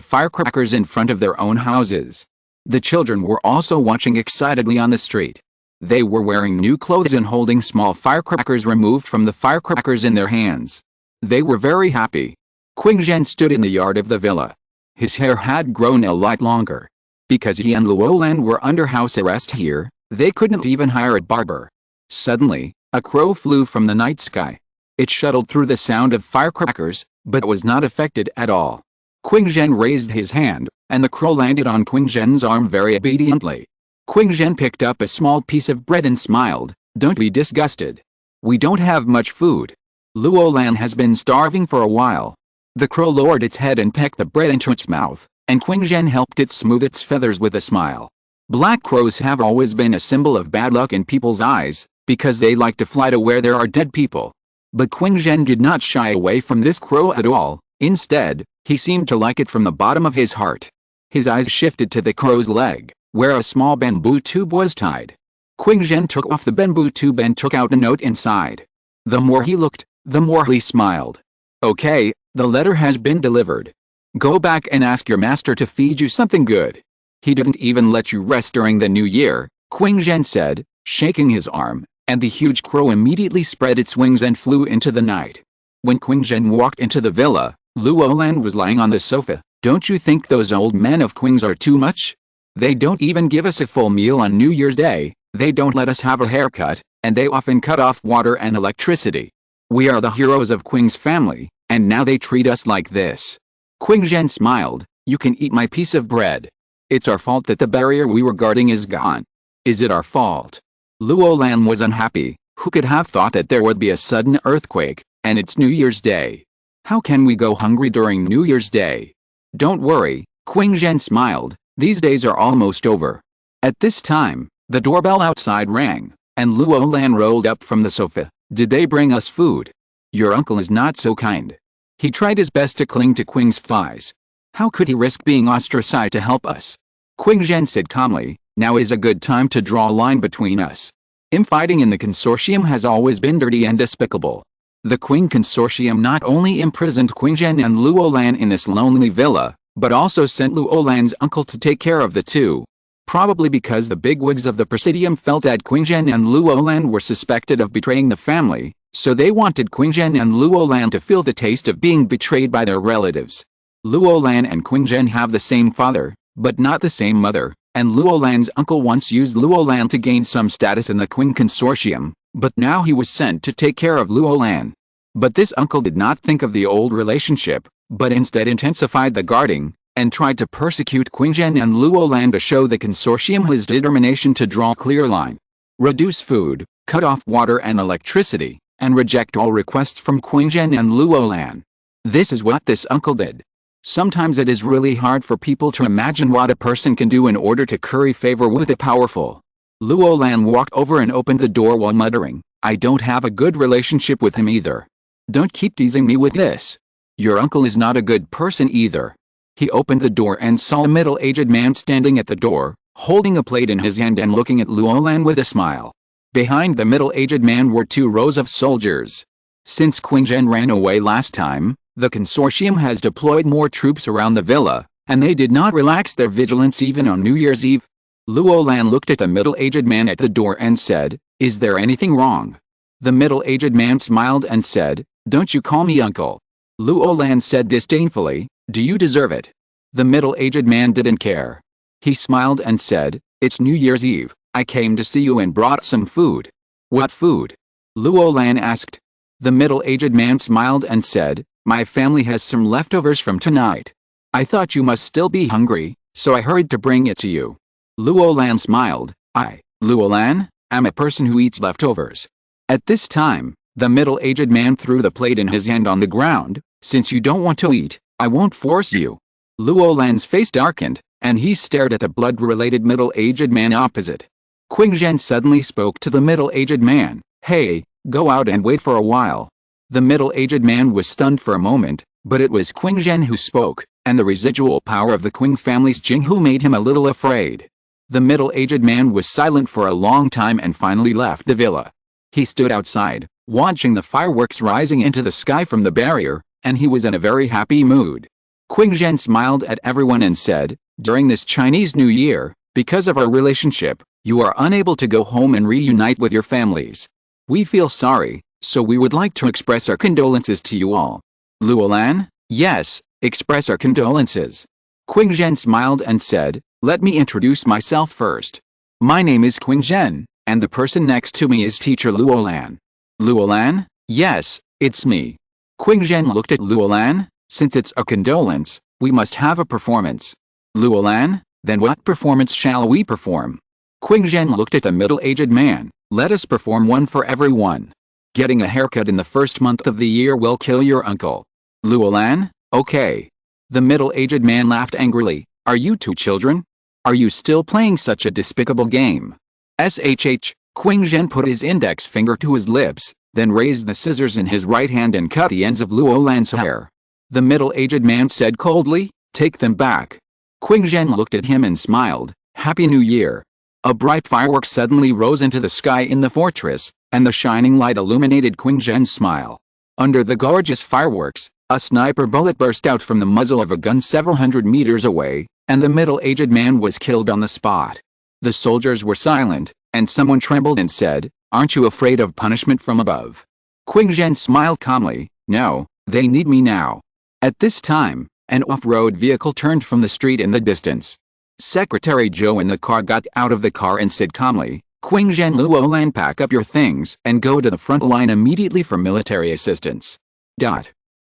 firecrackers in front of their own houses. The children were also watching excitedly on the street. They were wearing new clothes and holding small firecrackers removed from the firecrackers in their hands. They were very happy. Qing Zhen stood in the yard of the villa. His hair had grown a lot longer. Because he and Luolan were under house arrest here, they couldn't even hire a barber. Suddenly, a crow flew from the night sky. It shuttled through the sound of firecrackers, but was not affected at all. Qing Zhen raised his hand, and the crow landed on Qing Zhen's arm very obediently. Qing Zhen picked up a small piece of bread and smiled. "Don't be disgusted. We don't have much food. Luolan has been starving for a while." The crow lowered its head and pecked the bread into its mouth, and Qing Zhen helped it smooth its feathers with a smile. Black crows have always been a symbol of bad luck in people's eyes, because they like to fly to where there are dead people. But Qing Zhen did not shy away from this crow at all. Instead, he seemed to like it from the bottom of his heart. His eyes shifted to the crow's leg, where a small bamboo tube was tied. Qing Zhen took off the bamboo tube and took out a note inside. The more he looked, the more he smiled. "Okay, the letter has been delivered. Go back and ask your master to feed you something good. He didn't even let you rest during the new year," Qing Zhen said, shaking his arm, and the huge crow immediately spread its wings and flew into the night. When Qing Zhen walked into the villa, Luolan was lying on the sofa. "Don't you think those old men of Qing's are too much? They don't even give us a full meal on New Year's Day, they don't let us have a haircut, and they often cut off water and electricity. We are the heroes of Qing's family, and now they treat us like this." Qing Zhen smiled. "You can eat my piece of bread. It's our fault that the barrier we were guarding is gone." "Is it our fault?" Luolan was unhappy. Who could have thought that there would be a sudden earthquake? And it's New Year's Day. How can we go hungry during New Year's Day? Don't worry, Qing Zhen smiled, these days are almost over. At this time, the doorbell outside rang, and Luo Lan rolled up from the sofa. Did they bring us food? Your uncle is not so kind. He tried his best to cling to Qing's thighs. How could he risk being ostracized to help us? Qing Zhen said calmly, now is a good time to draw a line between us. Infighting in the consortium has always been dirty and despicable. The Qing consortium not only imprisoned Qing Zhen and Luo Lan in this lonely villa, but also sent Luo Lan's uncle to take care of the two. Probably because the bigwigs of the Presidium felt that Qing Zhen and Luo Lan were suspected of betraying the family, so they wanted Qing Zhen and Luo Lan to feel the taste of being betrayed by their relatives. Luo Lan and Qing Zhen have the same father, but not the same mother, and Luo Lan's uncle once used Luo Lan to gain some status in the Qing consortium, but now he was sent to take care of Luo Lan. But this uncle did not think of the old relationship, but instead intensified the guarding, and tried to persecute Qing Zhen and Luo Lan to show the consortium his determination to draw a clear line. Reduce food, cut off water and electricity, and reject all requests from Qing Zhen and Luo Lan. This is what this uncle did. Sometimes it is really hard for people to imagine what a person can do in order to curry favor with the powerful. Luo Lan walked over and opened the door while muttering, I don't have a good relationship with him either. Don't keep teasing me with this. Your uncle is not a good person either. He opened the door and saw a middle-aged man standing at the door, holding a plate in his hand and looking at Luo Lan with a smile. Behind the middle-aged man were 2 rows of soldiers. Since Qing Zhen ran away last time, the consortium has deployed more troops around the villa, and they did not relax their vigilance even on New Year's Eve. Luo Lan looked at the middle-aged man at the door and said, is there anything wrong? The middle-aged man smiled and said, don't you call me uncle. Luo Lan said disdainfully, do you deserve it? The middle-aged man didn't care. He smiled and said, it's New Year's Eve, I came to see you and brought some food. What food? Luo Lan asked. The middle-aged man smiled and said, my family has some leftovers from tonight. I thought you must still be hungry, so I hurried to bring it to you. Luo Lan smiled, Luo Lan, am a person who eats leftovers. At this time, the middle-aged man threw the plate in his hand on the ground, since you don't want to eat, I won't force you. Luo Lan's face darkened, and he stared at the blood-related middle-aged man opposite. Qing Zhen suddenly spoke to the middle-aged man, hey, go out and wait for a while. The middle-aged man was stunned for a moment, but it was Qing Zhen who spoke, and the residual power of the Qing family's Jing who made him a little afraid. The middle-aged man was silent for a long time and finally left the villa. He stood outside, watching the fireworks rising into the sky from the barrier, and he was in a very happy mood. Qing Zhen smiled at everyone and said, during this Chinese New Year, because of our relationship, you are unable to go home and reunite with your families. We feel sorry, so we would like to express our condolences to you all. Luo Lan, yes, express our condolences. Qing Zhen smiled and said, let me introduce myself first. My name is Qing Zhen, and the person next to me is teacher Luo Lan. Luo Lan, yes, it's me. Qing Zhen looked at Luo Lan, since it's a condolence, we must have a performance. Luo Lan, then what performance shall we perform? Qing Zhen looked at the middle-aged man, let us perform one for everyone. Getting a haircut in the first month of the year will kill your uncle. Luo Lan, okay. The middle-aged man laughed angrily, are you 2 children? Are you still playing such a despicable game? Qing Zhen put his index finger to his lips, then raised the scissors in his right hand and cut the ends of Luo Lan's hair. The middle-aged man said coldly, take them back. Qing Zhen looked at him and smiled, Happy New Year. A bright firework suddenly rose into the sky in the fortress, and the shining light illuminated Qing Zhen's smile. Under the gorgeous fireworks, a sniper bullet burst out from the muzzle of a gun several hundred meters away, and the middle-aged man was killed on the spot. The soldiers were silent, and someone trembled and said, aren't you afraid of punishment from above? Qing Zhen smiled calmly, no, they need me now. At this time, an off-road vehicle turned from the street in the distance. Secretary Zhou in the car got out of the car and said calmly, Qing Zhen Luo Lan, pack up your things and go to the front line immediately for military assistance.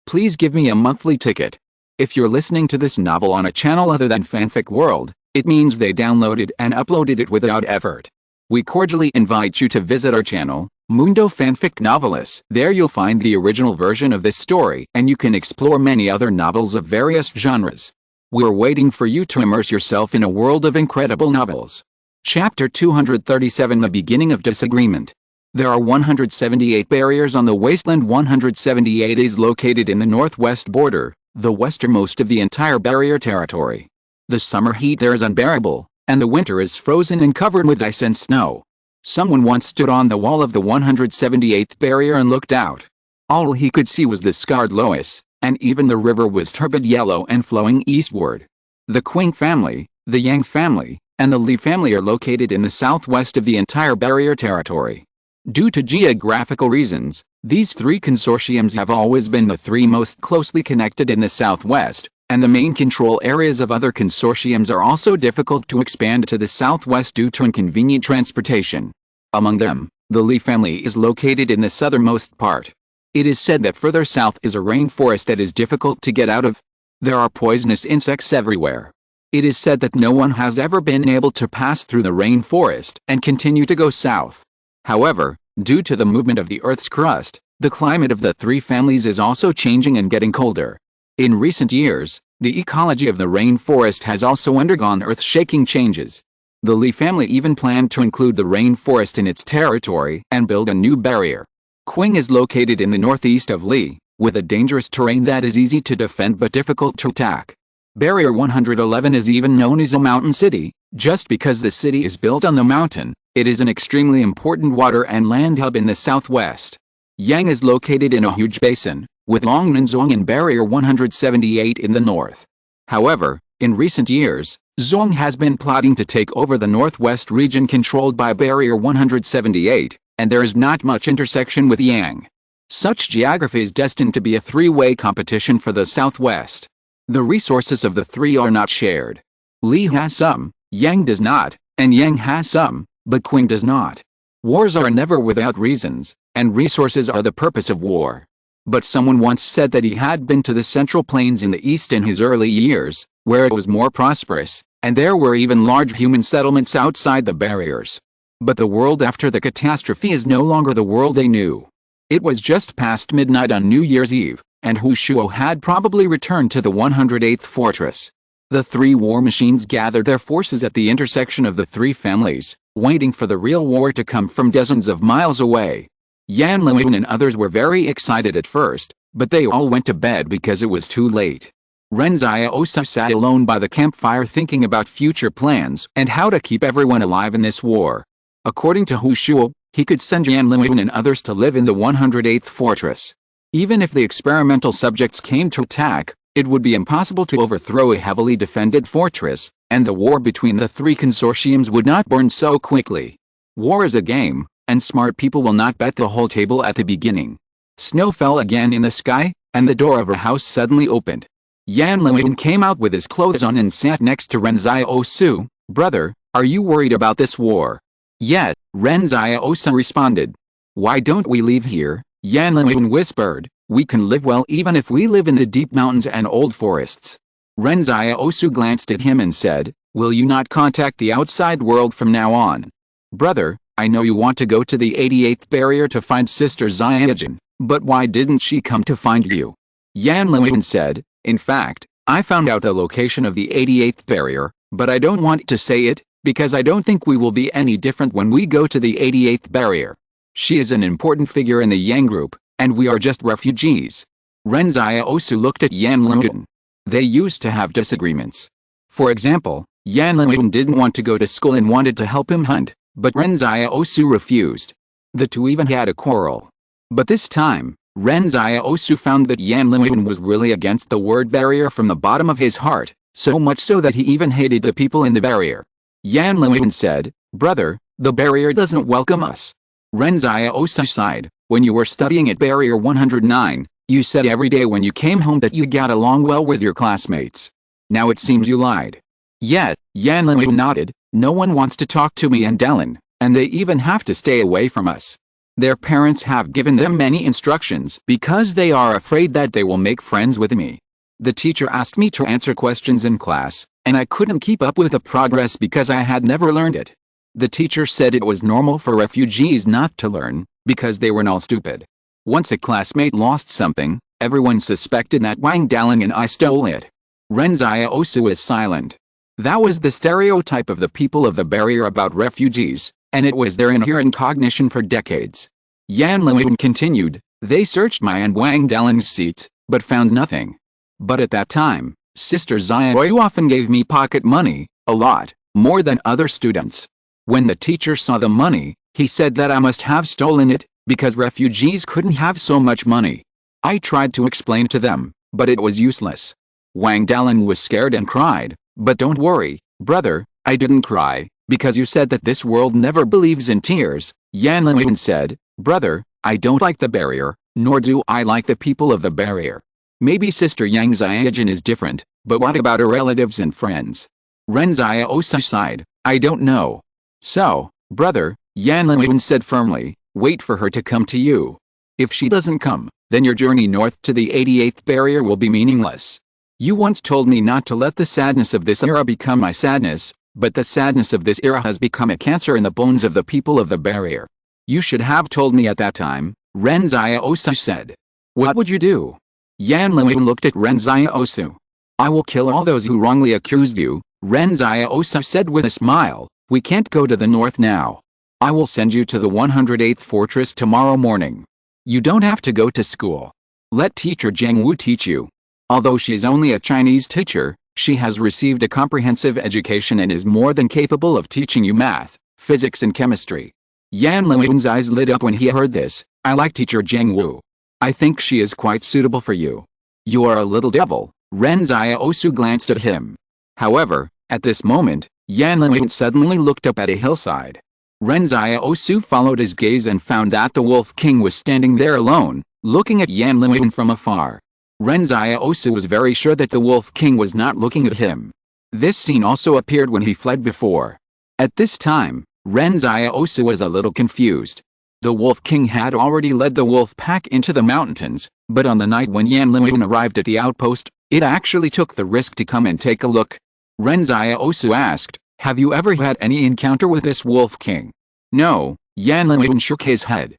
Please give me a monthly ticket. If you're listening to this novel on a channel other than Fanfic World, it means they downloaded and uploaded it without effort. We cordially invite you to visit our channel, Mundo Fanfic Novelist. There you'll find the original version of this story, and you can explore many other novels of various genres. We're waiting for you to immerse yourself in a world of incredible novels. Chapter 237: The Beginning of Disagreement. There are 178 barriers on the wasteland. 178 is located in the northwest border, the westernmost of the entire barrier territory. The summer heat there is unbearable, and the winter is frozen and covered with ice and snow. Someone once stood on the wall of the 178th barrier and looked out. All he could see was the scarred loess, and even the river was turbid yellow and flowing eastward. The Qing family, the Yang family, and the Li family are located in the southwest of the entire barrier territory. Due to geographical reasons, these three consortiums have always been the three most closely connected in the southwest, and the main control areas of other consortiums are also difficult to expand to the southwest due to inconvenient transportation. Among them, the Li family is located in the southernmost part. It is said that further south is a rainforest that is difficult to get out of. There are poisonous insects everywhere. It is said that no one has ever been able to pass through the rainforest and continue to go south. However, due to the movement of the Earth's crust, the climate of the three families is also changing and getting colder. In recent years, the ecology of the rainforest has also undergone earth-shaking changes. The Li family even planned to include the rainforest in its territory and build a new barrier. Qing is located in the northeast of Li, with a dangerous terrain that is easy to defend but difficult to attack. Barrier 111 is even known as a mountain city, just because the city is built on the mountain. It is an extremely important water and land hub in the southwest. Yang is located in a huge basin, with Longnanzong and Barrier 178 in the north. However, in recent years, Zong has been plotting to take over the northwest region controlled by Barrier 178, and there is not much intersection with Yang. Such geography is destined to be a three-way competition for the southwest. The resources of the three are not shared. Li has some, Yang does not, and Yang has some, but Qing does not. Wars are never without reasons, and resources are the purpose of war. But someone once said that he had been to the Central Plains in the east in his early years, where it was more prosperous, and there were even large human settlements outside the barriers. But the world after the catastrophe is no longer the world they knew. It was just past midnight on New Year's Eve, and Hu Shuo had probably returned to the 108th fortress. The three war machines gathered their forces at the intersection of the three families, waiting for the real war to come from dozens of miles away. Yan Liwen and others were very excited at first, but they all went to bed because it was too late. Ren Xiaosu sat alone by the campfire thinking about future plans and how to keep everyone alive in this war. According to Hu Shuo, he could send Yan Liwen and others to live in the 108th fortress. Even if the experimental subjects came to attack, it would be impossible to overthrow a heavily defended fortress, and the war between the three consortiums would not burn so quickly. War is a game, and smart people will not bet the whole table at the beginning. Snow fell again in the sky, and the door of her house suddenly opened. Yan Liwen came out with his clothes on and sat next to Ren Xiaosu. "Brother, are you worried about this war?" "Yes," Ren Xiaosu responded. "Why don't we leave here?" Yan Liwen whispered. "We can live well even if we live in the deep mountains and old forests." Ren Xiaosu glanced at him and said, "Will you not contact the outside world from now on?" "Brother, I know you want to go to the 88th barrier to find Sister Xiaojin, but why didn't she come to find you?" Yan Liwen said, "In fact, I found out the location of the 88th barrier, but I don't want to say it, because I don't think we will be any different when we go to the 88th barrier. She is an important figure in the Yang group, and we are just refugees." Ren Xiaosu looked at Yan Liwen. They used to have disagreements. For example, Yan Liwen didn't want to go to school and wanted to help him hunt, but Ren Xiaosu refused. The two even had a quarrel. But this time, Ren Xiaosu found that Yan Liwen was really against the word barrier from the bottom of his heart, so much so that he even hated the people in the barrier. Yan Liwen said, "Brother, the barrier doesn't welcome us." Ren Xiaosu sighed. "When you were studying at Barrier 109, you said every day when you came home that you got along well with your classmates. Now it seems you lied." "Yes," Yan Liwen nodded. "No one wants to talk to me and Dylan, and they even have to stay away from us. Their parents have given them many instructions because they are afraid that they will make friends with me. The teacher asked me to answer questions in class, and I couldn't keep up with the progress because I had never learned it. The teacher said it was normal for refugees not to learn, because they were all stupid. Once a classmate lost something, everyone suspected that Wang Daling and I stole it. Ren Xiaosu is silent. That was the stereotype of the people of the barrier about refugees, and it was their inherent cognition for decades. Yan Liwen continued, they searched my and Wang Daling's seats, but found nothing. But at that time, Sister Xiaoyu often gave me pocket money, a lot, more than other students. When the teacher saw the money, he said that I must have stolen it, because refugees couldn't have so much money. I tried to explain to them, but it was useless. Wang Daling was scared and cried, but don't worry, brother, I didn't cry, because you said that this world never believes in tears. Yan Liwen said, brother, I don't like the barrier, nor do I like the people of the barrier. Maybe Sister Yang Xiaojun is different, but what about her relatives and friends? Ren Xiaosu sighed, I don't know. So, brother, Yan Liwen said firmly, wait for her to come to you. If she doesn't come, then your journey north to the 88th barrier will be meaningless. You once told me not to let the sadness of this era become my sadness, but the sadness of this era has become a cancer in the bones of the people of the barrier. You should have told me at that time, Ren Xiaosu said. What would you do? Yan Liwen looked at Ren Xiaosu. I will kill all those who wrongly accused you, Ren Xiaosu said with a smile. We can't go to the north now. I will send you to the 108th fortress tomorrow morning. You don't have to go to school. Let teacher Zhang Wu teach you. Although she is only a Chinese teacher, she has received a comprehensive education and is more than capable of teaching you math, physics and chemistry. Yan Liwen's eyes lit up when he heard this. I like teacher Zhang Wu. I think she is quite suitable for you. You are a little devil. Ren Xiaosu glanced at him. However, at this moment, Yan Liwen suddenly looked up at a hillside. Ren Xiaosu followed his gaze and found that the Wolf King was standing there alone, looking at Yan Liwen from afar. Ren Xiaosu was very sure that the Wolf King was not looking at him. This scene also appeared when he fled before. At this time, Ren Xiaosu was a little confused. The Wolf King had already led the wolf pack into the mountains, but on the night when Yan Liwen arrived at the outpost, it actually took the risk to come and take a look. Ren Xiaosu asked, have you ever had any encounter with this Wolf King? No, Yan Liwen shook his head.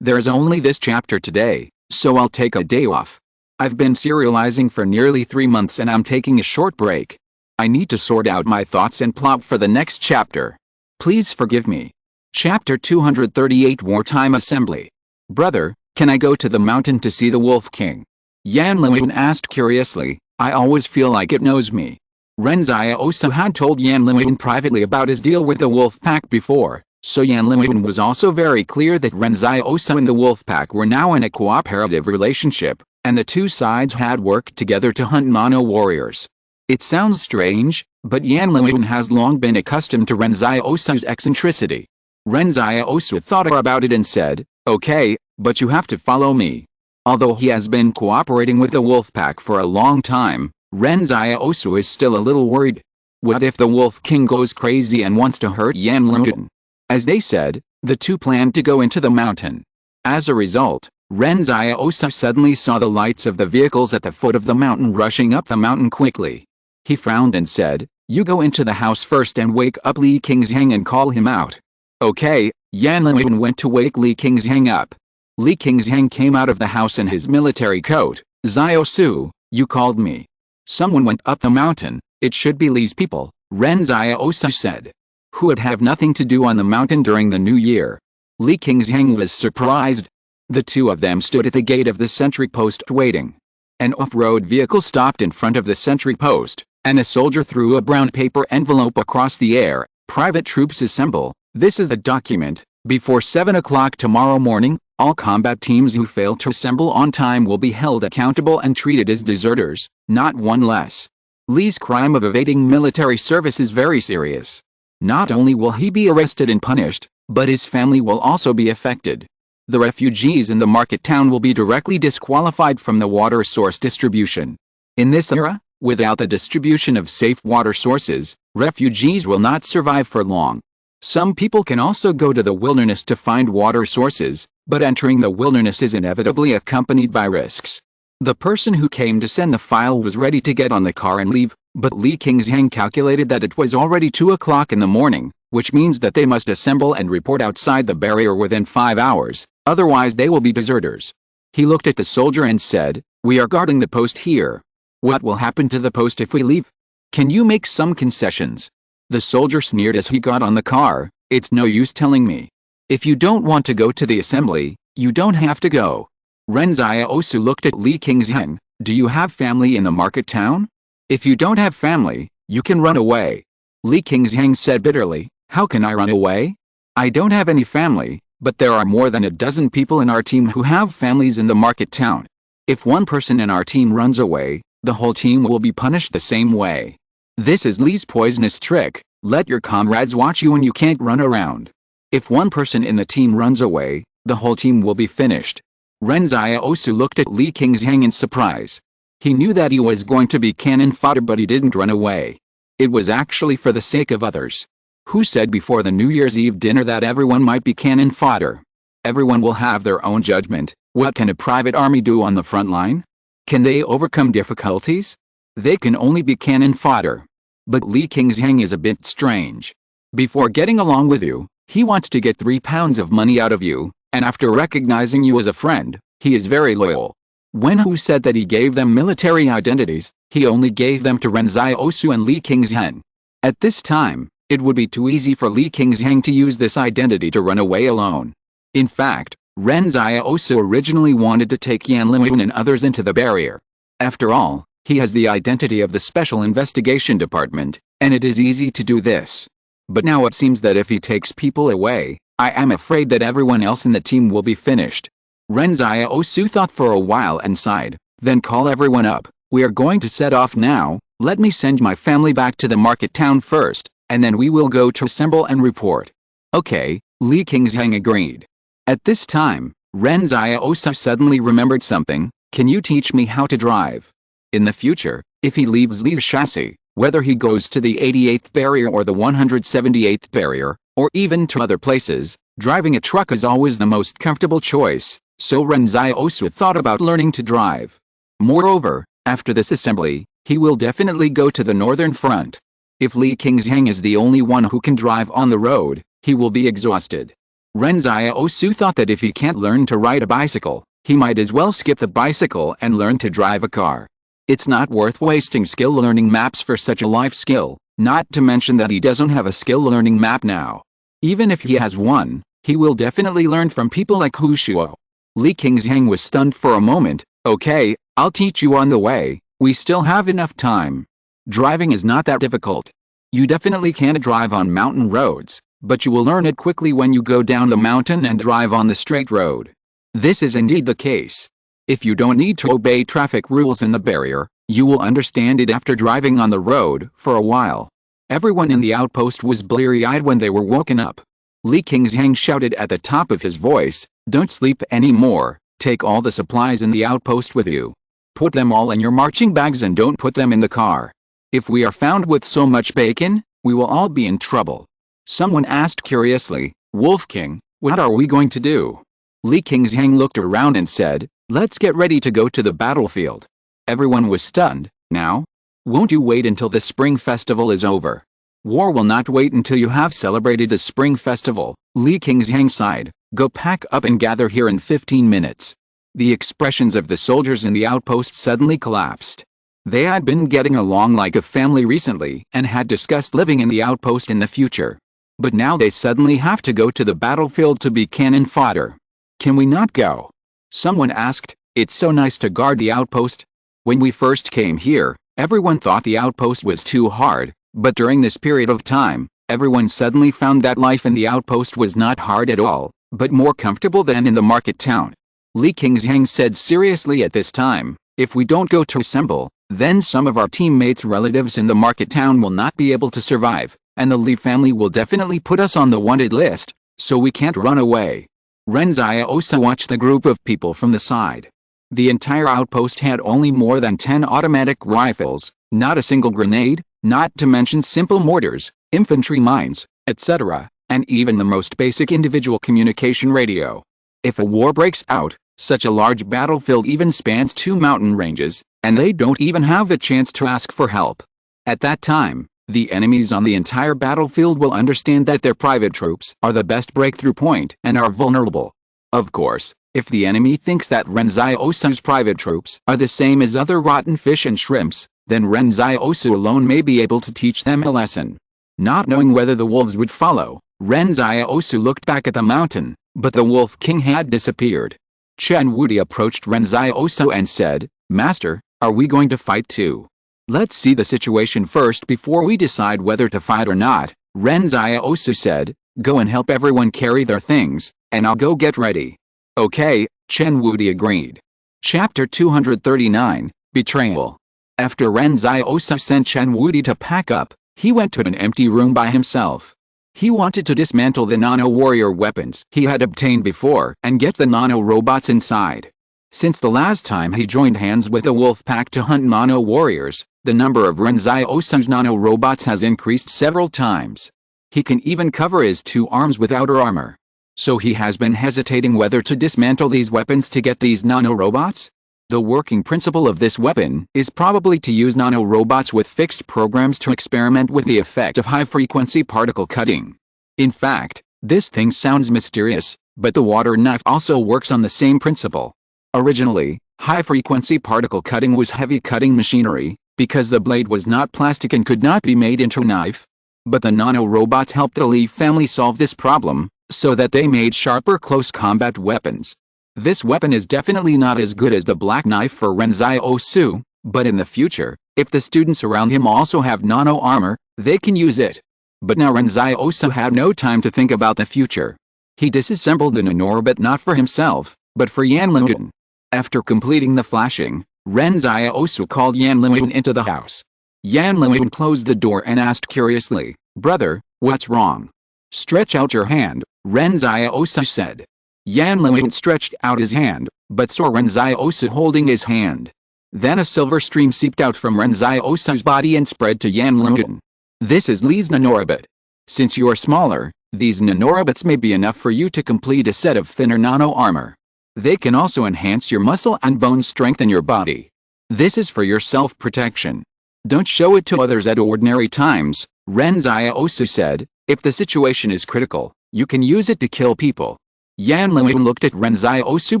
There's only this chapter today, so I'll take a day off. I've been serializing for nearly 3 months and I'm taking a short break. I need to sort out my thoughts and plot for the next chapter. Please forgive me. Chapter 238 Wartime Assembly. Brother, can I go to the mountain to see the Wolf King? Yan Liwen asked curiously. I always feel like it knows me. Ren Xiaosu had told Yan Liwen privately about his deal with the wolf pack before, so Yan Liwen was also very clear that Ren Xiaosu and the wolf pack were now in a cooperative relationship, and the two sides had worked together to hunt mono warriors. It sounds strange, but Yan Liwen has long been accustomed to Ren Xiaosu's eccentricity. Ren Xiaosu thought about it and said, okay, but you have to follow me. Although he has been cooperating with the wolf pack for a long time, Ren Xiaosu is still a little worried. What if the Wolf King goes crazy and wants to hurt Yan Liwen? As they said, the two planned to go into the mountain. As a result, Ren Xiaosu suddenly saw the lights of the vehicles at the foot of the mountain rushing up the mountain quickly. He frowned and said, you go into the house first and wake up Li Qingzhang and call him out. Okay, Yan Liwen went to wake Li Qingzhang up. Li Qingzhang came out of the house in his military coat. Xiaosu, you called me. Someone went up the mountain, it should be Li's people, Ren Xiaosu said. Who would have nothing to do on the mountain during the new year? Li Qingzhang was surprised. The two of them stood at the gate of the sentry post waiting. An off-road vehicle stopped in front of the sentry post, and a soldier threw a brown paper envelope across the air. Private troops assemble. This is the document. Before 7 o'clock tomorrow morning, all combat teams who fail to assemble on time will be held accountable and treated as deserters, not one less. Li's crime of evading military service is very serious. Not only will he be arrested and punished, but his family will also be affected. The refugees in the market town will be directly disqualified from the water source distribution. In this era, without the distribution of safe water sources, refugees will not survive for long. Some people can also go to the wilderness to find water sources, but entering the wilderness is inevitably accompanied by risks. The person who came to send the file was ready to get on the car and leave, but Li Qingzhang calculated that it was already 2 o'clock in the morning, which means that they must assemble and report outside the barrier within 5 hours, otherwise they will be deserters. He looked at the soldier and said, "We are guarding the post here. What will happen to the post if we leave? Can you make some concessions?" The soldier sneered as he got on the car, "It's no use telling me. If you don't want to go to the assembly, you don't have to go." Ren Xiaosu looked at Li Qingzheng. "Do you have family in the market town? If you don't have family, you can run away." Li Qingzheng said bitterly, "How can I run away? I don't have any family, but there are more than a dozen people in our team who have families in the market town. If one person in our team runs away, the whole team will be punished the same way. This is Li's poisonous trick. Let your comrades watch you when you can't run around. If one person in the team runs away, the whole team will be finished." Ren Xiaosu looked at Li Qingzheng in surprise. He knew that he was going to be cannon fodder, but he didn't run away. It was actually for the sake of others. Who said before the New Year's Eve dinner that everyone might be cannon fodder? Everyone will have their own judgment. What can a private army do on the front line? Can they overcome difficulties? They can only be cannon fodder. But Li Qingzheng is a bit strange. Before getting along with you, he wants to get 3 pounds of money out of you, and after recognizing you as a friend, he is very loyal. When Hu said that he gave them military identities, he only gave them to Ren Xiaosu and Li Qingzheng. At this time, it would be too easy for Li Qingzheng to use this identity to run away alone. In fact, Ren Xiaosu originally wanted to take Yan Liwen and others into the barrier. After all, he has the identity of the Special Investigation Department, and it is easy to do this. But now it seems that if he takes people away, I am afraid that everyone else in the team will be finished. Ren Xiaosu thought for a while and sighed, then call everyone up. "We are going to set off now. Let me send my family back to the market town first, and then we will go to assemble and report." "Okay," Li Qingzheng agreed. At this time, Ren Xiaosu suddenly remembered something. "Can you teach me how to drive? In the future, if he leaves Li's chassis, whether he goes to the 88th barrier or the 178th barrier, or even to other places, driving a truck is always the most comfortable choice." So Ren Xiaosu thought about learning to drive. Moreover, after this assembly, he will definitely go to the northern front. If Li Qingzheng is the only one who can drive on the road, he will be exhausted. Ren Xiaosu thought that if he can't learn to ride a bicycle, he might as well skip the bicycle and learn to drive a car. It's not worth wasting skill learning maps for such a life skill, not to mention that he doesn't have a skill learning map now. Even if he has one, he will definitely learn from people like Hu Shuo. Li Qingzheng was stunned for a moment. "Okay, I'll teach you on the way, we still have enough time. Driving is not that difficult. You definitely can't drive on mountain roads, but you will learn it quickly when you go down the mountain and drive on the straight road." This is indeed the case. If you don't need to obey traffic rules in the barrier, you will understand it after driving on the road for a while. Everyone in the outpost was bleary-eyed when they were woken up. Li Qingzheng shouted at the top of his voice, "Don't sleep anymore, take all the supplies in the outpost with you. Put them all in your marching bags and don't put them in the car. If we are found with so much bacon, we will all be in trouble." Someone asked curiously, "Wolf King, what are we going to do?" Li Qingzheng looked around and said, "Let's get ready to go to the battlefield." Everyone was stunned. "Now? Won't you wait until the Spring Festival is over? War will not wait until you have celebrated the Spring Festival." Li Qingzheng sighed, "Go pack up and gather here in 15 minutes. The expressions of the soldiers in the outpost suddenly collapsed. They had been getting along like a family recently and had discussed living in the outpost in the future. But now they suddenly have to go to the battlefield to be cannon fodder. "Can we not go?" Someone asked. "It's so nice to guard the outpost. When we first came here, everyone thought the outpost was too hard, but during this period of time, everyone suddenly found that life in the outpost was not hard at all, but more comfortable than in the market town." Li Qingzheng said seriously at this time, "If we don't go to assemble, then some of our teammates' relatives in the market town will not be able to survive, and the Li family will definitely put us on the wanted list, so we can't run away." Ren Xiaosu watched the group of people from the side. The entire outpost had only more than 10 automatic rifles, not a single grenade, not to mention simple mortars, infantry mines, etc., and even the most basic individual communication radio. If a war breaks out, such a large battlefield even spans 2 mountain ranges, and they don't even have the chance to ask for help. At that time, The enemies on the entire battlefield will understand that their private troops are the best breakthrough point and are vulnerable. Of course, if the enemy thinks that Ren Xiaosu's private troops are the same as other rotten fish and shrimps, then Ren Xiaosu alone may be able to teach them a lesson. Not knowing whether the wolves would follow, Ren Xiaosu looked back at the mountain, but the Wolf King had disappeared. Chen Wuti approached Ren Xiaosu and said, "Master, are we going to fight too? Let's see the situation first before we decide whether to fight or not." Ren Xiaosu said, "Go and help everyone carry their things, and I'll go get ready." "Okay," Chen Wuti agreed. Chapter 239, Betrayal. After Ren Xiaosu sent Chen Wuti to pack up, he went to an empty room by himself. He wanted to dismantle the nano-warrior weapons he had obtained before and get the nano-robots inside. Since the last time he joined hands with the wolf pack to hunt nano-warriors, the number of Ren Xiaosu's nano-robots has increased several times. He can even cover his two arms with outer armor. So he has been hesitating whether to dismantle these weapons to get these nano-robots. The working principle of this weapon is probably to use nano-robots with fixed programs to experiment with the effect of high-frequency particle cutting. In fact, this thing sounds mysterious, but the water knife also works on the same principle. Originally, high-frequency particle cutting was heavy cutting machinery, because the blade was not plastic and could not be made into a knife. But the nano-robots helped the Li family solve this problem, so that they made sharper close combat weapons. This weapon is definitely not as good as the black knife for Ren Xiaosu, but in the future, if the students around him also have nano armor, they can use it. But now Ren Xiaosu had no time to think about the future. He disassembled the nanorobbot not for himself, but for Yan Liwen. After completing the flashing, Ren Xiaosu called Yan Liwen into the house. Yan Liwen closed the door and asked curiously, "Brother, what's wrong?" "Stretch out your hand," Ren Xiaosu said. Yan Liwen stretched out his hand, but saw Ren Xiaosu holding his hand. Then a silver stream seeped out from Ren Xiaosu's body and spread to Yan Liwen. "This is Li's nanorobbot. Since you are smaller, these nanorobots may be enough for you to complete a set of thinner nano armor. They can also enhance your muscle and bone strength in your body. This is for your self-protection. Don't show it to others at ordinary times," Ren Xiaosu said. "If the situation is critical, you can use it to kill people." Yan Liwen looked at Ren Xiaosu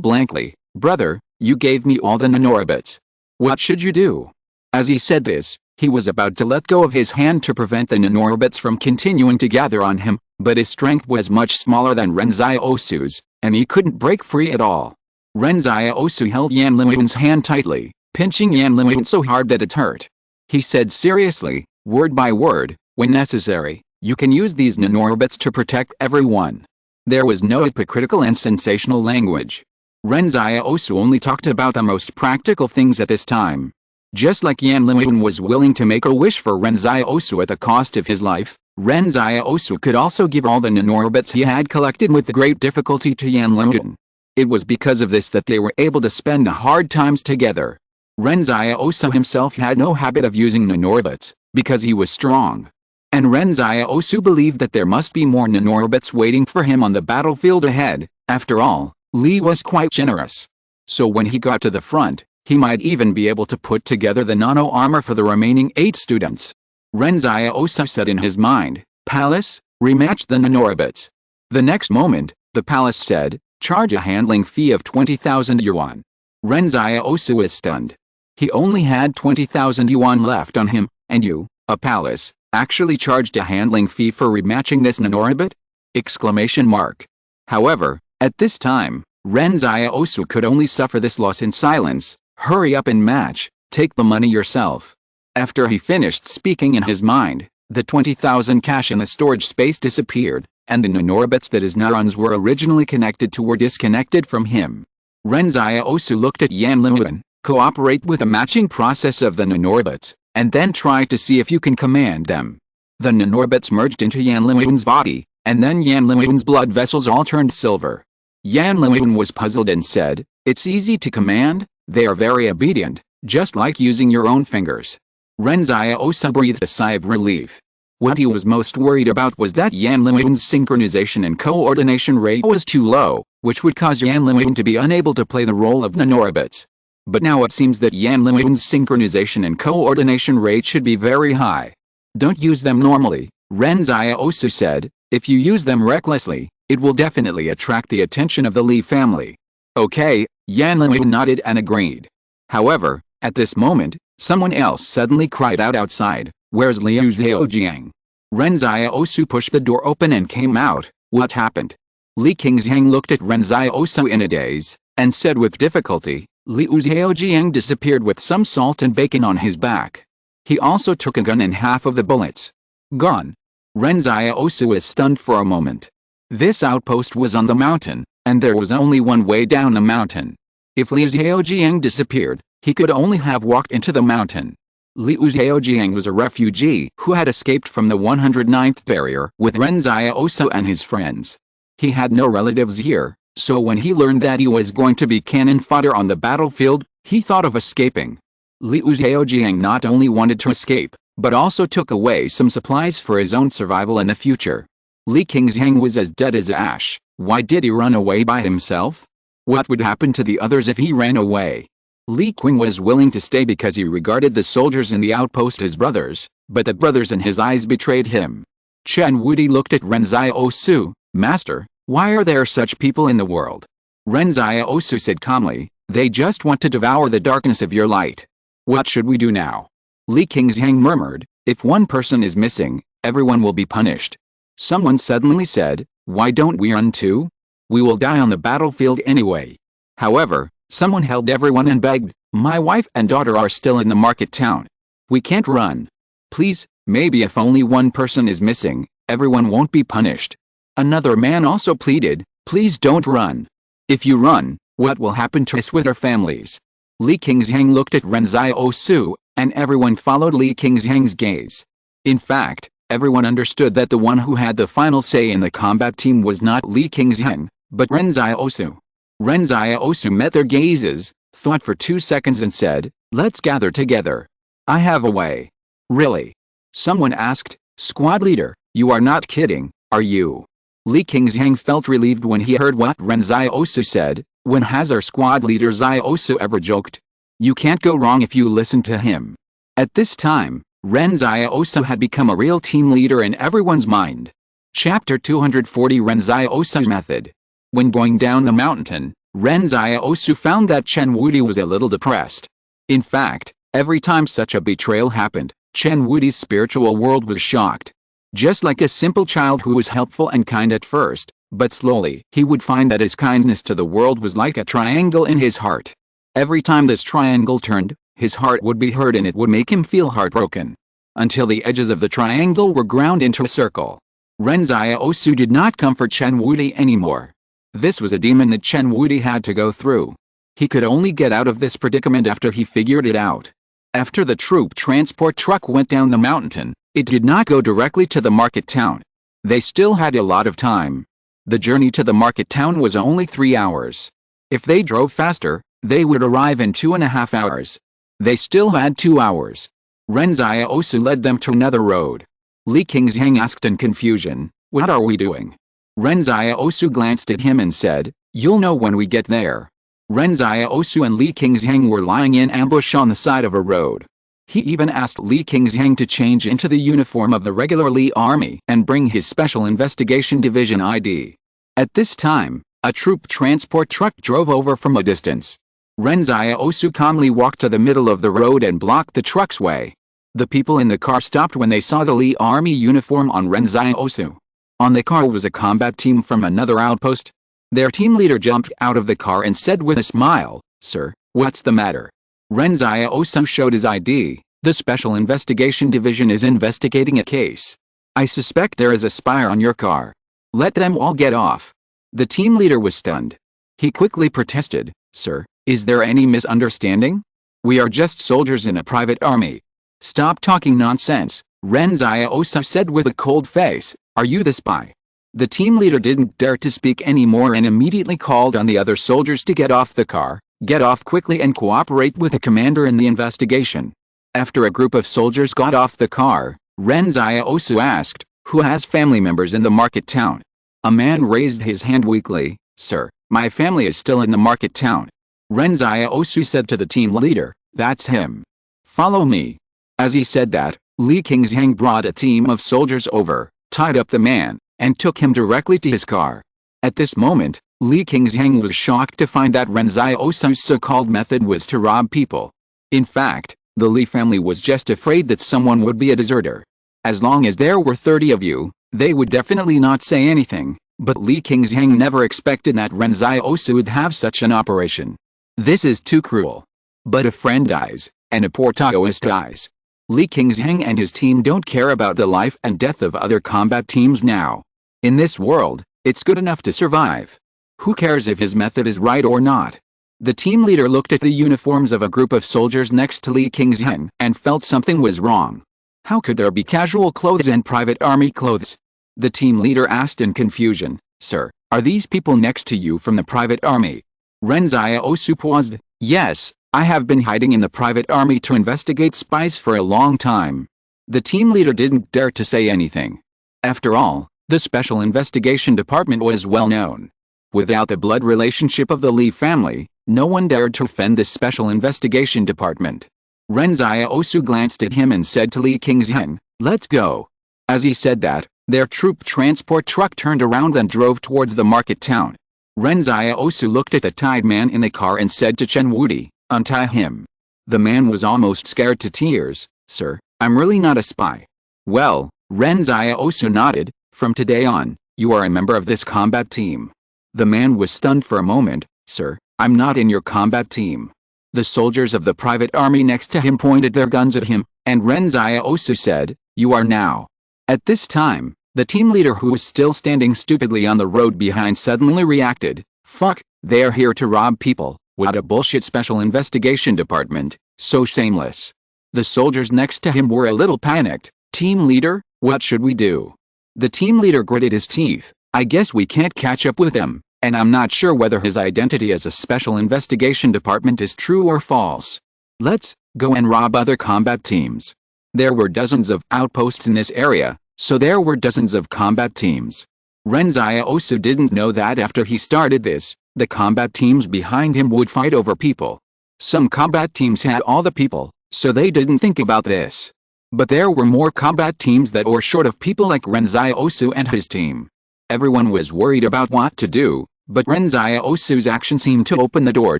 blankly. "Brother, you gave me all the nanorobots. What should you do?" As he said this, he was about to let go of his hand to prevent the nanorobots from continuing to gather on him, but his strength was much smaller than Ren Xiaosu's, and he couldn't break free at all. Ren Xiaosu held Yan Liwen's hand tightly, pinching Yan Liwen so hard that it hurt. He said seriously, word by word, "When necessary, you can use these nanorobots to protect everyone." There was no hypocritical and sensational language. Ren Xiaosu only talked about the most practical things at this time. Just like Yan Liwen was willing to make a wish for Ren Xiaosu at the cost of his life, Ren Xiaosu could also give all the nanorobots he had collected with great difficulty to Yan Liwen. It was because of this that they were able to spend the hard times together. Ren Xiaosu himself had no habit of using nanorobots, because he was strong. And Ren Xiaosu believed that there must be more nanorobots waiting for him on the battlefield ahead. After all, Li was quite generous. So when he got to the front, he might even be able to put together the nano armor for the remaining 8 students. Ren Xiaosu said in his mind, "Palace, rematch the nanorobots." The next moment, the palace said, "Charge a handling fee of 20,000 yuan." Ren Xiaosu was stunned. He only had 20,000 yuan left on him, and you, a palace, actually charged a handling fee for rematching this nanorobot? Exclamation mark. However, at this time, Ren Xiaosu could only suffer this loss in silence. "Hurry up and match, take the money yourself." After he finished speaking in his mind, the 20,000 cash in the storage space disappeared, and the nanorobots that his neurons were originally connected to were disconnected from him. Ren Xiaosu looked at Yan Liwen, "Cooperate with the matching process of the nanorobots, and then try to see if you can command them." The nanorobots merged into Yan Liwen's body, and then Yan Liwen's blood vessels all turned silver. Yan Liwen was puzzled and said, "It's easy to command, they are very obedient, just like using your own fingers." Ren Xiaosu breathed a sigh of relief. What he was most worried about was that Yan Liwen's synchronization and coordination rate was too low, which would cause Yan Liwen to be unable to play the role of nanorobots. But now it seems that Yan Liwen's synchronization and coordination rate should be very high. Don't use them normally, Ren Xiaosu said. If you use them recklessly, it will definitely attract the attention of the Li family. Okay, Yan Liu nodded and agreed. However, at this moment, someone else suddenly cried out outside, "Where's Liu Xiaojiang?" Ren Xiaosu pushed the door open and came out. What happened? Li Qingxiang looked at Ren Xiaosu in a daze, and said with difficulty, "Liu Xiaojiang disappeared with some salt and bacon on his back. He also took a gun and half of the bullets. Gone." Ren Xiaosu was stunned for a moment. This outpost was on the mountain, and there was only one way down the mountain. If Liu Xiaojiang disappeared, he could only have walked into the mountain. Liu Xiaojiang was a refugee who had escaped from the 109th barrier with Ren Xiaosu and his friends. He had no relatives here, so when he learned that he was going to be cannon fodder on the battlefield, he thought of escaping. Liu Xiaojiang not only wanted to escape, but also took away some supplies for his own survival in the future. Li Qingxiang was as dead as ash. Why did he run away by himself? What would happen to the others if he ran away? Li Qing was willing to stay because he regarded the soldiers in the outpost as brothers, but the brothers in his eyes betrayed him. Chen Wudi looked at Ren Xiaosu. "Master, why are there such people in the world?" Ren Xiaosu said calmly, "They just want to devour the darkness of your light. What should we do now?" Li Qingxiang murmured, "If one person is missing, everyone will be punished." Someone suddenly said, "Why don't we run too? We will die on the battlefield anyway." However, someone held everyone and begged, "My wife and daughter are still in the market town. We can't run. Please, maybe if only one person is missing, everyone won't be punished." Another man also pleaded, "Please don't run. If you run, what will happen to us with our families?" Li Qingxiang looked at Ren Xiaosu, and everyone followed Li Qingxiang's gaze. In fact, everyone understood that the one who had the final say in the combat team was not Li Qingxiang, but Ren Xiaosu. Ren Xiaosu met their gazes, thought for 2 seconds and said, "Let's gather together. I have a way." "Really?" Someone asked. "Squad leader, you are not kidding, are you?" Li Qingxiang felt relieved when he heard what Ren Xiaosu said. When has our squad leader Xiaosu ever joked? You can't go wrong if you listen to him. At this time, Ren Xiaosu had become a real team leader in everyone's mind. Chapter 240 Ren Xiaosu's Method. When going down the mountain, Ren Xiaosu found that Chen Wudi was a little depressed. In fact, every time such a betrayal happened, Chen Wudi's spiritual world was shocked. Just like a simple child who was helpful and kind at first, but slowly he would find that his kindness to the world was like a triangle in his heart. Every time this triangle turned, his heart would be hurt and it would make him feel heartbroken. Until the edges of the triangle were ground into a circle. Ren Xiaosu did not comfort Chen Wudi anymore. This was a demon that Chen Wudi had to go through. He could only get out of this predicament after he figured it out. After the troop transport truck went down the mountain, it did not go directly to the market town. They still had a lot of time. The journey to the market town was only 3 hours. If they drove faster, they would arrive in 2.5 hours. They still had 2 hours. Ren Xiaosu led them to another road. Li Qingxiang asked in confusion, "What are we doing?" Ren Xiaosu glanced at him and said, "You'll know when we get there." Ren Xiaosu and Li Qingxiang were lying in ambush on the side of a road. He even asked Li Qingxiang to change into the uniform of the regular Li army and bring his Special Investigation Division ID. At this time, a troop transport truck drove over from a distance. Ren Xiaosu calmly walked to the middle of the road and blocked the truck's way. The people in the car stopped when they saw the Li army uniform on Ren Xiaosu. On the car was a combat team from another outpost. Their team leader jumped out of the car and said with a smile, "Sir, what's the matter?" Ren Xiaosu showed his ID. "The Special Investigation Division is investigating a case. I suspect there is a spy on your car. Let them all get off." The team leader was stunned. He quickly protested, "Sir, is there any misunderstanding? We are just soldiers in a private army." "Stop talking nonsense," Ren Xiaosu said with a cold face. "Are you the spy?" The team leader didn't dare to speak anymore and immediately called on the other soldiers to get off the car, get off quickly and cooperate with the commander in the investigation. After a group of soldiers got off the car, Ren Xiaosu asked, "Who has family members in the market town?" A man raised his hand weakly. "Sir, my family is still in the market town." Ren Xiaosu said to the team leader, "That's him. Follow me." As he said that, Li Qingshan brought a team of soldiers over, tied up the man, and took him directly to his car. At this moment, Li Qingshan was shocked to find that Ren Xiaosu's so-called method was to rob people. In fact, the Li family was just afraid that someone would be a deserter. As long as there were 30 of you, they would definitely not say anything, but Li Qingshan never expected that Ren Xiaosu would have such an operation. This is too cruel. But a friend dies, and a poor Taoist dies. Li Qingshan and his team don't care about the life and death of other combat teams now. In this world, it's good enough to survive. Who cares if his method is right or not? The team leader looked at the uniforms of a group of soldiers next to Li Qingshan and felt something was wrong. How could there be casual clothes and private army clothes? The team leader asked in confusion, "Sir, are these people next to you from the private army?" Ren Xiaosu paused. "Yes, I have been hiding in the private army to investigate spies for a long time." The team leader didn't dare to say anything. After all, the Special Investigation Department was well known. Without the blood relationship of the Li family, no one dared to offend the Special Investigation Department. Ren Xiaosu glanced at him and said to Li Qingshan, "Let's go." As he said that, their troop transport truck turned around and drove towards the market town. Ren Xiaosu looked at the tied man in the car and said to Chen Wudi, "Untie him." The man was almost scared to tears. "Sir, I'm really not a spy." "Well," Ren Xiaosu nodded, "from today on, you are a member of this combat team." The man was stunned for a moment. "Sir, I'm not in your combat team." The soldiers of the private army next to him pointed their guns at him, and Ren Xiaosu said, "You are now." At this time, the team leader, who was still standing stupidly on the road behind, suddenly reacted, "Fuck, they are here to rob people. What a bullshit Special Investigation Department, so shameless." The soldiers next to him were a little panicked. "Team leader, what should we do?" The team leader gritted his teeth. "I guess we can't catch up with him, and I'm not sure whether his identity as a Special Investigation Department is true or false. Let's go and rob other combat teams." There were dozens of outposts in this area, so there were dozens of combat teams. Ren Xiaosu didn't know that after he started this, the combat teams behind him would fight over people. Some combat teams had all the people, so they didn't think about this. But there were more combat teams that were short of people, like Ren Xiaosu and his team. Everyone was worried about what to do, but Ren Xiaosu's action seemed to open the door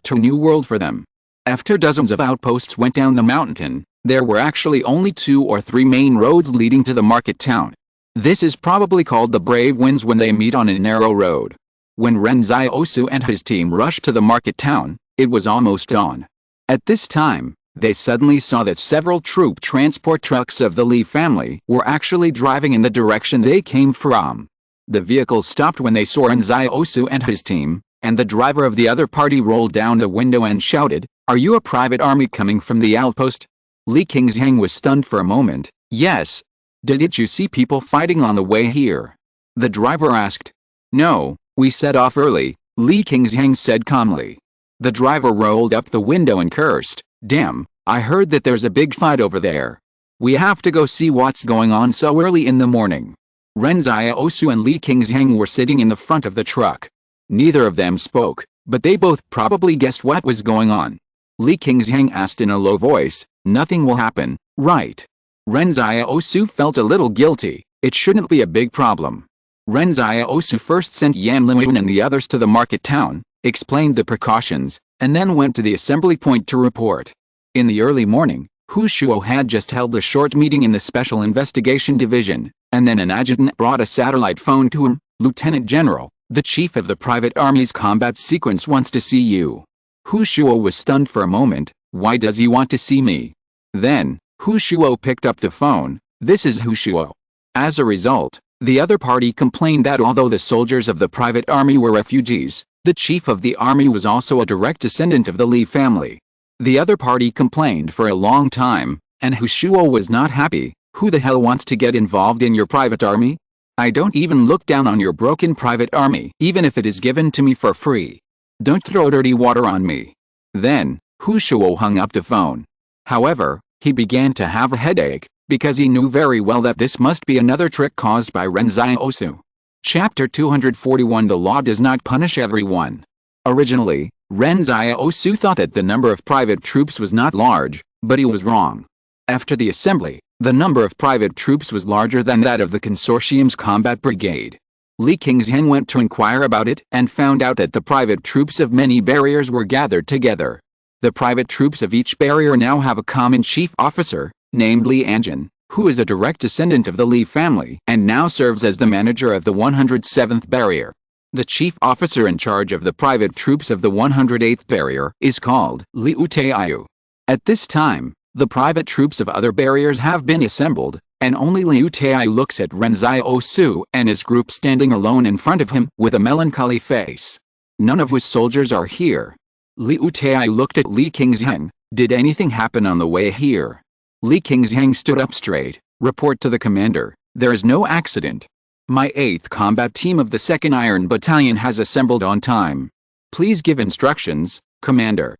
to a new world for them. After dozens of outposts went down the mountain, there were actually only 2 or 3 main roads leading to the market town. This is probably called the brave winds when they meet on a narrow road. When Ren Xiaosu and his team rushed to the market town, it was almost dawn. At this time, they suddenly saw that several troop transport trucks of the Li family were actually driving in the direction they came from. The vehicles stopped when they saw Ren Xiaosu and his team, and the driver of the other party rolled down the window and shouted, "Are you a private army coming from the outpost?" Li Qingshan was stunned for a moment. "Yes." "Did you see people fighting on the way here?" the driver asked. "No, we set off early," Li Qingshan said calmly. The driver rolled up the window and cursed, "Damn, I heard that there's a big fight over there. We have to go see what's going on so early in the morning." Ren Xiaosu and Li Qingshan were sitting in the front of the truck. Neither of them spoke, but they both probably guessed what was going on. Li Qingshan asked in a low voice, "Nothing will happen, right?" Ren Xiaosu felt a little guilty. It shouldn't be a big problem. Ren Xiaosu first sent Yan Liwen and the others to the market town, explained the precautions, and then went to the assembly point to report. In the early morning, Hu Shuo had just held a short meeting in the Special Investigation Division, and then an adjutant brought a satellite phone to him. "Lieutenant General, the chief of the private army's combat sequence wants to see you." Hu Shuo was stunned for a moment. "Why does he want to see me?" Then, Hu Shuo picked up the phone. "This is Hu Shuo." As a result, the other party complained that although the soldiers of the private army were refugees, the chief of the army was also a direct descendant of the Li family. The other party complained for a long time, and Hu Shuo was not happy. "Who the hell wants to get involved in your private army? I don't even look down on your broken private army, even if it is given to me for free. Don't throw dirty water on me." Then, Hu Shuo hung up the phone. However, he began to have a headache, because he knew very well that this must be another trick caused by Ren Xiaosu. Chapter 241 The Law Does Not Punish Everyone. Originally, Ren Xiaosu thought that the number of private troops was not large, but he was wrong. After the assembly, The number of private troops was larger than that of the consortium's combat brigade. Li Qingshan went to inquire about it and found out that the private troops of many barriers were gathered together. The private troops of each barrier now have a common chief officer, named Li Anjin, who is a direct descendant of the Li family and now serves as the manager of the 107th barrier. The chief officer in charge of the private troops of the 108th barrier is called Liu Taiyu. At this time, the private troops of other barriers have been assembled, and only Liu Taiyu looks at Ren Xiaosu and his group standing alone in front of him with a melancholy face. None of his soldiers are here. Liu Taiyu looked at Li Qingshan. Did anything happen on the way here? Li Qingshan stood up straight. Report to the commander. There is no accident. My 8th combat team of the 2nd Iron Battalion has assembled on time. Please give instructions, commander.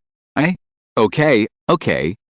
Okay.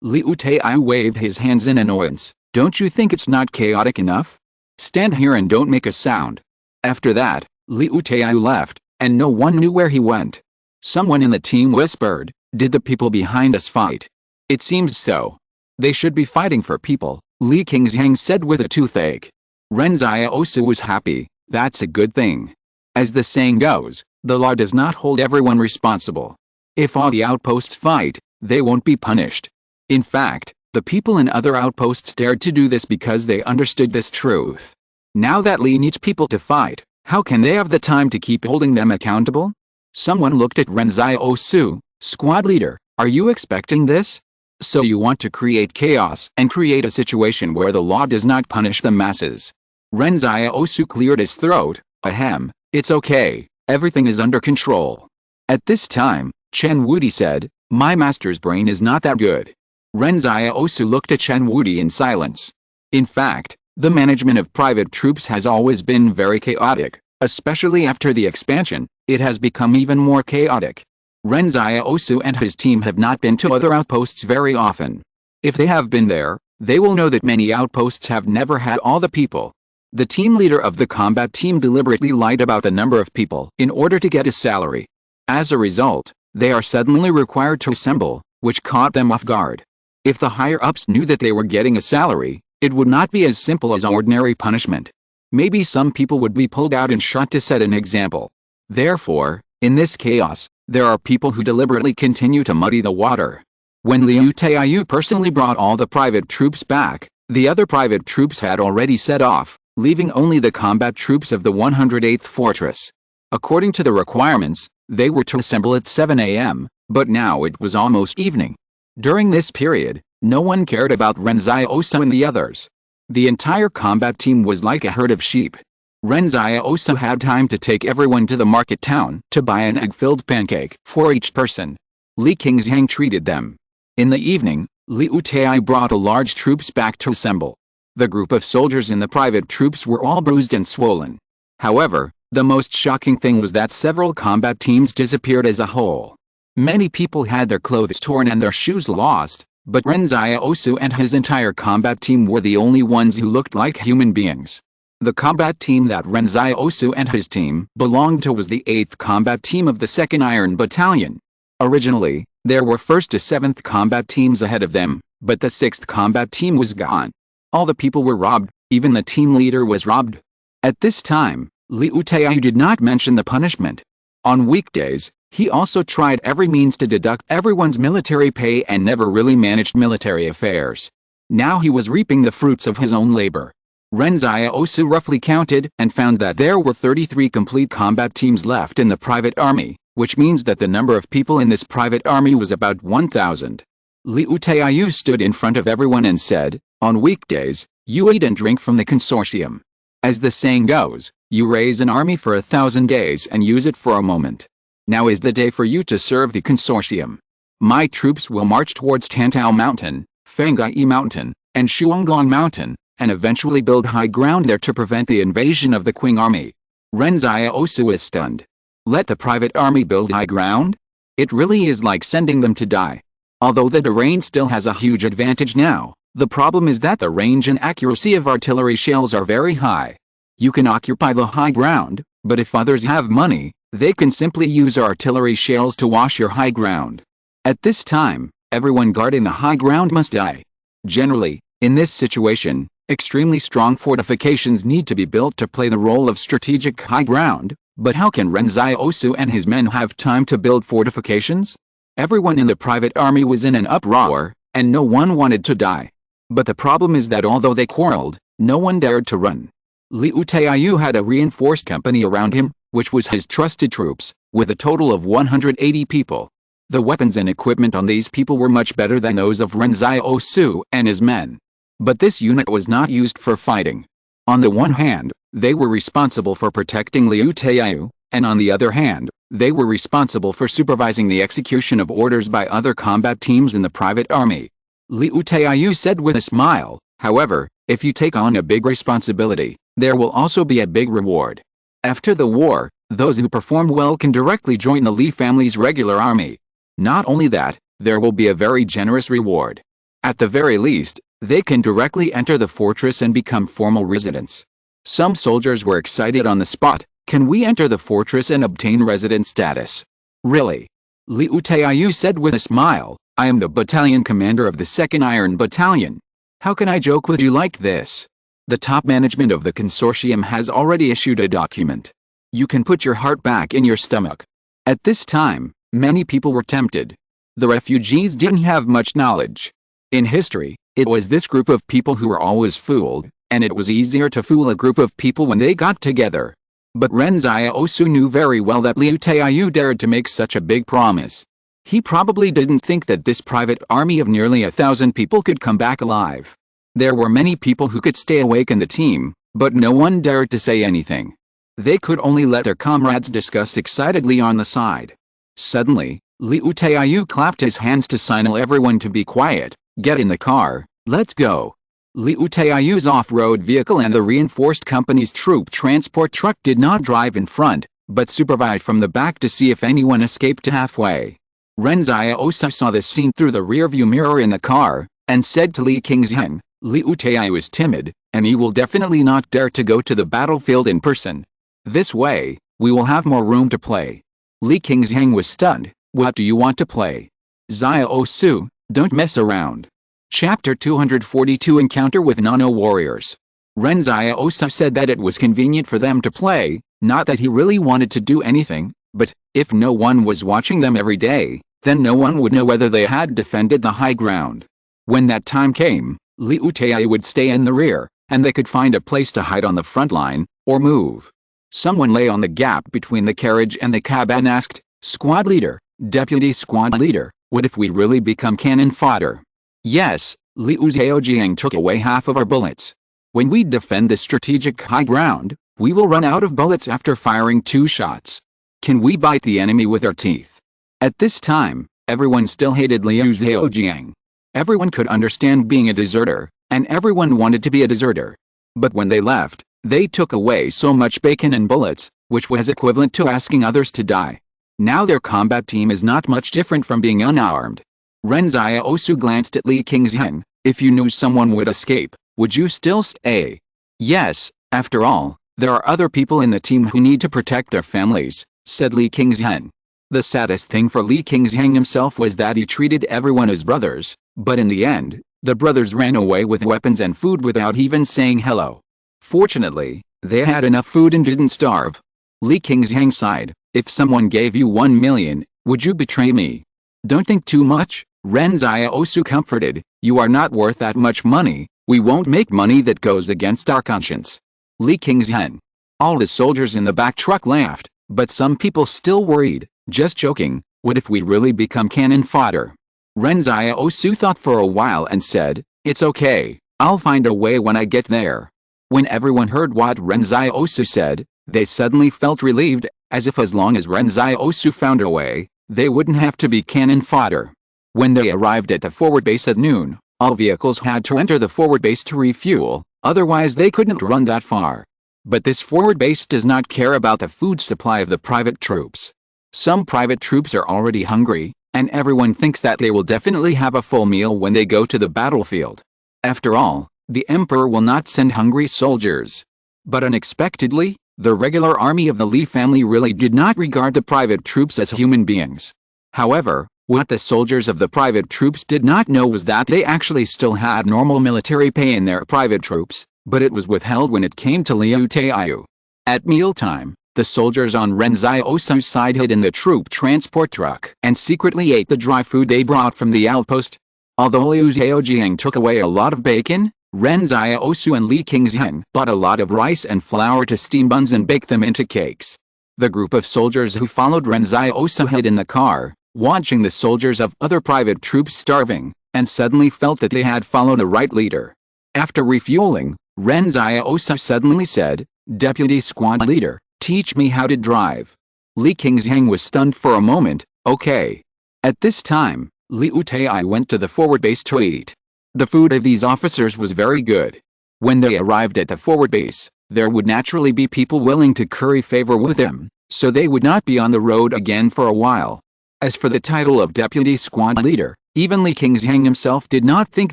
Liu Taiyu waved his hands in annoyance. Don't you think it's not chaotic enough? Stand here and don't make a sound. After that, Liu Taiyu left, and no one knew where he went. Someone in the team whispered, "Did the people behind us fight?" It seems so. They should be fighting for people, Li Qingshan said with a toothache. Ren Xiaosu was happy. That's a good thing. As the saying goes, the law does not hold everyone responsible. If all the outposts fight, they won't be punished. In fact, the people in other outposts dared to do this because they understood this truth. Now that Li needs people to fight, how can they have the time to keep holding them accountable? Someone looked at Ren Xiaosu. Squad leader, are you expecting this? So you want to create chaos and create a situation where the law does not punish the masses. Ren Xiaosu cleared his throat. Ahem, it's okay, everything is under control. At this time, Chen Wudi said, my master's brain is not that good. Ren Xiaosu looked at Chen Wudi in silence. In fact, the management of private troops has always been very chaotic, especially after the expansion. It has become even more chaotic. Ren Xiaosu and his team have not been to other outposts very often. If they have been there, they will know that many outposts have never had all the people. The team leader of the combat team deliberately lied about the number of people in order to get a salary. As a result, they are suddenly required to assemble, which caught them off guard. If the higher-ups knew that they were getting a salary, it would not be as simple as ordinary punishment. Maybe some people would be pulled out and shot to set an example. Therefore, in this chaos, there are people who deliberately continue to muddy the water. When Liu Taiyu personally brought all the private troops back, the other private troops had already set off, leaving only the combat troops of the 108th fortress. According to the requirements, they were to assemble at 7 a.m., but now it was almost evening. During this period, no one cared about Ren Xiaosu and the others. The entire combat team was like a herd of sheep. Ren Xiaosu had time to take everyone to the market town to buy an egg-filled pancake for each person. Li Qingshan treated them. In the evening, Liu Taiyu brought a large troops back to assemble. The group of soldiers in the private troops were all bruised and swollen. However, the most shocking thing was that several combat teams disappeared as a whole. Many people had their clothes torn and their shoes lost, but Ren Xiaosu and his entire combat team were the only ones who looked like human beings. The combat team that Ren Xiaosu and his team belonged to was the 8th combat team of the 2nd Iron Battalion. Originally, there were 1st to 7th combat teams ahead of them, but the 6th combat team was gone. All the people were robbed, even the team leader was robbed. At this time, Liu Taiyu did not mention the punishment. On weekdays, he also tried every means to deduct everyone's military pay and never really managed military affairs. Now he was reaping the fruits of his own labor. Ren Xiaosu roughly counted and found that there were 33 complete combat teams left in the private army, which means that the number of people in this private army was about 1,000. Liu Taiyu stood in front of everyone and said, on weekdays, you eat and drink from the consortium. As the saying goes, you raise an army for 1,000 days and use it for a moment. Now is the day for you to serve the consortium. My troops will march towards Tantao Mountain, Fangai Mountain, and Shuanglong Mountain, and eventually build high ground there to prevent the invasion of the Qing army. Ren Xiaosu is stunned. Let the private army build high ground? It really is like sending them to die. Although the terrain still has a huge advantage now, the problem is that the range and accuracy of artillery shells are very high. You can occupy the high ground, but if others have money, they can simply use artillery shells to wash your high ground. At this time, everyone guarding the high ground must die. Generally, In this situation, extremely strong fortifications need to be built to play the role of strategic high ground, but how can Ren Xiaosu and his men have time to build fortifications? Everyone in the private army was in an uproar, and no one wanted to die. But the problem is that although they quarreled, no one dared to run. Liu Taiyu had a reinforced company around him, which was his trusted troops, with a total of 180 people. The weapons and equipment on these people were much better than those of Ren Xiaosu and his men. But this unit was not used for fighting. On the one hand, they were responsible for protecting Liu Taiyu, and on the other hand, they were responsible for supervising the execution of orders by other combat teams in the private army. Liu Taiyu said with a smile, however, if you take on a big responsibility, there will also be a big reward. After the war, those who perform well can directly join the Li family's regular army. Not only that, there will be a very generous reward. At the very least, they can directly enter the fortress and become formal residents. Some soldiers were excited on the spot. Can we enter the fortress and obtain resident status? Really? Liu Taiyu said with a smile, I am the battalion commander of the 2nd Iron Battalion. How can I joke with you like this? The top management of the consortium has already issued a document. You can put your heart back in your stomach. At this time, many people were tempted. The refugees didn't have much knowledge. In history, it was this group of people who were always fooled, and it was easier to fool a group of people when they got together. But Ren Xiaosu knew very well that Liu Taiyu dared to make such a big promise. He probably didn't think that this private army of nearly 1,000 people could come back alive. There were many people who could stay awake in the team, but no one dared to say anything. They could only let their comrades discuss excitedly on the side. Suddenly, Liu Taiyu clapped his hands to signal everyone to be quiet. Get in the car, let's go. Liu Taiyu's off-road vehicle and the reinforced company's troop transport truck did not drive in front, but supervised from the back to see if anyone escaped halfway. Ren Xiaosu saw this scene through the rearview mirror in the car, and said to Li Qingzhen, Liu Taiyu is timid, and he will definitely not dare to go to the battlefield in person. This way, we will have more room to play. Li Qingzhen was stunned. What do you want to play? Xiaosu, don't mess around. Chapter 242 Encounter with Nano Warriors. Ren Xiaosu said that it was convenient for them to play, not that he really wanted to do anything, but, if no one was watching them every day, then no one would know whether they had defended the high ground. When that time came, Liu Taiyu would stay in the rear, and they could find a place to hide on the front line, or move. Someone lay on the gap between the carriage and the cab and asked, Squad leader, deputy squad leader, what if we really become cannon fodder? Yes, Liu Zhaojiang took away half of our bullets. When we defend the strategic high ground, we will run out of bullets after firing 2 shots. Can we bite the enemy with our teeth? At this time, everyone still hated Liu Zhaojiang. Everyone could understand being a deserter, and everyone wanted to be a deserter. But when they left, they took away so much bacon and bullets, which was equivalent to asking others to die. Now their combat team is not much different from being unarmed. Ren Xiaosu glanced at Li Qingzhen. If you knew someone would escape, would you still stay? Yes, after all, there are other people in the team who need to protect their families, said Li Qingzhen. The saddest thing for Li Qingzhen himself was that he treated everyone as brothers, but in the end, the brothers ran away with weapons and food without even saying hello. Fortunately, they had enough food and didn't starve. Li Qingzhen sighed. If someone gave you 1 million, would you betray me? Don't think too much, Ren Xiaosu comforted. You are not worth that much money. We won't make money that goes against our conscience. Li Qingzhen. All the soldiers in the back truck laughed, but some people still worried. Just joking, what if we really become cannon fodder? Ren Xiaosu thought for a while and said, it's okay, I'll find a way when I get there. When everyone heard what Ren Xiaosu said, they suddenly felt relieved, as if as long as Ren Xiaosu found a way, they wouldn't have to be cannon fodder. When they arrived at the forward base at noon, all vehicles had to enter the forward base to refuel, otherwise they couldn't run that far. But this forward base does not care about the food supply of the private troops. Some private troops are already hungry, and everyone thinks that they will definitely have a full meal when they go to the battlefield. After all, the emperor will not send hungry soldiers. But unexpectedly, the regular army of the Li family really did not regard the private troops as human beings. However, What the soldiers of the private troops did not know was that they actually still had normal military pay in their private troops, but it was withheld when it came to Liu Taiyu. At mealtime, the soldiers on Ren Xiaosu's side hid in the troop transport truck and secretly ate the dry food they brought from the outpost. Although Liu Xiaojiang took away a lot of bacon, Ren Xiaosu and Li Qingzheng bought a lot of rice and flour to steam buns and bake them into cakes. The group of soldiers who followed Ren Xiaosu hid in the car, watching the soldiers of other private troops starving, and suddenly felt that they had followed the right leader. After refueling, Ren Xiaosu suddenly said, "Deputy squad leader, teach me how to drive." Li Qingzheng was stunned for a moment. Okay. At this time, Liu Taiyu went to the forward base to eat. The food of these officers was very good. When they arrived at the forward base, there would naturally be people willing to curry favor with him, so they would not be on the road again for a while. As for the title of deputy squad leader, even Li Qingzheng himself did not think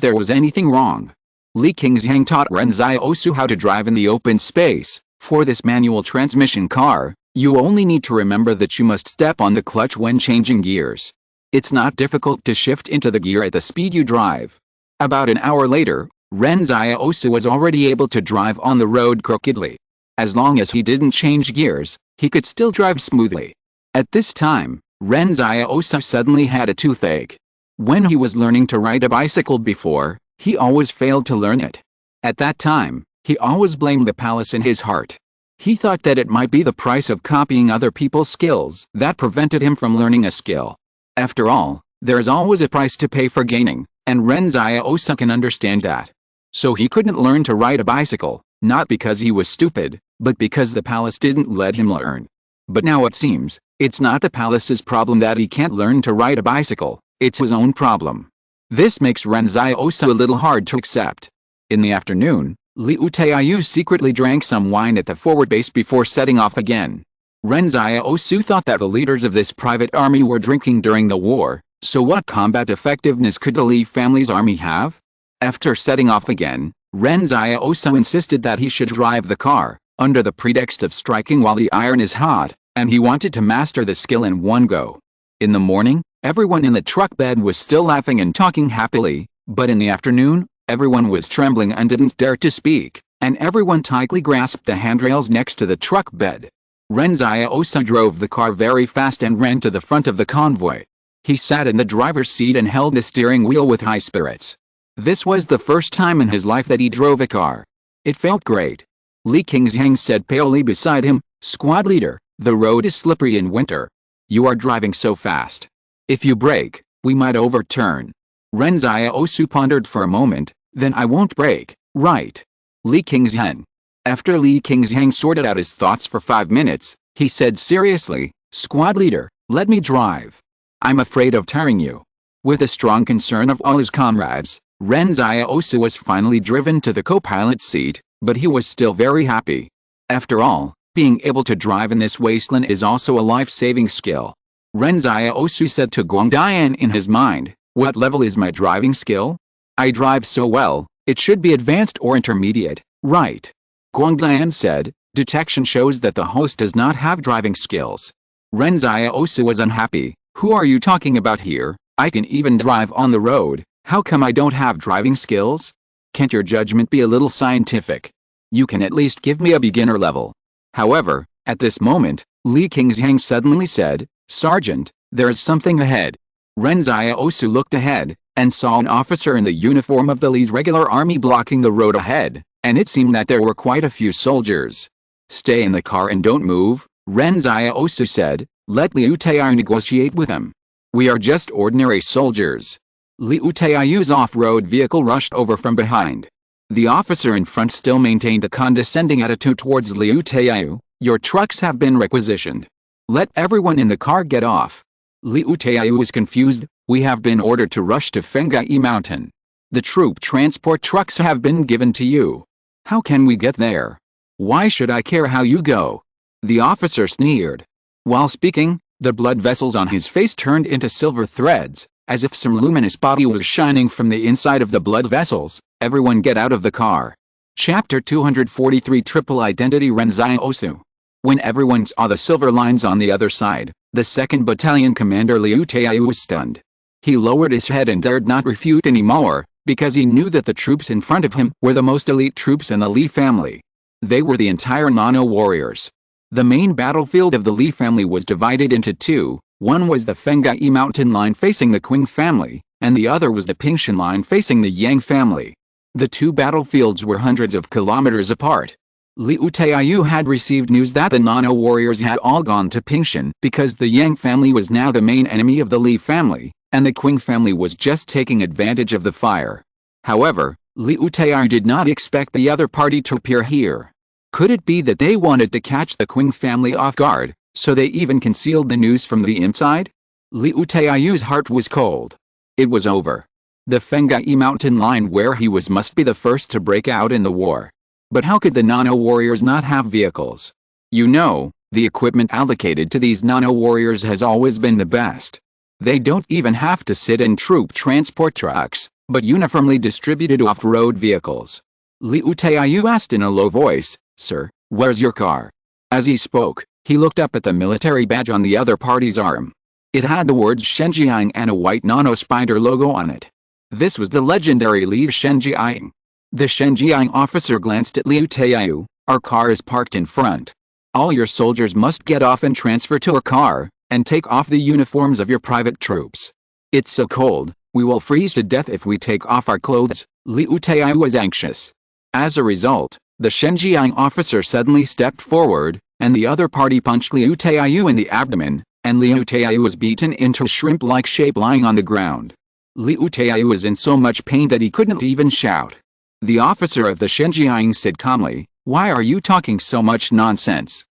there was anything wrong. Li Qingzheng taught Ren Xiaosu how to drive in the open space. For this manual transmission car, you only need to remember that you must step on the clutch when changing gears. It's not difficult to shift into the gear at the speed you drive. About an hour later, Ren Xiaosu was already able to drive on the road crookedly. As long as he didn't change gears, he could still drive smoothly. At this time, Ren Xiaosu suddenly had a toothache. When he was learning to ride a bicycle before, he always failed to learn it. At that time, he always blamed the palace in his heart. He thought that it might be the price of copying other people's skills that prevented him from learning a skill. After all, there is always a price to pay for gaining, and Ren Xiaosu can understand that. So he couldn't learn to ride a bicycle, not because he was stupid, but because the palace didn't let him learn. But now it seems, it's not the palace's problem that he can't learn to ride a bicycle, it's his own problem. This makes Ren Xiaosu a little hard to accept. In the afternoon, Liu Taiyu secretly drank some wine at the forward base before setting off again. Ren Xiaosu thought that the leaders of this private army were drinking during the war, so what combat effectiveness could the Li family's army have? After setting off again, Ren Xiaosu insisted that he should drive the car, under the pretext of striking while the iron is hot, and he wanted to master the skill in one go. In the morning, everyone in the truck bed was still laughing and talking happily, but in the afternoon, everyone was trembling and didn't dare to speak, and everyone tightly grasped the handrails next to the truck bed. Ren Xiaosu drove the car very fast and ran to the front of the convoy. He sat in the driver's seat and held the steering wheel with high spirits. This was the first time in his life that he drove a car. It felt great. Li Qingzheng said palely beside him, "Squad leader, the road is slippery in winter. You are driving so fast. If you brake, we might overturn." Ren Xiaosu pondered for a moment, "Then I won't brake, right?" Li Qingzheng. After Li Qingzheng sorted out his thoughts for 5 minutes, he said seriously, "Squad leader, let me drive. I'm afraid of tiring you." With a strong concern of all his comrades, Ren Xiaosu was finally driven to the co-pilot seat, but he was still very happy. After all, being able to drive in this wasteland is also a life-saving skill. Ren Xiaosu said to Guangdian in his mind, "What level is my driving skill? I drive so well, it should be advanced or intermediate, right?" Guangdian said, "Detection shows that the host does not have driving skills." Ren Xiaosu was unhappy. "Who are you talking about here? I can even drive on the road. How come I don't have driving skills? Can't your judgment be a little scientific? You can at least give me a beginner level." However, at this moment, Li Qingzheng suddenly said, "Sergeant, there is something ahead." Ren Xiaosu looked ahead, and saw an officer in the uniform of the Li's regular army blocking the road ahead, and it seemed that there were quite a few soldiers. "Stay in the car and don't move," Ren Xiaosu said, "let Liu Taiyu negotiate with him. We are just ordinary soldiers." Liu Taiyu's off-road vehicle rushed over from behind. The officer in front still maintained a condescending attitude towards Liu Taiyu. "Your trucks have been requisitioned. Let everyone in the car get off." Liu Taiyu was confused. "We have been ordered to rush to Fengai Mountain. The troop transport trucks have been given to you. How can we get there? Why should I care how you go?" The officer sneered. While speaking, the blood vessels on his face turned into silver threads, as if some luminous body was shining from the inside of the blood vessels. "Everyone get out of the car." Chapter 243 Triple Identity Ren Xiaosu. When everyone saw the silver lines on the other side, the 2nd Battalion Commander Liu Taiyu was stunned. He lowered his head and dared not refute anymore, because he knew that the troops in front of him were the most elite troops in the Li family. They were the entire Nano warriors. The main battlefield of the Li family was divided into two. One was the Fengai mountain line facing the Qing family, and the other was the Pingshan line facing the Yang family. The two battlefields were hundreds of kilometers apart. Liu Taiyu had received news that the Nano warriors had all gone to Pingshan because the Yang family was now the main enemy of the Li family, and the Qing family was just taking advantage of the fire. However, Liu Taiyu did not expect the other party to appear here. Could it be that they wanted to catch the Qing family off guard, so they even concealed the news from the inside? Liu Taiyu's heart was cold. It was over. The Fengai mountain line where he was must be the first to break out in the war. But how could the Nano warriors not have vehicles? You know, the equipment allocated to these Nano warriors has always been the best. They don't even have to sit in troop transport trucks, but uniformly distributed off-road vehicles. Liu Taiyu asked in a low voice, "Sir, where's your car?" As he spoke, he looked up at the military badge on the other party's arm. It had the words Shenjiang and a white Nano spider logo on it. This was the legendary Li Shenjiang. The Shenjiang officer glanced at Liu Taiyu. "Our car is parked in front. All your soldiers must get off and transfer to our car, and take off the uniforms of your private troops. It's so cold, we will freeze to death if we take off our clothes." Liu Taiyu was anxious. As a result, the Shenjiang officer suddenly stepped forward, and the other party punched Liu Taiyu in the abdomen, and Liu Taiyu was beaten into a shrimp-like shape lying on the ground. Liu Taiyu was in so much pain that he couldn't even shout. The officer of the Shenjiang said calmly, "Why are you talking so much nonsense?"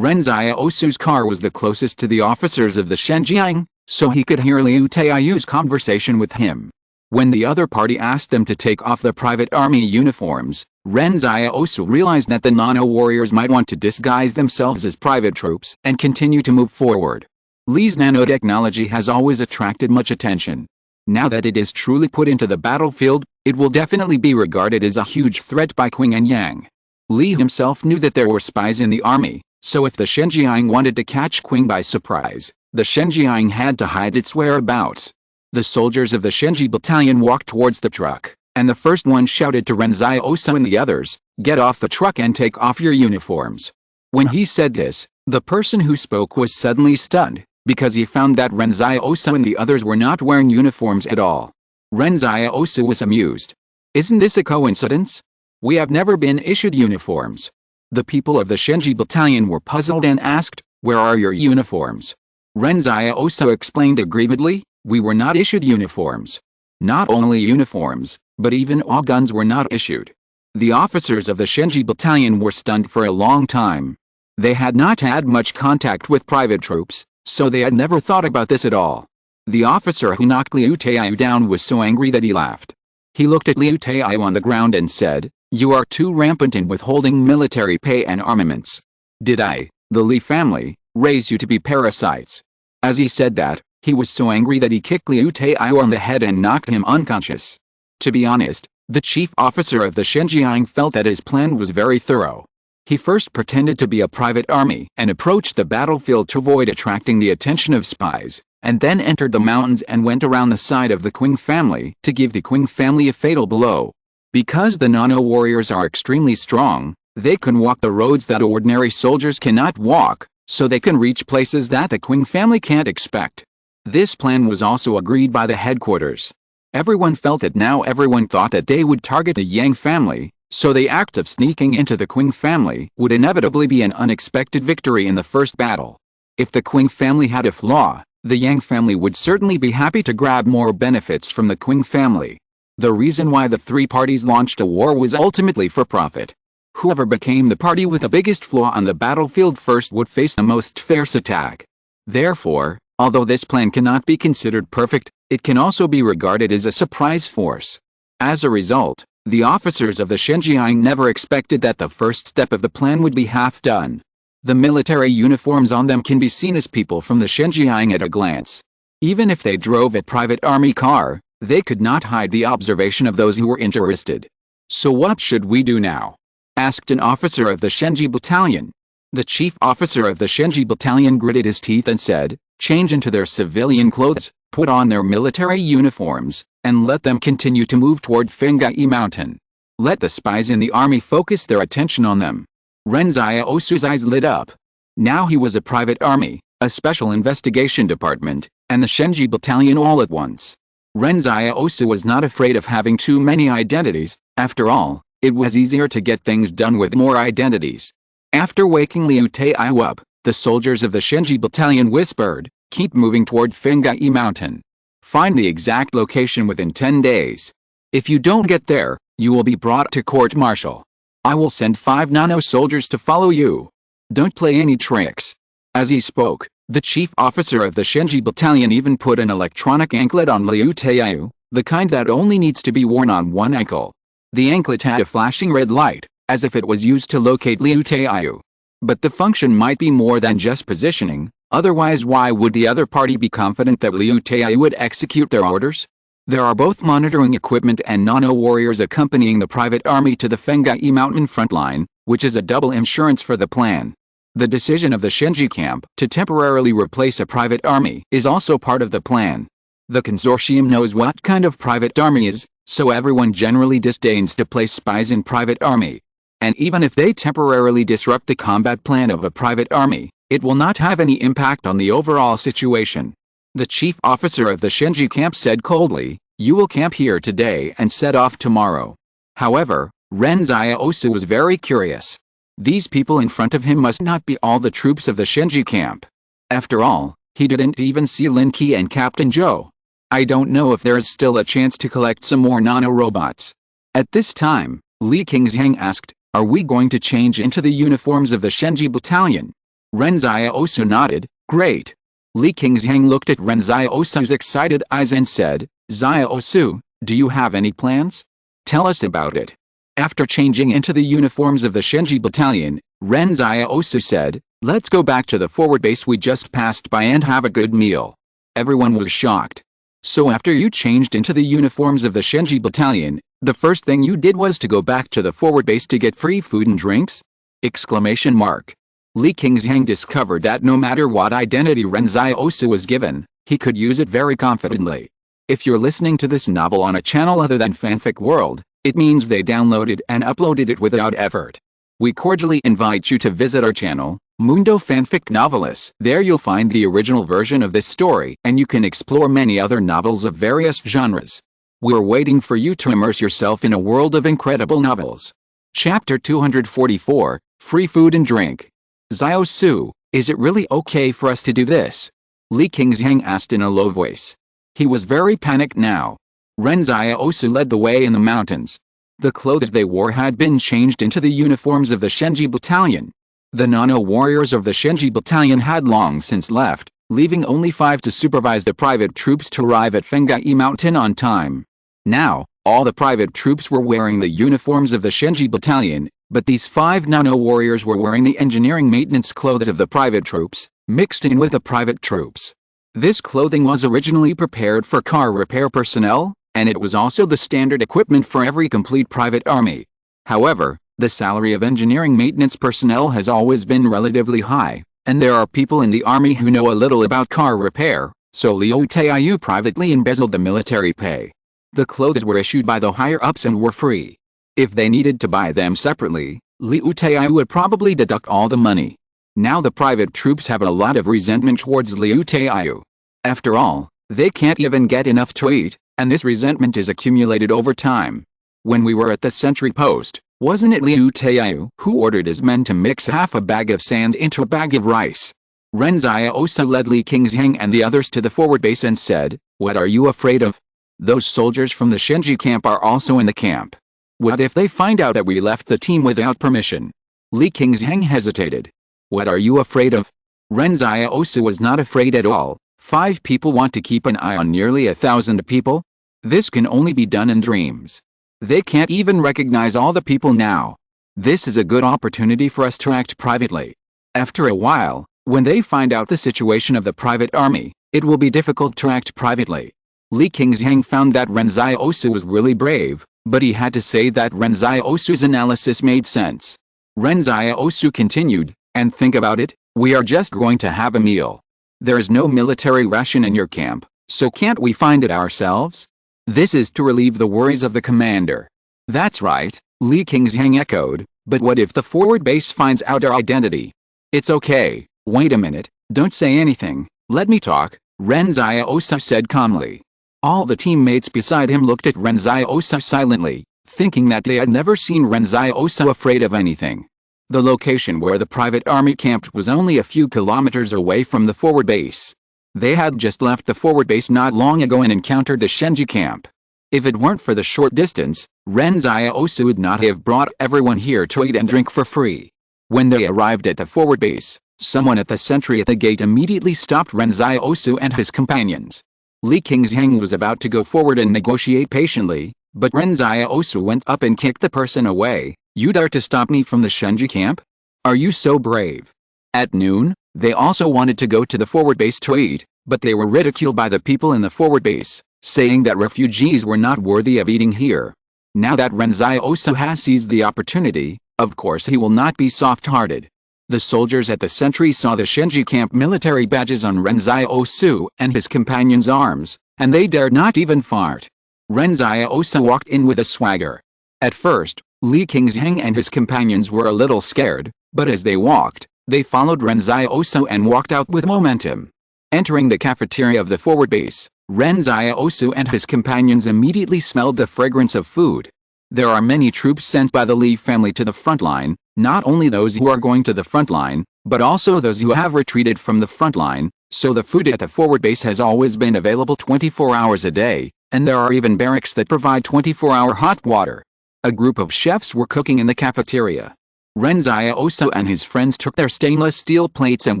Ren Xiaosu's car was the closest to the officers of the Shenjiang, so he could hear Liu Taiyu's conversation with him. When the other party asked them to take off their private army uniforms, Ren Xiaosu realized that the Nano warriors might want to disguise themselves as private troops and continue to move forward. Li's nanotechnology has always attracted much attention. Now that it is truly put into the battlefield, it will definitely be regarded as a huge threat by Qing and Yang. Li himself knew that there were spies in the army, so if the Shenjiang wanted to catch Qing by surprise, the Shenjiang had to hide its whereabouts. The soldiers of the Shenji battalion walked towards the truck, and the first one shouted to Ren Xiaosu and the others, "Get off the truck and take off your uniforms." When he said this, the person who spoke was suddenly stunned, because he found that Ren Xiaosu and the others were not wearing uniforms at all. Ren Xiaosu was amused. "Isn't this a coincidence? We have never been issued uniforms." The people of the Shenji battalion were puzzled and asked, "Where are your uniforms?" Ren Xiaosu explained aggrievedly, "We were not issued uniforms. Not only uniforms, but even all guns were not issued." The officers of the Shenji battalion were stunned for a long time. They had not had much contact with private troops, so they had never thought about this at all. The officer who knocked Liu Taiyu down was so angry that he laughed. He looked at Liu Taiyu on the ground and said, "You are too rampant in withholding military pay and armaments. Did I, the Li family, raise you to be parasites?" As he said that, he was so angry that he kicked Liu Taiyu on the head and knocked him unconscious. To be honest, the chief officer of the Shenjiang felt that his plan was very thorough. He first pretended to be a private army and approached the battlefield to avoid attracting the attention of spies, and then entered the mountains and went around the side of the Qing family to give the Qing family a fatal blow. Because the Nano warriors are extremely strong, they can walk the roads that ordinary soldiers cannot walk, so they can reach places that the Qing family can't expect. This plan was also agreed by the headquarters. Everyone felt it now. Everyone thought that they would target the Yang family, so the act of sneaking into the Qing family would inevitably be an unexpected victory in the first battle. If the Qing family had a flaw, the Yang family would certainly be happy to grab more benefits from the Qing family. The reason why the three parties launched a war was ultimately for profit. Whoever became the party with the biggest flaw on the battlefield first would face the most fierce attack. Therefore, although this plan cannot be considered perfect, it can also be regarded as a surprise force. As a result, the officers of the Shenjiang never expected that the first step of the plan would be half done. The military uniforms on them can be seen as people from the Shenjiang at a glance. Even if they drove a private army car, they could not hide the observation of those who were interested. "So what should we do now?" asked an officer of the Shenji battalion. The chief officer of the Shenji battalion gritted his teeth and said, "Change into their civilian clothes, Put on their military uniforms, and let them continue to move toward Fengai Mountain. Let the spies in the army focus their attention on them. Ren Xiaosu's eyes lit up. Now he was a private army, a special investigation department, and the Shenji battalion all at once. Ren Xiaosu was not afraid of having too many identities. After all, it was easier to get things done with more identities. After waking Liu Taiyu up, the soldiers of the Shenji battalion whispered, "Keep moving toward Fengai Mountain. Find the exact location within 10 days. If you don't get there, you will be brought to court-martial. I will send 5 nano soldiers to follow you. Don't play any tricks." As he spoke, the chief officer of the Shenji battalion even put an electronic anklet on Liu Taiyu, the kind that only needs to be worn on one ankle. The anklet had a flashing red light, as if it was used to locate Liu Taiyu. But the function might be more than just positioning, otherwise why would the other party be confident that Liu Taiyu would execute their orders? There are both monitoring equipment and nano-warriors accompanying the private army to the Fengai Mountain frontline, which is a double insurance for the plan. The decision of the Shenji camp to temporarily replace a private army is also part of the plan. The consortium knows what kind of private army is, so everyone generally disdains to place spies in private army. And even if they temporarily disrupt the combat plan of a private army, it will not have any impact on the overall situation. The chief officer of the Shenji camp said coldly, "You will camp here today and set off tomorrow." However, Ren Xiaosu was very curious. These people in front of him must not be all the troops of the Shenji camp. After all, he didn't even see Lin Qi and Captain Zhou. I don't know if there is still a chance to collect some more nano-robots. At this time, Li Qingzhang asked, "Are we going to change into the uniforms of the Shenji battalion?" Ren Xiaosu nodded, "Great." Li Qingzhang looked at Ren Xiaosu's excited eyes and said, "Xiaosu, do you have any plans? Tell us about it." After changing into the uniforms of the Shenji battalion, Ren Xiaosu said, "Let's go back to the forward base we just passed by and have a good meal." Everyone was shocked. "So after you changed into the uniforms of the Shenji battalion, the first thing you did was to go back to the forward base to get free food and drinks?" Exclamation mark. Li Qingzhang discovered that no matter what identity Ren Xiaosu was given, he could use it very confidently. If you're listening to this novel on a channel other than Fanfic World, it means they downloaded and uploaded it without effort. We cordially invite you to visit our channel, Mundo Fanfic Novelist. There you'll find the original version of this story and you can explore many other novels of various genres. We're waiting for you to immerse yourself in a world of incredible novels. Chapter 244, Free Food and Drink. "Xiaosu, is it really okay for us to do this?" Li Qingzhang asked in a low voice. He was very panicked now. Ren Xiaosu led the way in the mountains. The clothes they wore had been changed into the uniforms of the Shenji battalion. The nano-warriors of the Shenji battalion had long since left, leaving only 5 to supervise the private troops to arrive at Fengai Mountain on time. Now, all the private troops were wearing the uniforms of the Shenji battalion, but these 5 nano-warriors were wearing the engineering maintenance clothes of the private troops, mixed in with the private troops. This clothing was originally prepared for car repair personnel, and it was also the standard equipment for every complete private army. However, the salary of engineering maintenance personnel has always been relatively high, and there are people in the army who know a little about car repair, so Liu Taiyu privately embezzled the military pay. The clothes were issued by the higher-ups and were free. If they needed to buy them separately, Liu Taiyu would probably deduct all the money. Now the private troops have a lot of resentment towards Liu Taiyu. After all, they can't even get enough to eat, and this resentment is accumulated over time. When we were at the sentry post, wasn't it Liu Taiyu who ordered his men to mix half a bag of sand into a bag of rice? Ren Xiaosu led Li Qingzhang and the others to the forward base and said, "What are you afraid of? Those soldiers from the Shenji camp are also in the camp. What if they find out that we left the team without permission?" Li Qingzhang hesitated. "What are you afraid of?" Ren Xiaosu was not afraid at all. 5 people want to keep an eye on nearly 1,000 people? This can only be done in dreams. They can't even recognize all the people now. This is a good opportunity for us to act privately. After a while, when they find out the situation of the private army, it will be difficult to act privately. Li Qingzhang found that Ren Xiaosu was really brave, but he had to say that Ren Xiaosu's analysis made sense. Ren Xiaosu continued, "And think about it, we are just going to have a meal. There is no military ration in your camp, So can't we find it ourselves? This is to relieve the worries of the commander. That's right, Li Qingshan echoed, but what if the forward base finds out our identity? It's okay, wait a minute, don't say anything, let me talk, Ren Xiaosu said calmly. All the teammates beside him looked at Ren Xiaosu silently, thinking that they had never seen Ren Xiaosu afraid of anything. The location where the private army camped was only a few kilometers away from the forward base. They had just left the forward base not long ago and encountered the Shenji camp. If it weren't for the short distance, Ren Xiaosu would not have brought everyone here to eat and drink for free. When they arrived at the forward base, someone at the sentry at the gate immediately stopped Ren Xiaosu and his companions. Li Qingshan was about to go forward and negotiate patiently, but Ren Xiaosu went up and kicked the person away. You dare to stop me from the Shenji camp? Are you so brave? At noon, they also wanted to go to the forward base to eat, but they were ridiculed by the people in the forward base, saying that refugees were not worthy of eating here. Now that Ren Xiaosu has seized the opportunity, of course he will not be soft-hearted. The soldiers at the sentry saw the Shenji camp military badges on Ren Xiaosu and his companions' arms, and they dared not even fart. Ren Xiaosu walked in with a swagger. At first, Li Qingshan and his companions were a little scared, but as they walked, they followed Ren Xiaosu and walked out with momentum. Entering the cafeteria of the forward base, Ren Xiaosu and his companions immediately smelled the fragrance of food. There are many troops sent by the Li family to the front line, not only those who are going to the front line, but also those who have retreated from the front line, so the food at the forward base has always been available 24 hours a day, and there are even barracks that provide 24-hour hot water. A group of chefs were cooking in the cafeteria. Ren Xiaosu and his friends took their stainless steel plates and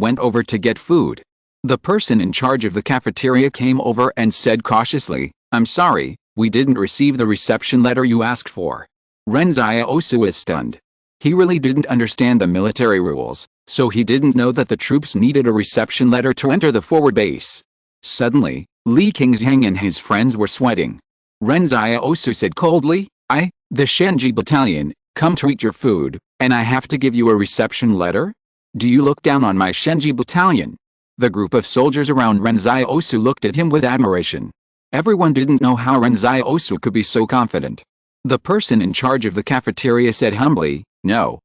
went over to get food. The person in charge of the cafeteria came over and said cautiously, "I'm sorry, we didn't receive the reception letter you asked for." Ren Xiaosu is stunned. He really didn't understand the military rules, so he didn't know that the troops needed a reception letter to enter the forward base. Suddenly, Li Qingshan and his friends were sweating. Ren Xiaosu said coldly, the Shenji battalion, come to eat your food, and I have to give you a reception letter? Do you look down on my Shenji battalion? The group of soldiers around Ren Xiaosu looked at him with admiration. Everyone didn't know how Ren Xiaosu could be so confident. The person in charge of the cafeteria said humbly, No,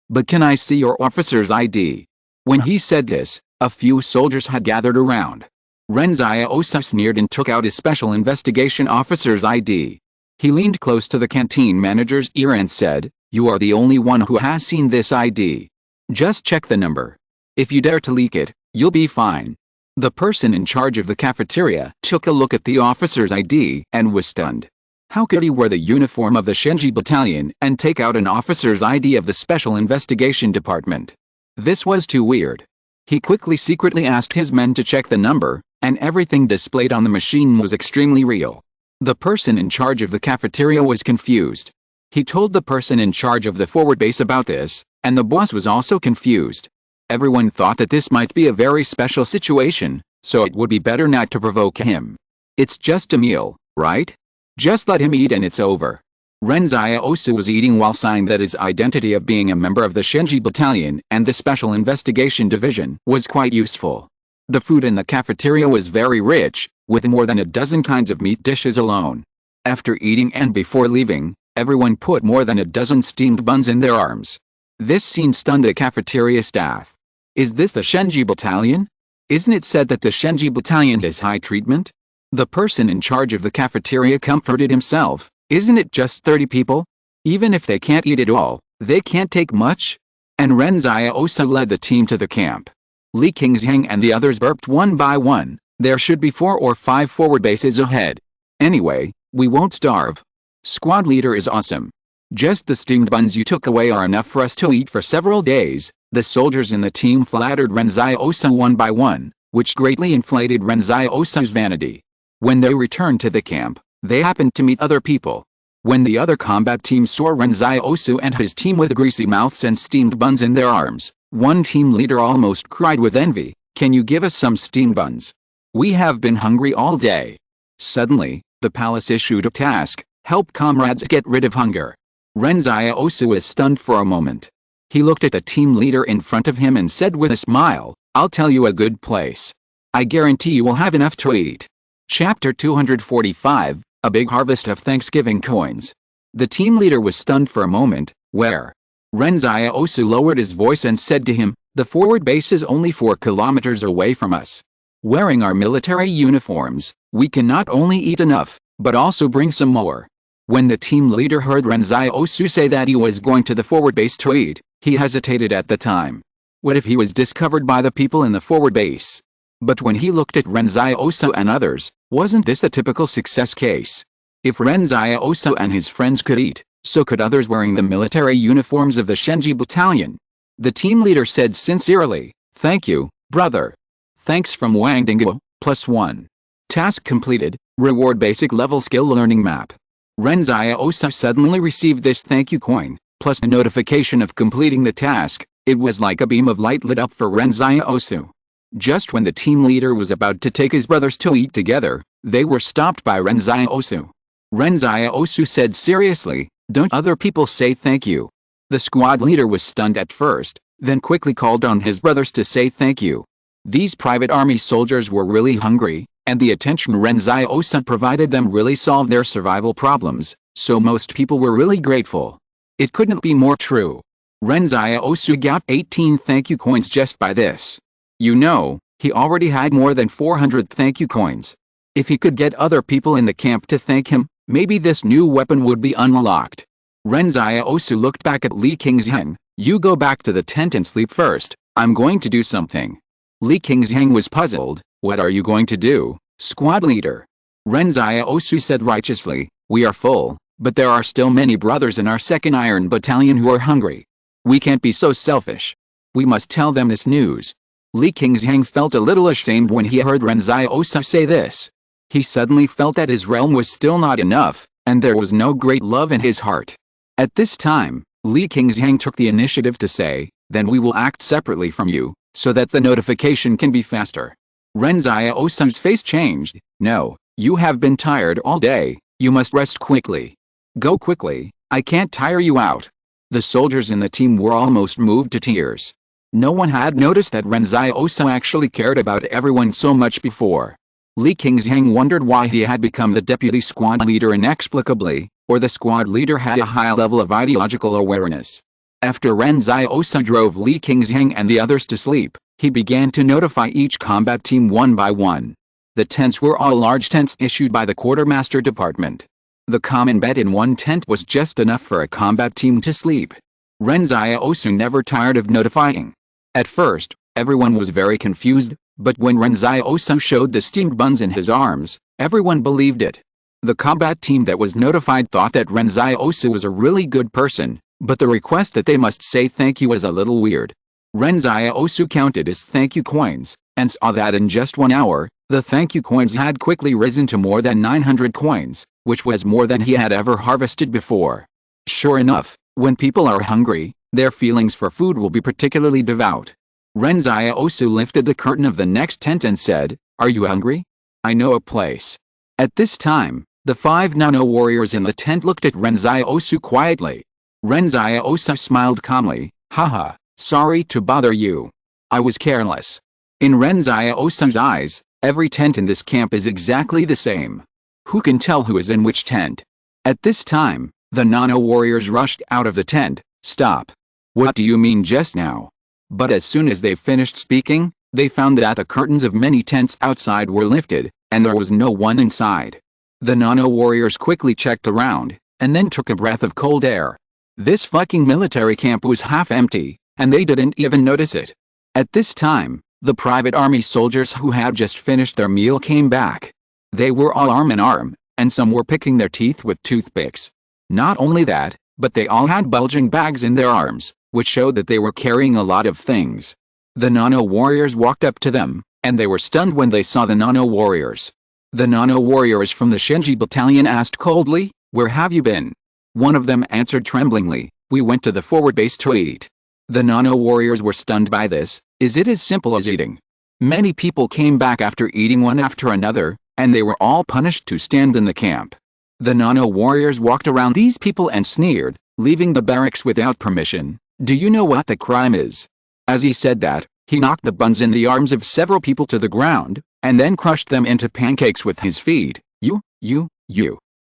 but can I see your officer's ID? When he said this, a few soldiers had gathered around. Ren Xiaosu sneered and took out his special investigation officer's ID. He leaned close to the canteen manager's ear and said, You are the only one who has seen this ID. Just check the number. If you dare to leak it, you'll be fine. The person in charge of the cafeteria took a look at the officer's ID and was stunned. How could he wear the uniform of the Shenji battalion and take out an officer's ID of the Special Investigation Department? This was too weird. He quickly secretly asked his men to check the number, and everything displayed on the machine was extremely real. The person in charge of the cafeteria was confused. He told the person in charge of the forward base about this, and the boss was also confused. Everyone thought that this might be a very special situation, so it would be better not to provoke him. It's just a meal, right? Just let him eat and it's over. Ren Xiaosu was eating while sighing that his identity of being a member of the Shenji battalion and the Special Investigation Division was quite useful. The food in the cafeteria was very rich, with more than a dozen kinds of meat dishes alone. After eating and before leaving, everyone put more than a dozen steamed buns in their arms. This scene stunned the cafeteria staff. Is this the Shenji battalion? Isn't it said that the Shenji battalion has high treatment? The person in charge of the cafeteria comforted himself. Isn't it just 30 people? Even if they can't eat it all, they can't take much? And Ren Xiaosu led the team to the camp. Li Qingshan and the others burped one by one. There should be 4 or 5 forward bases ahead. Anyway, we won't starve. Squad leader is awesome. Just the steamed buns you took away are enough for us to eat for several days. The soldiers in the team flattered Ren Xiaosu one by one, which greatly inflated Ren Xiaosu's vanity. When they returned to the camp, they happened to meet other people. When the other combat team saw Ren Xiaosu and his team with greasy mouths and steamed buns in their arms, one team leader almost cried with envy, "Can you give us some steamed buns? We have been hungry all day." Suddenly, the palace issued a task: help comrades get rid of hunger. Ren Xiaosu was stunned for a moment. He looked at the team leader in front of him and said with a smile, "I'll tell you a good place. I guarantee you will have enough to eat." Chapter 245, A Big Harvest of Thanksgiving Coins. The team leader was stunned for a moment. Where? Ren Xiaosu lowered his voice and said to him, the forward base is only 4 kilometers away from us. Wearing our military uniforms, we can not only eat enough, but also bring some more. When the team leader heard Ren Xiaosu say that he was going to the forward base to eat, he hesitated at the time. What if he was discovered by the people in the forward base? But when he looked at Ren Xiaosu and others, wasn't this a typical success case? If Ren Xiaosu and his friends could eat, so could others wearing the military uniforms of the Shenji battalion. The team leader said sincerely, thank you, brother. Thanks from Wang Dingo, +1. Task completed, reward basic level skill learning map. Ren Xiaosu suddenly received this thank you coin, plus a notification of completing the task. It was like a beam of light lit up for Ren Xiaosu. Just when the team leader was about to take his brothers to eat together, they were stopped by Ren Xiaosu. Ren Xiaosu said seriously, don't other people say thank you? The squad leader was stunned at first, then quickly called on his brothers to say thank you. These private army soldiers were really hungry, and the attention Ren Xiaosu provided them really solved their survival problems, so most people were really grateful. It couldn't be more true. Ren Xiaosu got 18 thank you coins just by this. You know, he already had more than 400 thank you coins. If he could get other people in the camp to thank him, maybe this new weapon would be unlocked. Ren Xiaosu looked back at Li Qingzheng. You go back to the tent and sleep first, I'm going to do something. Li Qingzheng was puzzled. What are you going to do, squad leader? Ren Xiaosu said righteously, we are full, but there are still many brothers in our 2nd Iron Battalion who are hungry. We can't be so selfish. We must tell them this news. Li Qingzheng felt a little ashamed when he heard Ren Xiaosu say this. He suddenly felt that his realm was still not enough, and there was no great love in his heart. At this time, Li Qingzheng took the initiative to say, then we will act separately from you, so that the notification can be faster. Ren Xiaosu's face changed. No, you have been tired all day, you must rest quickly. Go quickly, I can't tire you out. The soldiers in the team were almost moved to tears. No one had noticed that Ren Xiaosu actually cared about everyone so much before. Li Qingzheng wondered why he had become the deputy squad leader inexplicably, or the squad leader had a high level of ideological awareness. After Ren Xiaosu drove Li Qingzheng and the others to sleep, he began to notify each combat team one by one. The tents were all large tents issued by the quartermaster department. The common bed in one tent was just enough for a combat team to sleep. Ren Xiaosu never tired of notifying. At first, everyone was very confused, but when Ren Xiaosu showed the steamed buns in his arms, everyone believed it. The combat team that was notified thought that Ren Xiaosu was a really good person, but the request that they must say thank you was a little weird. Ren Xiaosu counted his thank you coins, and saw that in just 1 hour, the thank you coins had quickly risen to more than 900 coins, which was more than he had ever harvested before. Sure enough, when people are hungry, their feelings for food will be particularly devout. Ren Xiaosu lifted the curtain of the next tent and said, are you hungry? I know a place. At this time, the 5 nano warriors in the tent looked at Ren Xiaosu quietly. Ren Xiaosu smiled calmly, haha, sorry to bother you. I was careless. In Ren Xiaosu's eyes, every tent in this camp is exactly the same. Who can tell who is in which tent? At this time, the nano warriors rushed out of the tent. Stop. What do you mean just now? But as soon as they finished speaking, they found that the curtains of many tents outside were lifted, and there was no one inside. The nano warriors quickly checked around, and then took a breath of cold air. This fucking military camp was half empty, and they didn't even notice it. At this time, the private army soldiers who had just finished their meal came back. They were all arm in arm, and some were picking their teeth with toothpicks. Not only that, but they all had bulging bags in their arms, which showed that they were carrying a lot of things. The nano warriors walked up to them, and they were stunned when they saw the nano warriors. The nano warriors from the Shenji battalion asked coldly, where have you been? One of them answered tremblingly, we went to the forward base to eat. The nano warriors were stunned by this. Is it as simple as eating? Many people came back after eating one after another, and they were all punished to stand in the camp. The nano warriors walked around these people and sneered, leaving the barracks without permission. Do you know what the crime is? As he said that, He knocked the buns in the arms of several people to the ground, and then crushed them into pancakes with his feet. You.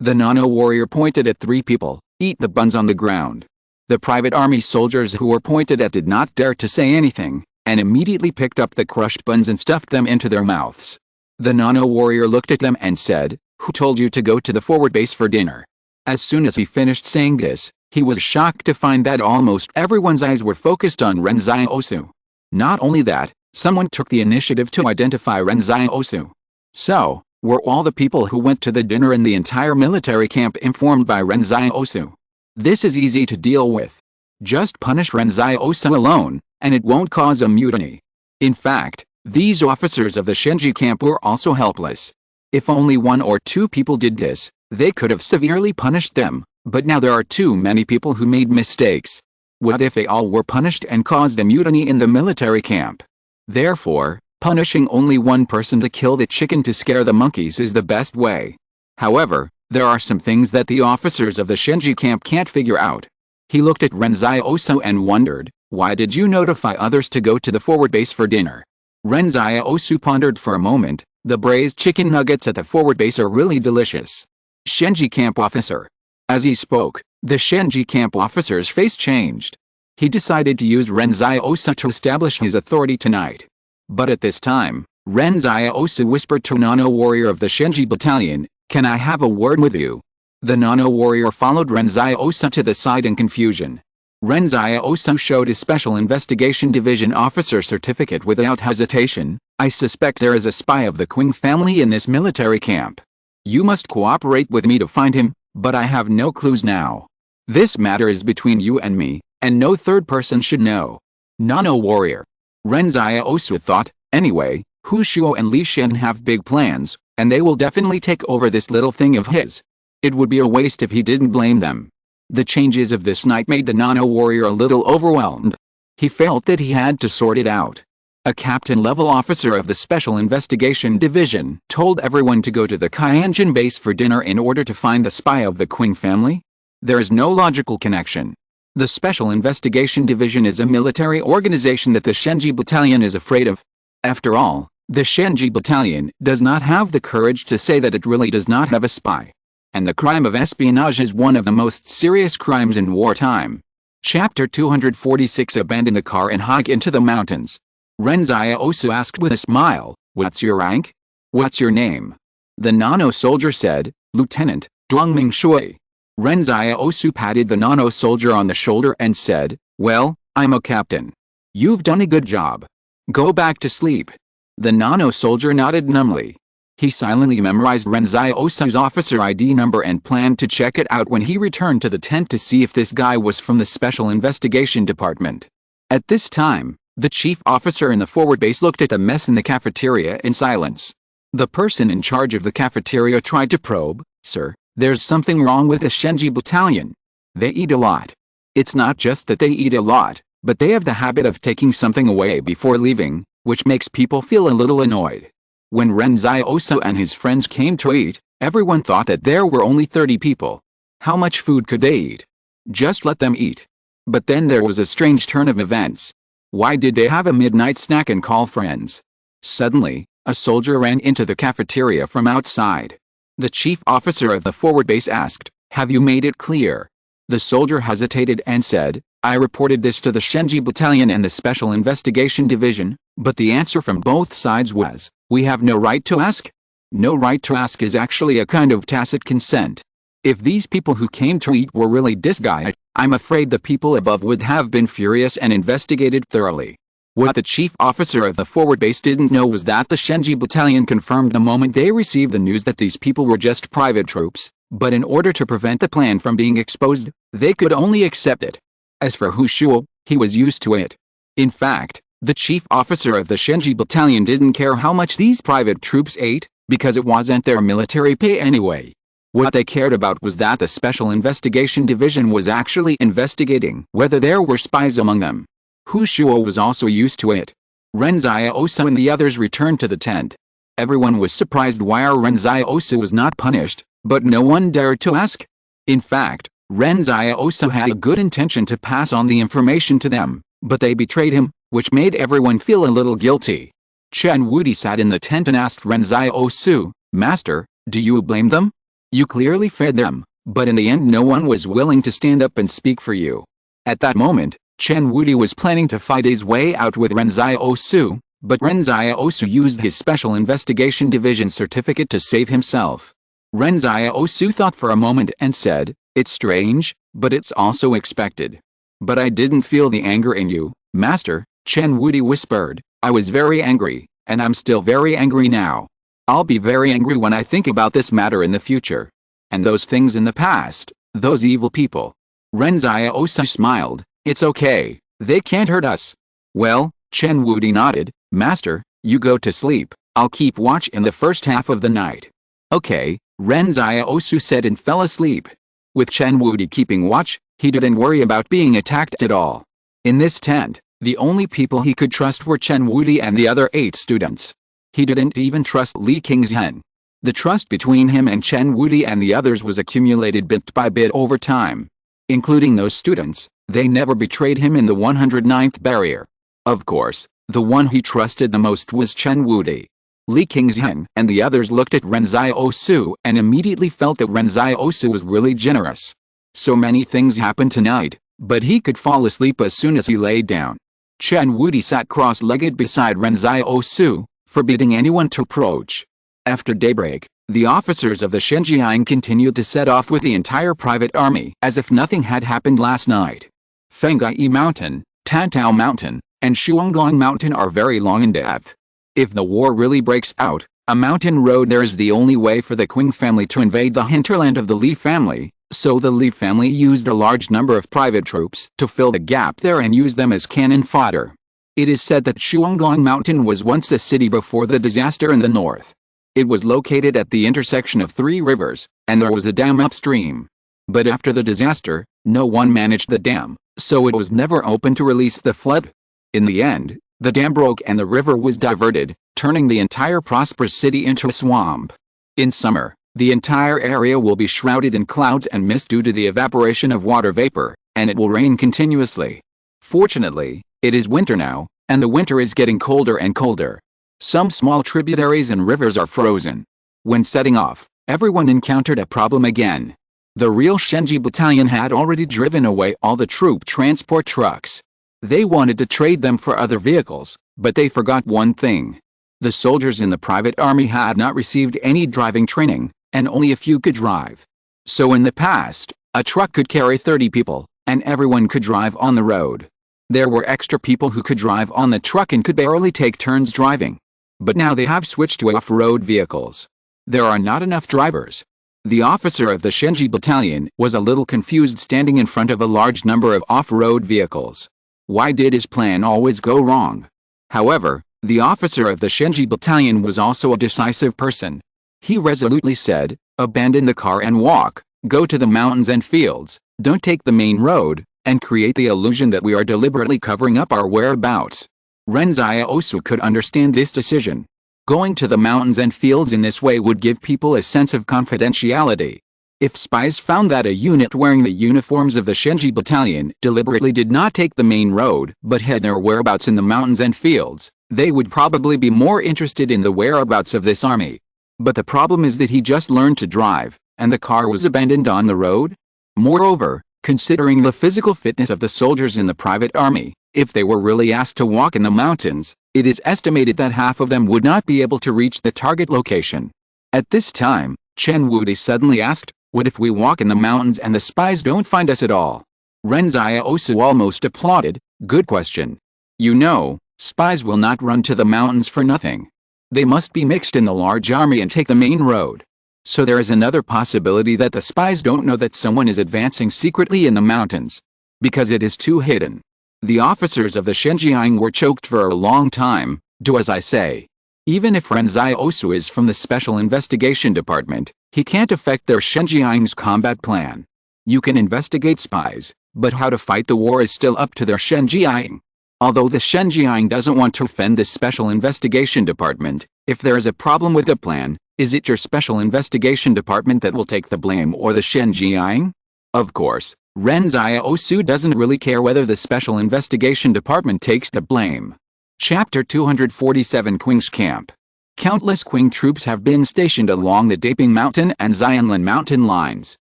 The nano-warrior pointed at 3 people. Eat the buns on the ground. The private army soldiers who were pointed at did not dare to say anything, and immediately picked up the crushed buns and stuffed them into their mouths. The nano-warrior looked at them and said, "Who told you to go to the forward base for dinner?" As soon as he finished saying this, he was shocked to find that almost everyone's eyes were focused on Ren Xiaosu. Not only that, someone took the initiative to identify Ren Xiaosu. So, were all the people who went to the dinner in the entire military camp informed by Ren Xiaosu? This is easy to deal with. Just punish Ren Xiaosu alone, and it won't cause a mutiny. In fact, these officers of the Shenji camp were also helpless. If only 1 or 2 people did this, they could have severely punished them, but now there are too many people who made mistakes. What if they all were punished and caused a mutiny in the military camp? Therefore, punishing only 1 person to kill the chicken to scare the monkeys is the best way. However, there are some things that the officers of the Shenji camp can't figure out. He looked at Ren Xiaosu and wondered, "Why did you notify others to go to the forward base for dinner?" Ren Xiaosu pondered for a moment. "The braised chicken nuggets at the forward base are really delicious." Shenji camp officer. As he spoke, the Shenji camp officer's face changed. He decided to use Ren Xiaosu to establish his authority tonight. But at this time, Ren Xiaosu whispered to nano-warrior of the Shenji battalion, "Can I have a word with you?" The nano-warrior followed Ren Xiaosu to the side in confusion. Ren Xiaosu showed his Special Investigation Division officer certificate without hesitation. "I suspect there is a spy of the Qing family in this military camp. You must cooperate with me to find him, but I have no clues now. This matter is between you and me, and no third person should know." Nano-warrior. Ren Xiaosu thought, "Anyway, Hu Shuo and Li Shen have big plans, and they will definitely take over this little thing of his. It would be a waste if he didn't blame them." The changes of this night made the nano-warrior a little overwhelmed. He felt that he had to sort it out. A captain-level officer of the Special Investigation Division told everyone to go to the Kaianjin base for dinner in order to find the spy of the Qing family? There is no logical connection. The Special Investigation Division is a military organization that the Shenji Battalion is afraid of. After all, the Shenji Battalion does not have the courage to say that it really does not have a spy. And the crime of espionage is one of the most serious crimes in wartime. Chapter 246 Abandon the car and hike into the mountains. Ren Xiaosu asked with a smile, "What's your rank? What's your name?" The nano-soldier said, "Lieutenant, Dongming Shui." Ren Xiaosu patted the nano-soldier on the shoulder and said, "Well, I'm a captain. You've done a good job. Go back to sleep." The nano-soldier nodded numbly. He silently memorized Ren Xiaosu's officer ID number and planned to check it out when he returned to the tent to see if this guy was from the Special Investigation Department. At this time, the chief officer in the forward base looked at the mess in the cafeteria in silence. The person in charge of the cafeteria tried to probe, "Sir, there's something wrong with the Shenji battalion. They eat a lot. It's not just that they eat a lot, but they have the habit of taking something away before leaving, which makes people feel a little annoyed." When Ren Xiaosu and his friends came to eat, everyone thought that there were only 30 people. How much food could they eat? Just let them eat. But then there was a strange turn of events. Why did they have a midnight snack and call friends? Suddenly, a soldier ran into the cafeteria from outside. The chief officer of the forward base asked, "Have you made it clear?" The soldier hesitated and said, "I reported this to the Shenji Battalion and the Special Investigation Division, but the answer from both sides was, 'We have no right to ask.' No right to ask is actually a kind of tacit consent. If these people who came to eat were really disguised, I'm afraid the people above would have been furious and investigated thoroughly." What the chief officer of the forward base didn't know was that the Shenji Battalion confirmed the moment they received the news that these people were just private troops, but in order to prevent the plan from being exposed, they could only accept it. As for Hu Shuo, he was used to it. In fact, the chief officer of the Shenji Battalion didn't care how much these private troops ate, because it wasn't their military pay anyway. What they cared about was that the Special Investigation Division was actually investigating whether there were spies among them. Hu Shuo was also used to it. Ren Xiaosu and the others returned to the tent. Everyone was surprised why Ren Xiaosu was not punished, but no one dared to ask. In fact, Ren Xiaosu had a good intention to pass on the information to them, but they betrayed him. which made everyone feel a little guilty. Chen Wuti sat in the tent and asked Ren Xiaosu, "Master, do you blame them? You clearly fed them, but in the end no one was willing to stand up and speak for you." At that moment, Chen Wuti was planning to fight his way out with Ren Xiaosu, but Ren Xiaosu used his Special Investigation Division certificate to save himself. Ren Xiaosu thought for a moment and said, "It's strange, but it's also expected." "But I didn't feel the anger in you, Master," Chen Wuti whispered. "I was very angry, and I'm still very angry now. I'll be very angry when I think about this matter in the future. And those things in the past, those evil people." Ren Xiaosu smiled. "It's okay, they can't hurt us." "Well," Chen Wuti nodded, "Master, you go to sleep, I'll keep watch in the first half of the night." "Okay," Ren Xiaosu said and fell asleep. With Chen Wuti keeping watch, he didn't worry about being attacked at all. In this tent, the only people he could trust were Chen Wuti and the other 8 students. He didn't even trust Li Qingzhen. The trust between him and Chen Wuti and the others was accumulated bit by bit over time. Including those students, they never betrayed him in the 109th barrier. Of course, the one he trusted the most was Chen Wuti. Li Qingzhen and the others looked at Ren Xiaosu and immediately felt that Ren Xiaosu was really generous. So many things happened tonight, but he could fall asleep as soon as he lay down. Chen Wuti sat cross-legged beside Ren Xiaosu, forbidding anyone to approach. After daybreak, the officers of the Shenjiang continued to set off with the entire private army as if nothing had happened last night. Fengai Mountain, Tantao Mountain, and Shuanglong Mountain are very long in depth. If the war really breaks out, a mountain road there is the only way for the Qing family to invade the hinterland of the Li family, so the Li family used a large number of private troops to fill the gap there and use them as cannon fodder. It is said that Shuanglong Mountain was once a city before the disaster in the north. It was located at the intersection of 3 rivers, and there was a dam upstream. But after the disaster, no one managed the dam, so it was never open to release the flood. In the end, the dam broke and the river was diverted, turning the entire prosperous city into a swamp. In summer, the entire area will be shrouded in clouds and mist due to the evaporation of water vapor, and it will rain continuously. Fortunately, it is winter now, and the winter is getting colder and colder. Some small tributaries and rivers are frozen. When setting off, everyone encountered a problem again. The real Shenji battalion had already driven away all the troop transport trucks. They wanted to trade them for other vehicles, but they forgot one thing. The soldiers in the private army had not received any driving training, and only a few could drive. So in the past, a truck could carry 30 people, and everyone could drive on the road. There were extra people who could drive on the truck and could barely take turns driving. But now they have switched to off-road vehicles. There are not enough drivers. The officer of the Shenji battalion was a little confused standing in front of a large number of off-road vehicles. Why did his plan always go wrong? However, the officer of the Shenji battalion was also a decisive person. He resolutely said, "Abandon the car and walk, go to the mountains and fields, don't take the main road, and create the illusion that we are deliberately covering up our whereabouts." Ren Xiaosu could understand this decision. Going to the mountains and fields in this way would give people a sense of confidentiality. If spies found that a unit wearing the uniforms of the Shenji battalion deliberately did not take the main road but had their whereabouts in the mountains and fields, they would probably be more interested in the whereabouts of this army. But the problem is that he just learned to drive, and the car was abandoned on the road. Moreover, considering the physical fitness of the soldiers in the private army, if they were really asked to walk in the mountains, it is estimated that half of them would not be able to reach the target location. At this time, Chen Wuti suddenly asked, "What if we walk in the mountains and the spies don't find us at all?" Ren Xiaosu almost applauded. "Good question. You know, spies will not run to the mountains for nothing. They must be mixed in the large army and take the main road. So there is another possibility that the spies don't know that someone is advancing secretly in the mountains, because it is too hidden." The officers of the Shenjiang were choked for a long time. Do as I say. Even if Ren Xiaosu is from the Special Investigation Department, he can't affect their Shenjiang's combat plan. You can investigate spies, but how to fight the war is still up to their Shenjiang. Although the Shenjiang doesn't want to offend the Special Investigation Department, if there is a problem with the plan, is it your Special Investigation Department that will take the blame or the Shenjiang? Of course, Ren Xiaosu doesn't really care whether the Special Investigation Department takes the blame. Chapter 247 Qing's Camp. Countless Qing troops have been stationed along the Daping Mountain and Xianlan Mountain lines.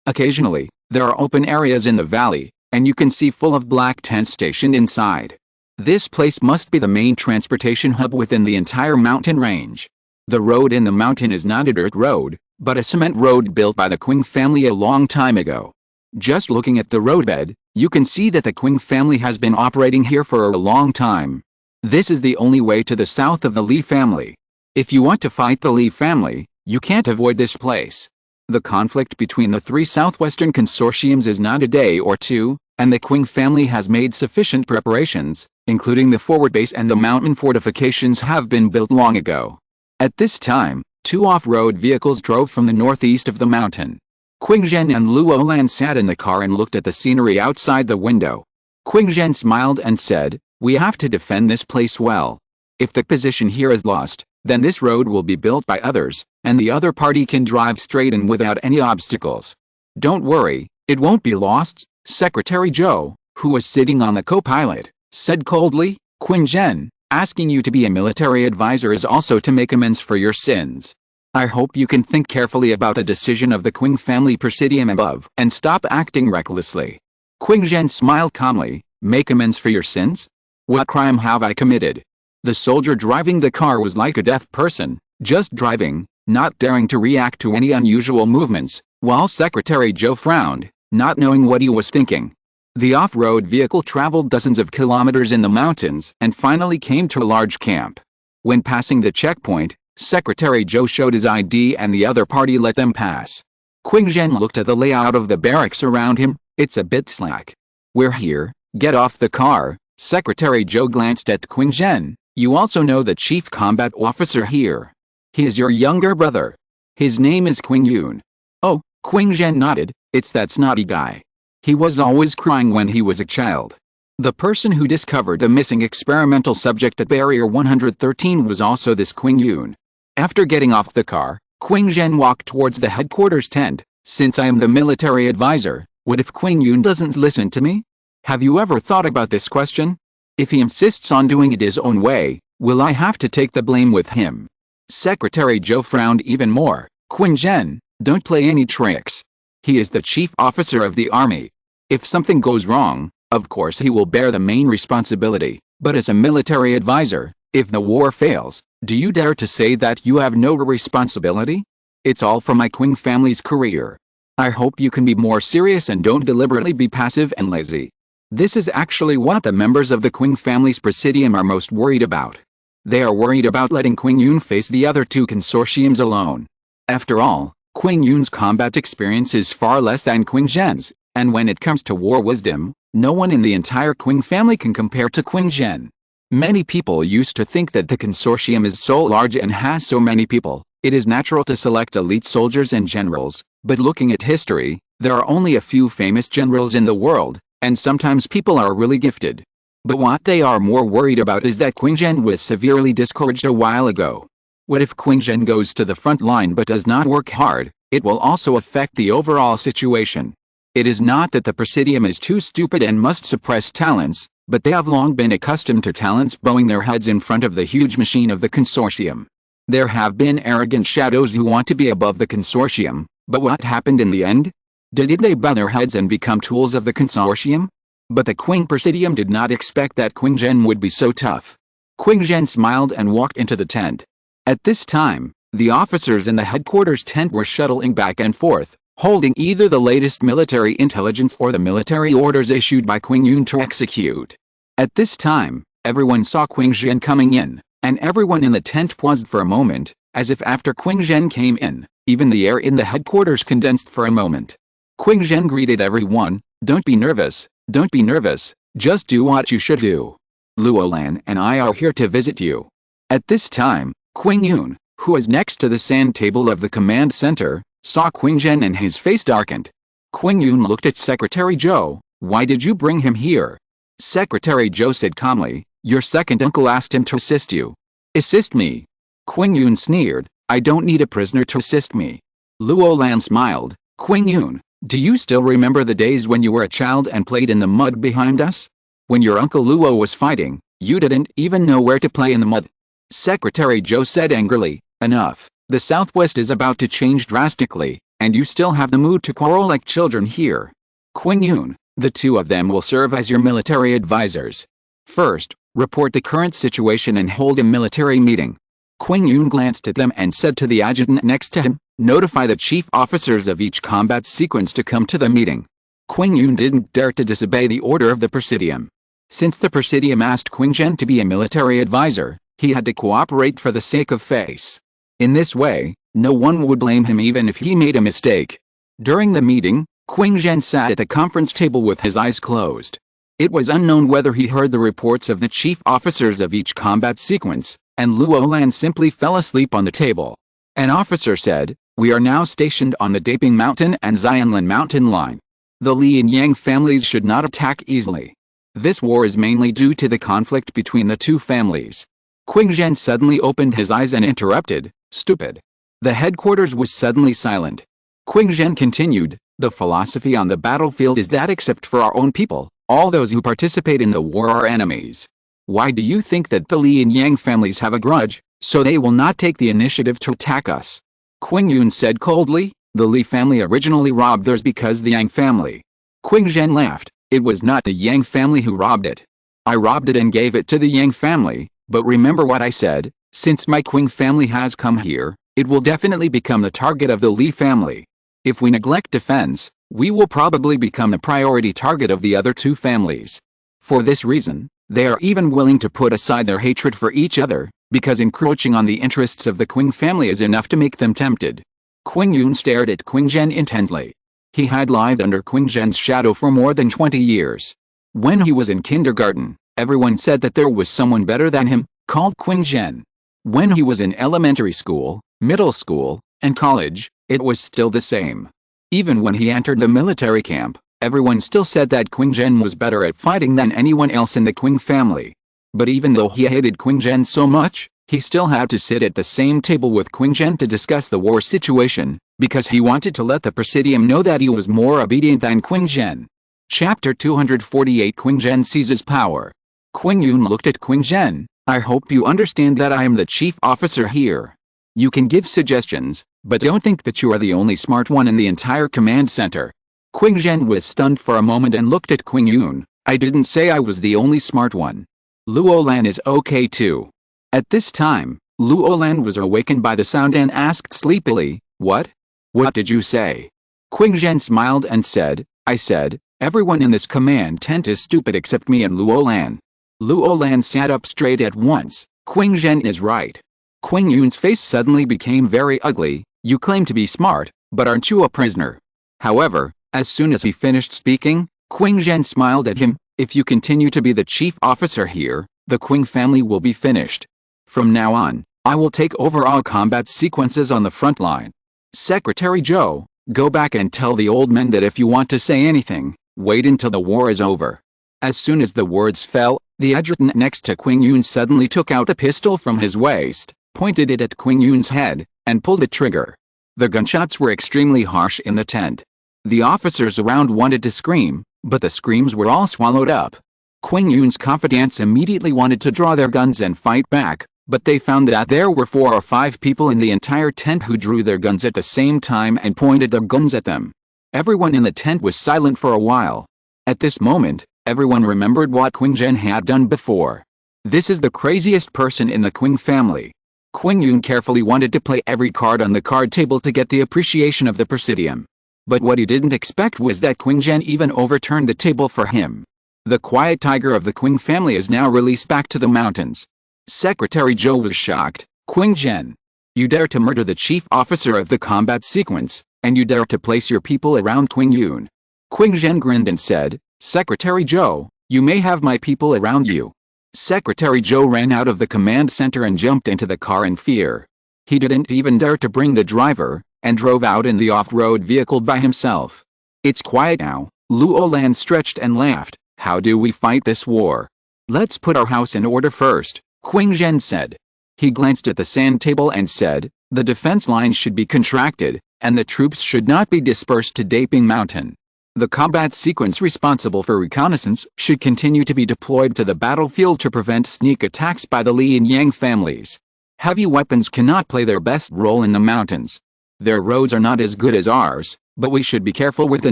Occasionally, there are open areas in the valley, and you can see full of black tents stationed inside. This place must be the main transportation hub within the entire mountain range. The road in the mountain is not a dirt road, but a cement road built by the Qing family a long time ago. Just looking at the roadbed, you can see that the Qing family has been operating here for a long time. This is the only way to the south of the Li family. If you want to fight the Li family, you can't avoid this place. The conflict between the three southwestern consortiums is not a day or two, and the Qing family has made sufficient preparations, including the forward base and the mountain fortifications have been built long ago. At this time, two off-road vehicles drove from the northeast of the mountain. Qingzhen and Luolan sat in the car and looked at the scenery outside the window. Qingzhen smiled and said, "We have to defend this place well. If the position here is lost, then this road will be built by others, and the other party can drive straight in without any obstacles. Don't worry, it won't be lost," Secretary Zhou, who was sitting on the co-pilot, said coldly. "Qingzhen, asking you to be a military advisor is also to make amends for your sins. I hope you can think carefully about the decision of the Qing family presidium above and stop acting recklessly." Qingzhen smiled calmly. "Make amends for your sins? What crime have I committed?" The soldier driving the car was like a deaf person, just driving, not daring to react to any unusual movements, while Secretary Zhou frowned, not knowing what he was thinking. The off-road vehicle traveled dozens of kilometers in the mountains and finally came to a large camp. When passing the checkpoint, Secretary Zhou showed his ID and the other party let them pass. Qingzhen looked at the layout of the barracks around him. "It's a bit slack." "We're here, get off the car." Secretary Zhou glanced at Qingzhen. "You also know the chief combat officer here. He is your younger brother. His name is Qingyun." "Oh," Qingzhen nodded, "it's that snotty guy. He was always crying when he was a child." The person who discovered the missing experimental subject at Barrier 113 was also this Qingyun. After getting off the car, Qingzhen walked towards the headquarters tent. "Since I am the military advisor, what if Qingyun doesn't listen to me? Have you ever thought about this question? If he insists on doing it his own way, will I have to take the blame with him?" Secretary Zhou frowned even more. "Qingzhen, don't play any tricks. He is the chief officer of the army. If something goes wrong, of course he will bear the main responsibility, but as a military advisor, if the war fails, do you dare to say that you have no responsibility? It's all for my Qing family's career. I hope you can be more serious and don't deliberately be passive and lazy." This is actually what the members of the Qing family's presidium are most worried about. They are worried about letting Qingyun face the other two consortiums alone. After all, Qingyun's combat experience is far less than Qingzhen's, and when it comes to war wisdom, no one in the entire Qing family can compare to Qingzhen. Many people used to think that the consortium is so large and has so many people, it is natural to select elite soldiers and generals, but looking at history, there are only a few famous generals in the world, and sometimes people are really gifted. But what they are more worried about is that Qingzhen was severely discouraged a while ago. What if Qingzhen goes to the front line but does not work hard? It will also affect the overall situation. It is not that the presidium is too stupid and must suppress talents, but they have long been accustomed to talents bowing their heads in front of the huge machine of the consortium. There have been arrogant shadows who want to be above the consortium, but what happened in the end? Did they bow their heads and become tools of the consortium? But the Qing presidium did not expect that Qingzhen would be so tough. Qingzhen smiled and walked into the tent. At this time, the officers in the headquarters tent were shuttling back and forth, holding either the latest military intelligence or the military orders issued by Qingyun to execute. At this time, everyone saw Qingzhen coming in, and everyone in the tent paused for a moment, as if after Qingzhen came in, even the air in the headquarters condensed for a moment. Qingzhen greeted everyone. "Don't be nervous, don't be nervous, just do what you should do. Luolan and I are here to visit you." At this time, Qingyun, who was next to the sand table of the command center, saw Qingzhen and his face darkened. Qingyun looked at Secretary Zhou. "Why did you bring him here?" Secretary Zhou said calmly, "Your second uncle asked him to assist you." "Assist me?" Qingyun sneered. "I don't need a prisoner to assist me." Luolan smiled. "Qingyun, Do you still remember the days when you were a child and played in the mud behind us? When your Uncle Luo was fighting, you didn't even know where to play in the mud. Secretary Zhou said angrily, enough. The Southwest is about to change drastically, and you still have the mood to quarrel like children here. Qing Yun, the two of them will serve as your military advisors. First, report the current situation and hold a military meeting. Qing Yun glanced at them and said to the adjutant next to him, notify the chief officers of each combat sequence to come to the meeting. Qing Yun didn't dare to disobey the order of the Presidium. Since the Presidium asked Qing Zhen to be a military advisor, he had to cooperate for the sake of face. In this way, no one would blame him even if he made a mistake. During the meeting, Qing Zhen sat at the conference table with his eyes closed. It was unknown whether he heard the reports of the chief officers of each combat sequence, and Luo Lan simply fell asleep on the table. An officer said, we are now stationed on the Daping Mountain and Xianlan Mountain line. The Li and Yang families should not attack easily. This war is mainly due to the conflict between the two families. Qing Zhen suddenly opened his eyes and interrupted, stupid. The headquarters was suddenly silent. Qing Zhen continued, the philosophy on the battlefield is that except for our own people, all those who participate in the war are enemies. Why do you think that the Li and Yang families have a grudge, so they will not take the initiative to attack us? Qing Yun said coldly, the Li family originally robbed theirs because the Yang family. Qing Zhen laughed, it was not the Yang family who robbed it. I robbed it and gave it to the Yang family, but remember what I said, since my Qing family has come here, it will definitely become the target of the Li family. If we neglect defense, we will probably become the priority target of the other two families. For this reason, they are even willing to put aside their hatred for each other, because encroaching on the interests of the Qing family is enough to make them tempted. Qing Yun stared at Qing Zhen intently. He had lived under Qing Zhen's shadow for more than 20 years. When he was in kindergarten, everyone said that there was someone better than him, called Qing Zhen. When he was in elementary school, middle school, and college, it was still the same. Even when he entered the military camp, everyone still said that Qing Zhen was better at fighting than anyone else in the Qing family. But even though he hated Qing Zhen so much, he still had to sit at the same table with Qing Zhen to discuss the war situation, because he wanted to let the Presidium know that he was more obedient than Qing Zhen. Chapter 248 Qing Zhen seizes power. Qing Yun looked at Qing Zhen, I hope you understand that I am the chief officer here. You can give suggestions, but don't think that you are the only smart one in the entire command center. Qing Zhen was stunned for a moment and looked at Qing Yun, I didn't say I was the only smart one. Luo Lan is okay too. At this time, Luo Lan was awakened by the sound and asked sleepily, what? What did you say? Qing Zhen smiled and said, I said, everyone in this command tent is stupid except me and Luo Lan. Luo Lan sat up straight at once, Qing Zhen is right. Qing Yun's face suddenly became very ugly, you claim to be smart, but aren't you a prisoner? However, as soon as he finished speaking, Qing Zhen smiled at him, if you continue to be the chief officer here, the Qing family will be finished. From now on, I will take over all combat sequences on the front line. Secretary Zhou, go back and tell the old men that if you want to say anything, wait until the war is over. As soon as the words fell, the adjutant next to Qing Yun suddenly took out the pistol from his waist, pointed it at Qing Yun's head, and pulled the trigger. The gunshots were extremely harsh in the tent. The officers around wanted to scream, but the screams were all swallowed up. Qing Yun's confidants immediately wanted to draw their guns and fight back, but they found that there were 4 or 5 people in the entire tent who drew their guns at the same time and pointed their guns at them. Everyone in the tent was silent for a while. At this moment, everyone remembered what Qing Zhen had done before. This is the craziest person in the Qing family. Qing Yun carefully wanted to play every card on the card table to get the appreciation of the Presidium. But what he didn't expect was that Qing Zhen even overturned the table for him. The quiet tiger of the Qing family is now released back to the mountains. Secretary Zhou was shocked. Qing Zhen, you dare to murder the chief officer of the combat sequence, and you dare to place your people around Qing Yun. Qing Zhen grinned and said, Secretary Zhou, you may have my people around you. Secretary Zhou ran out of the command center and jumped into the car in fear. He didn't even dare to bring the driver, and drove out in the off-road vehicle by himself. It's quiet now, Luo Lan stretched and laughed, how do we fight this war? Let's put our house in order first, Qing Zhen said. He glanced at the sand table and said, the defense line should be contracted, and the troops should not be dispersed to Daping Mountain. The combat sequence responsible for reconnaissance should continue to be deployed to the battlefield to prevent sneak attacks by the Li and Yang families. Heavy weapons cannot play their best role in the mountains. Their roads are not as good as ours, but we should be careful with the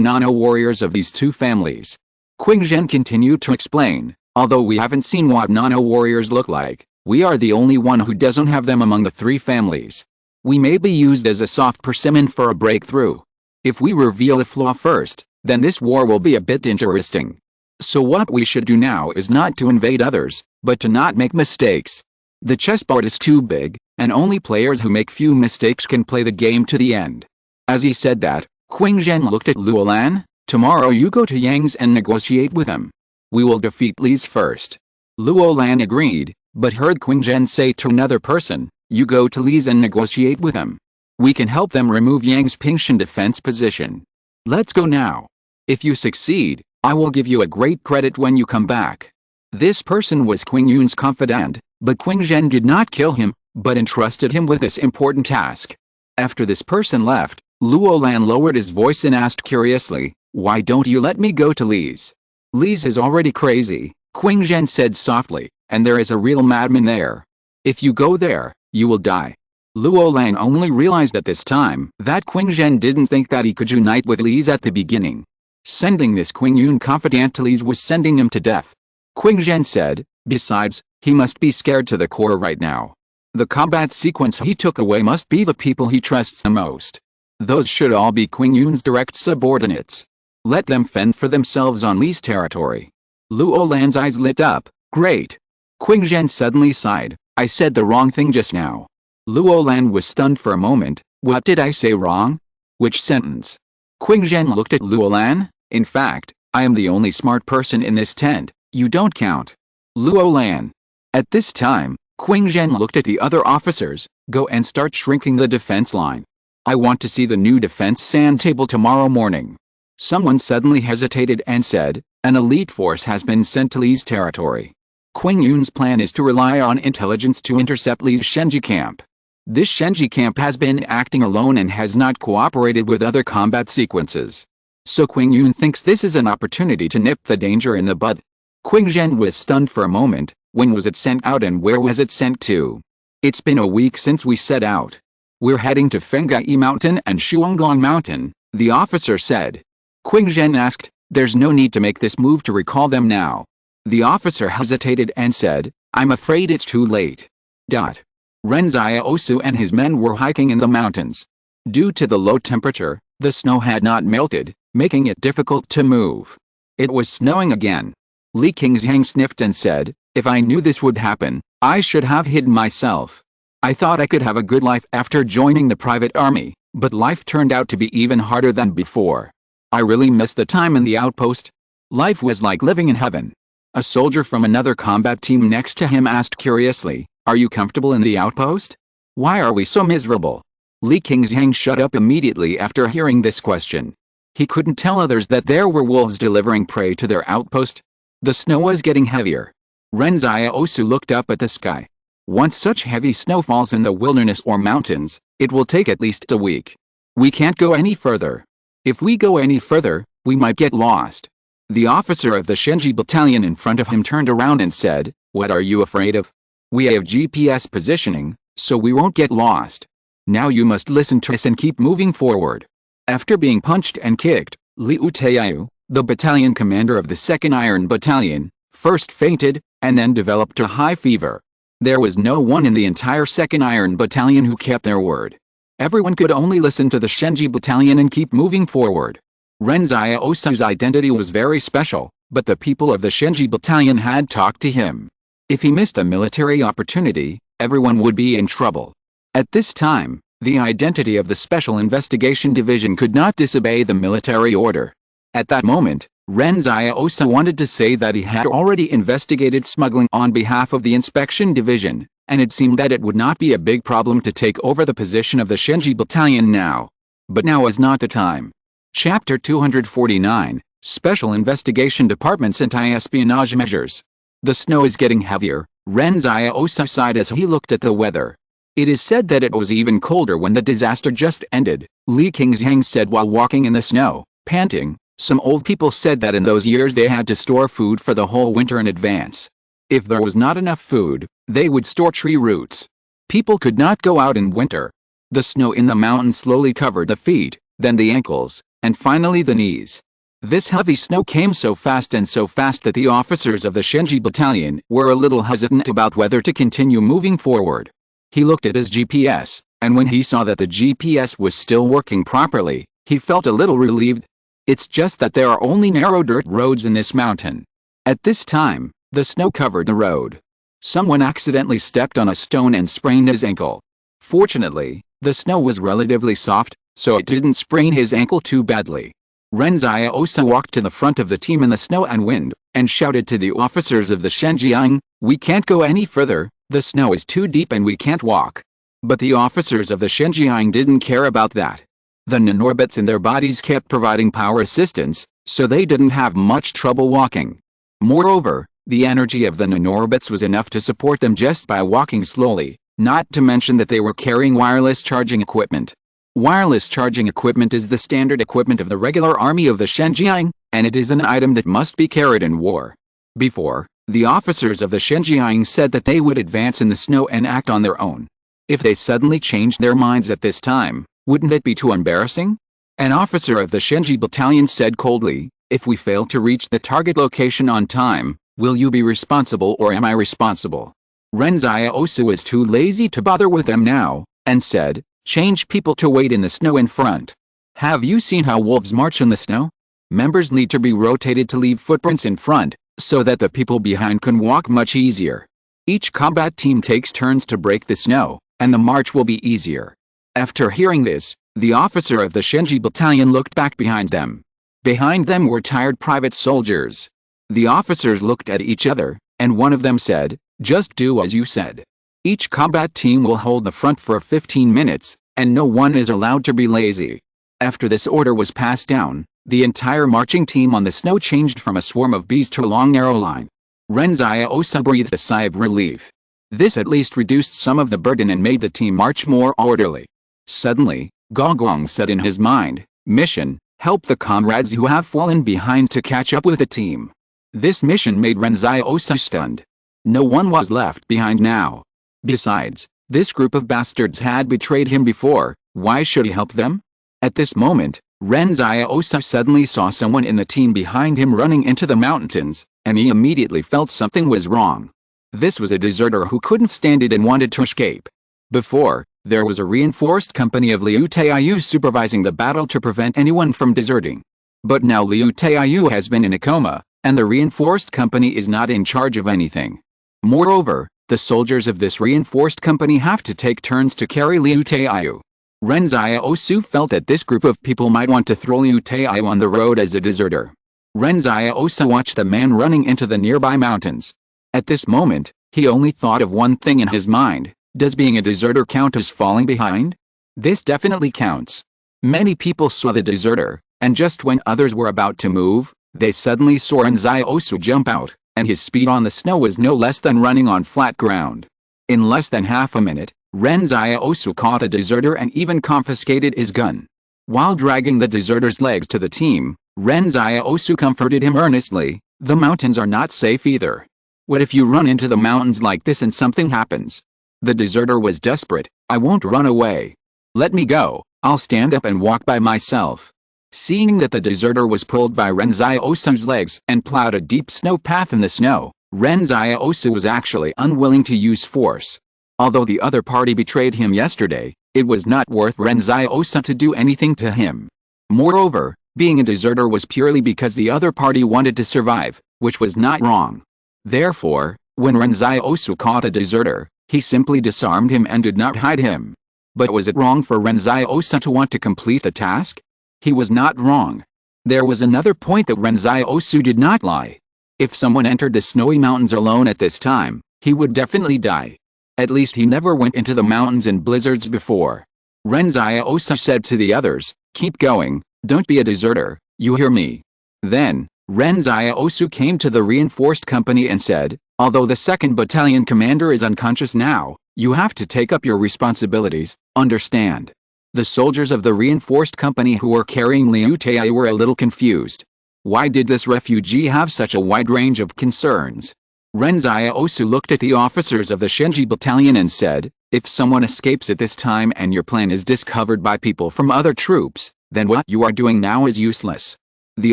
nano-warriors of these two families. Qingzhen continued to explain, although we haven't seen what nano-warriors look like, we are the only one who doesn't have them among the three families. We may be used as a soft persimmon for a breakthrough. If we reveal a flaw first, then this war will be a bit interesting. So what we should do now is not to invade others, but to not make mistakes. The chessboard is too big, and only players who make few mistakes can play the game to the end. As he said that, Qingzhen looked at Luolan. Tomorrow you go to Yang's and negotiate with him. We will defeat Li's first. Luolan agreed, but heard Qingzhen say to another person, you go to Li's and negotiate with him. We can help them remove Yang's Pingshan defense position. Let's go now. If you succeed, I will give you a great credit when you come back. This person was Qingyun's confidant, but Qingzhen did not kill him, but entrusted him with this important task. After this person left, Luolan lowered his voice and asked curiously, why don't you let me go to Li's? Li's is already crazy, Qingzhen said softly, and there is a real madman there. If you go there, you will die. Luolan only realized at this time that Qingzhen didn't think that he could unite with Li's at the beginning. Sending this Qingyun confidant to Li's was sending him to death. Qingzhen said, besides, he must be scared to the core right now. The combat sequence he took away must be the people he trusts the most. Those should all be Qingyun's direct subordinates. Let them fend for themselves on Li's territory. Luolan's eyes lit up. Great. Qingzhen suddenly sighed. I said the wrong thing just now. Luolan was stunned for a moment. What did I say wrong? Which sentence? Qingzhen looked at Luolan. In fact, I am the only smart person in this tent. You don't count. Luolan. At this time, Qingzhen looked at the other officers. Go and start shrinking the defense line. I want to see the new defense sand table tomorrow morning. Someone suddenly hesitated and said, an elite force has been sent to Li's territory. Qingyun's plan is to rely on intelligence to intercept Li's Shenji camp. This Shenji camp has been acting alone and has not cooperated with other combat sequences. So Qingyun thinks this is an opportunity to nip the danger in the bud. Qingzhen was stunned for a moment. When was it sent out and where was it sent to? It's been a week since we set out. We're heading to Fengai Mountain and Shuanglong Mountain, the officer said. Qingzhen asked, there's no need to make this move to recall them now. The officer hesitated and said, I'm afraid it's too late. Ren Xiaosu and his men were hiking in the mountains. Due to the low temperature, the snow had not melted, making it difficult to move. It was snowing again. Li Qingzhang sniffed and said, if I knew this would happen, I should have hidden myself. I thought I could have a good life after joining the private army, but life turned out to be even harder than before. I really missed the time in the outpost. Life was like living in heaven. A soldier from another combat team next to him asked curiously, are you comfortable in the outpost? Why are we so miserable? Li Qingzhang shut up immediately after hearing this question. He couldn't tell others that there were wolves delivering prey to their outpost. The snow was getting heavier. Ren Xiaosu looked up at the sky. Once such heavy snow falls in the wilderness or mountains, it will take at least a week. We can't go any further. If we go any further, we might get lost. The officer of the Shenji battalion in front of him turned around and said, what are you afraid of? We have GPS positioning, so we won't get lost. Now you must listen to us and keep moving forward. After being punched and kicked, Liu Taiyu, the battalion commander of the 2nd Iron Battalion, first fainted, and then developed a high fever. There was no one in the entire 2nd Iron Battalion who kept their word. Everyone could only listen to the Shenji battalion and keep moving forward. Ren Xiaosu's identity was very special, but the people of the Shenji battalion had talked to him. If he missed a military opportunity, everyone would be in trouble. At this time, the identity of the Special Investigation Division could not disobey the military order. At that moment, Ren Xiaosu wanted to say that he had already investigated smuggling on behalf of the Inspection Division, and it seemed that it would not be a big problem to take over the position of the Shenji battalion now. But now is not the time. Chapter 249, Special Investigation Department's Anti-Espionage Measures. The snow is getting heavier, Ren Xiaosu sighed as he looked at the weather. It is said that it was even colder when the disaster just ended, Li Qingzhang said while walking in the snow, panting. Some old people said that in those years they had to store food for the whole winter in advance. If there was not enough food, they would store tree roots. People could not go out in winter. The snow in the mountains slowly covered the feet, then the ankles, and finally the knees. This heavy snow came so fast that the officers of the Shenji battalion were a little hesitant about whether to continue moving forward. He looked at his GPS, and when he saw that the GPS was still working properly, he felt a little relieved. It's just that there are only narrow dirt roads in this mountain. At this time, the snow covered the road. Someone accidentally stepped on a stone and sprained his ankle. Fortunately, the snow was relatively soft, so it didn't sprain his ankle too badly. Ren Xiaosu walked to the front of the team in the snow and wind, and shouted to the officers of the Shenjiang, "We can't go any further, the snow is too deep and we can't walk." But the officers of the Shenjiang didn't care about that. The nanorbits in their bodies kept providing power assistance, so they didn't have much trouble walking. Moreover, the energy of the nanorbits was enough to support them just by walking slowly, not to mention that they were carrying wireless charging equipment. Wireless charging equipment is the standard equipment of the regular army of the Shenjiang, and it is an item that must be carried in war. Before, the officers of the Shenjiang said that they would advance in the snow and act on their own. If they suddenly changed their minds at this time, wouldn't it be too embarrassing? An officer of the Shenji battalion said coldly, "If we fail to reach the target location on time, will you be responsible or am I responsible?" Ren Xiaosu was too lazy to bother with them now, and said, "Change people to wait in the snow in front. Have you seen how wolves march in the snow? Members need to be rotated to leave footprints in front, so that the people behind can walk much easier. Each combat team takes turns to break the snow, and the march will be easier." After hearing this, the officer of the Shenji battalion looked back behind them. Behind them were tired private soldiers. The officers looked at each other, and one of them said, "Just do as you said. Each combat team will hold the front for 15 minutes, and no one is allowed to be lazy." After this order was passed down, the entire marching team on the snow changed from a swarm of bees to a long narrow line. Ren Xiaosu breathed a sigh of relief. This at least reduced some of the burden and made the team march more orderly. Suddenly, Gong said in his mind, "Mission, help the comrades who have fallen behind to catch up with the team." This mission made Ren Xiaosu stunned. No one was left behind now. Besides, this group of bastards had betrayed him before, why should he help them? At this moment, Ren Xiaosu suddenly saw someone in the team behind him running into the mountains, and he immediately felt something was wrong. This was a deserter who couldn't stand it and wanted to escape. Before, there was a reinforced company of Liu Taiyu supervising the battle to prevent anyone from deserting. But now Liu Taiyu has been in a coma, and the reinforced company is not in charge of anything. Moreover, the soldiers of this reinforced company have to take turns to carry Liu Taiyu. Ren Xiaosu felt that this group of people might want to throw Liu Taiyu on the road as a deserter. Ren Xiaosu watched the man running into the nearby mountains. At this moment, he only thought of one thing in his mind. Does being a deserter count as falling behind? This definitely counts. Many people saw the deserter, and just when others were about to move, they suddenly saw Ren Xiaosu jump out, and his speed on the snow was no less than running on flat ground. In less than half a minute, Ren Xiaosu caught a deserter and even confiscated his gun. While dragging the deserter's legs to the team, Ren Xiaosu comforted him earnestly, "The mountains are not safe either. What if you run into the mountains like this and something happens?" The deserter was desperate. "I won't run away. Let me go, I'll stand up and walk by myself." Seeing that the deserter was pulled by Ren Xiaosu's legs and plowed a deep snow path in the snow, Ren Xiaosu was actually unwilling to use force. Although the other party betrayed him yesterday, it was not worth Ren Xiaosu to do anything to him. Moreover, being a deserter was purely because the other party wanted to survive, which was not wrong. Therefore, when Ren Xiaosu caught a deserter, he simply disarmed him and did not hide him. But was it wrong for Ren Xiaosu to want to complete the task? He was not wrong. There was another point that Ren Xiaosu did not lie. If someone entered the snowy mountains alone at this time, he would definitely die. At least he never went into the mountains in blizzards before. Ren Xiaosu said to the others, "Keep going, don't be a deserter, you hear me?" Then, Ren Xiaosu came to the reinforced company and said, "Although the 2nd Battalion commander is unconscious now, You have to take up your responsibilities, understand? The soldiers of the reinforced company who were carrying Liu Tai were a little confused. Why did this refugee have such a wide range of concerns? Ren Xiaosu looked at the officers of the Shenji battalion and said, if someone escapes at this time and your plan is discovered by people from other troops, then what you are doing now is useless. The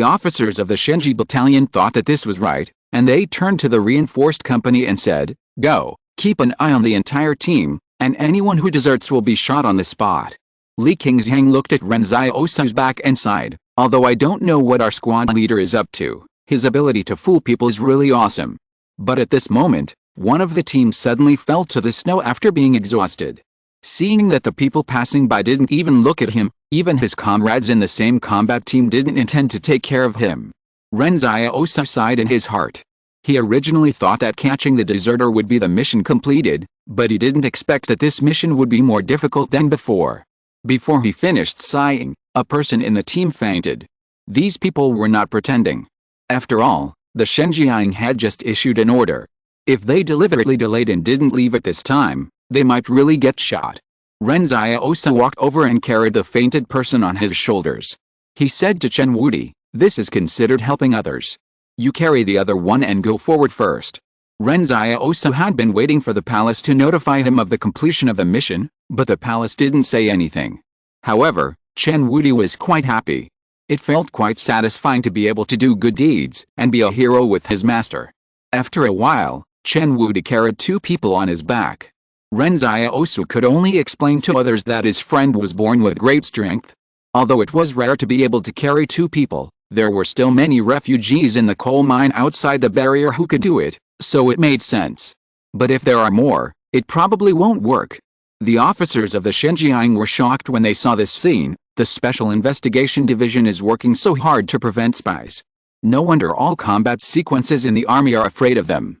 officers of the Shenji battalion thought that this was right, and they turned to the reinforced company and said, go, keep an eye on the entire team, and anyone who deserts will be shot on the spot. Li Qingzhang looked at Ren Xiaosu's back and sighed, although I don't know what our squad leader is up to, his ability to fool people is really awesome. But at this moment, one of the team suddenly fell to the snow after being exhausted. Seeing that the people passing by didn't even look at him, even his comrades in the same combat team didn't intend to take care of him. Ren Xiaosu sighed in his heart. He originally thought that catching the deserter would be the mission completed, but he didn't expect that this mission would be more difficult than before. Before he finished sighing, a person in the team fainted. These people were not pretending. After all, the Shenjiang had just issued an order. If they deliberately delayed and didn't leave at this time, they might really get shot. Ren Xiaosu walked over and carried the fainted person on his shoulders. He said to Chen Wudi, this is considered helping others. You carry the other one and go forward first. Ren Xiaosu had been waiting for the palace to notify him of the completion of the mission, but the palace didn't say anything. However, Chen Wudi was quite happy. It felt quite satisfying to be able to do good deeds and be a hero with his master. After a while, Chen Wudi carried 2 people on his back. Ren Xiaosu could only explain to others that his friend was born with great strength. Although it was rare to be able to carry 2 people, there were still many refugees in the coal mine outside the barrier who could do it, so it made sense. But if there are more, it probably won't work. The officers of the Shenjiang were shocked when they saw this scene. The Special Investigation Division is working so hard to prevent spies. No wonder all combat sequences in the army are afraid of them.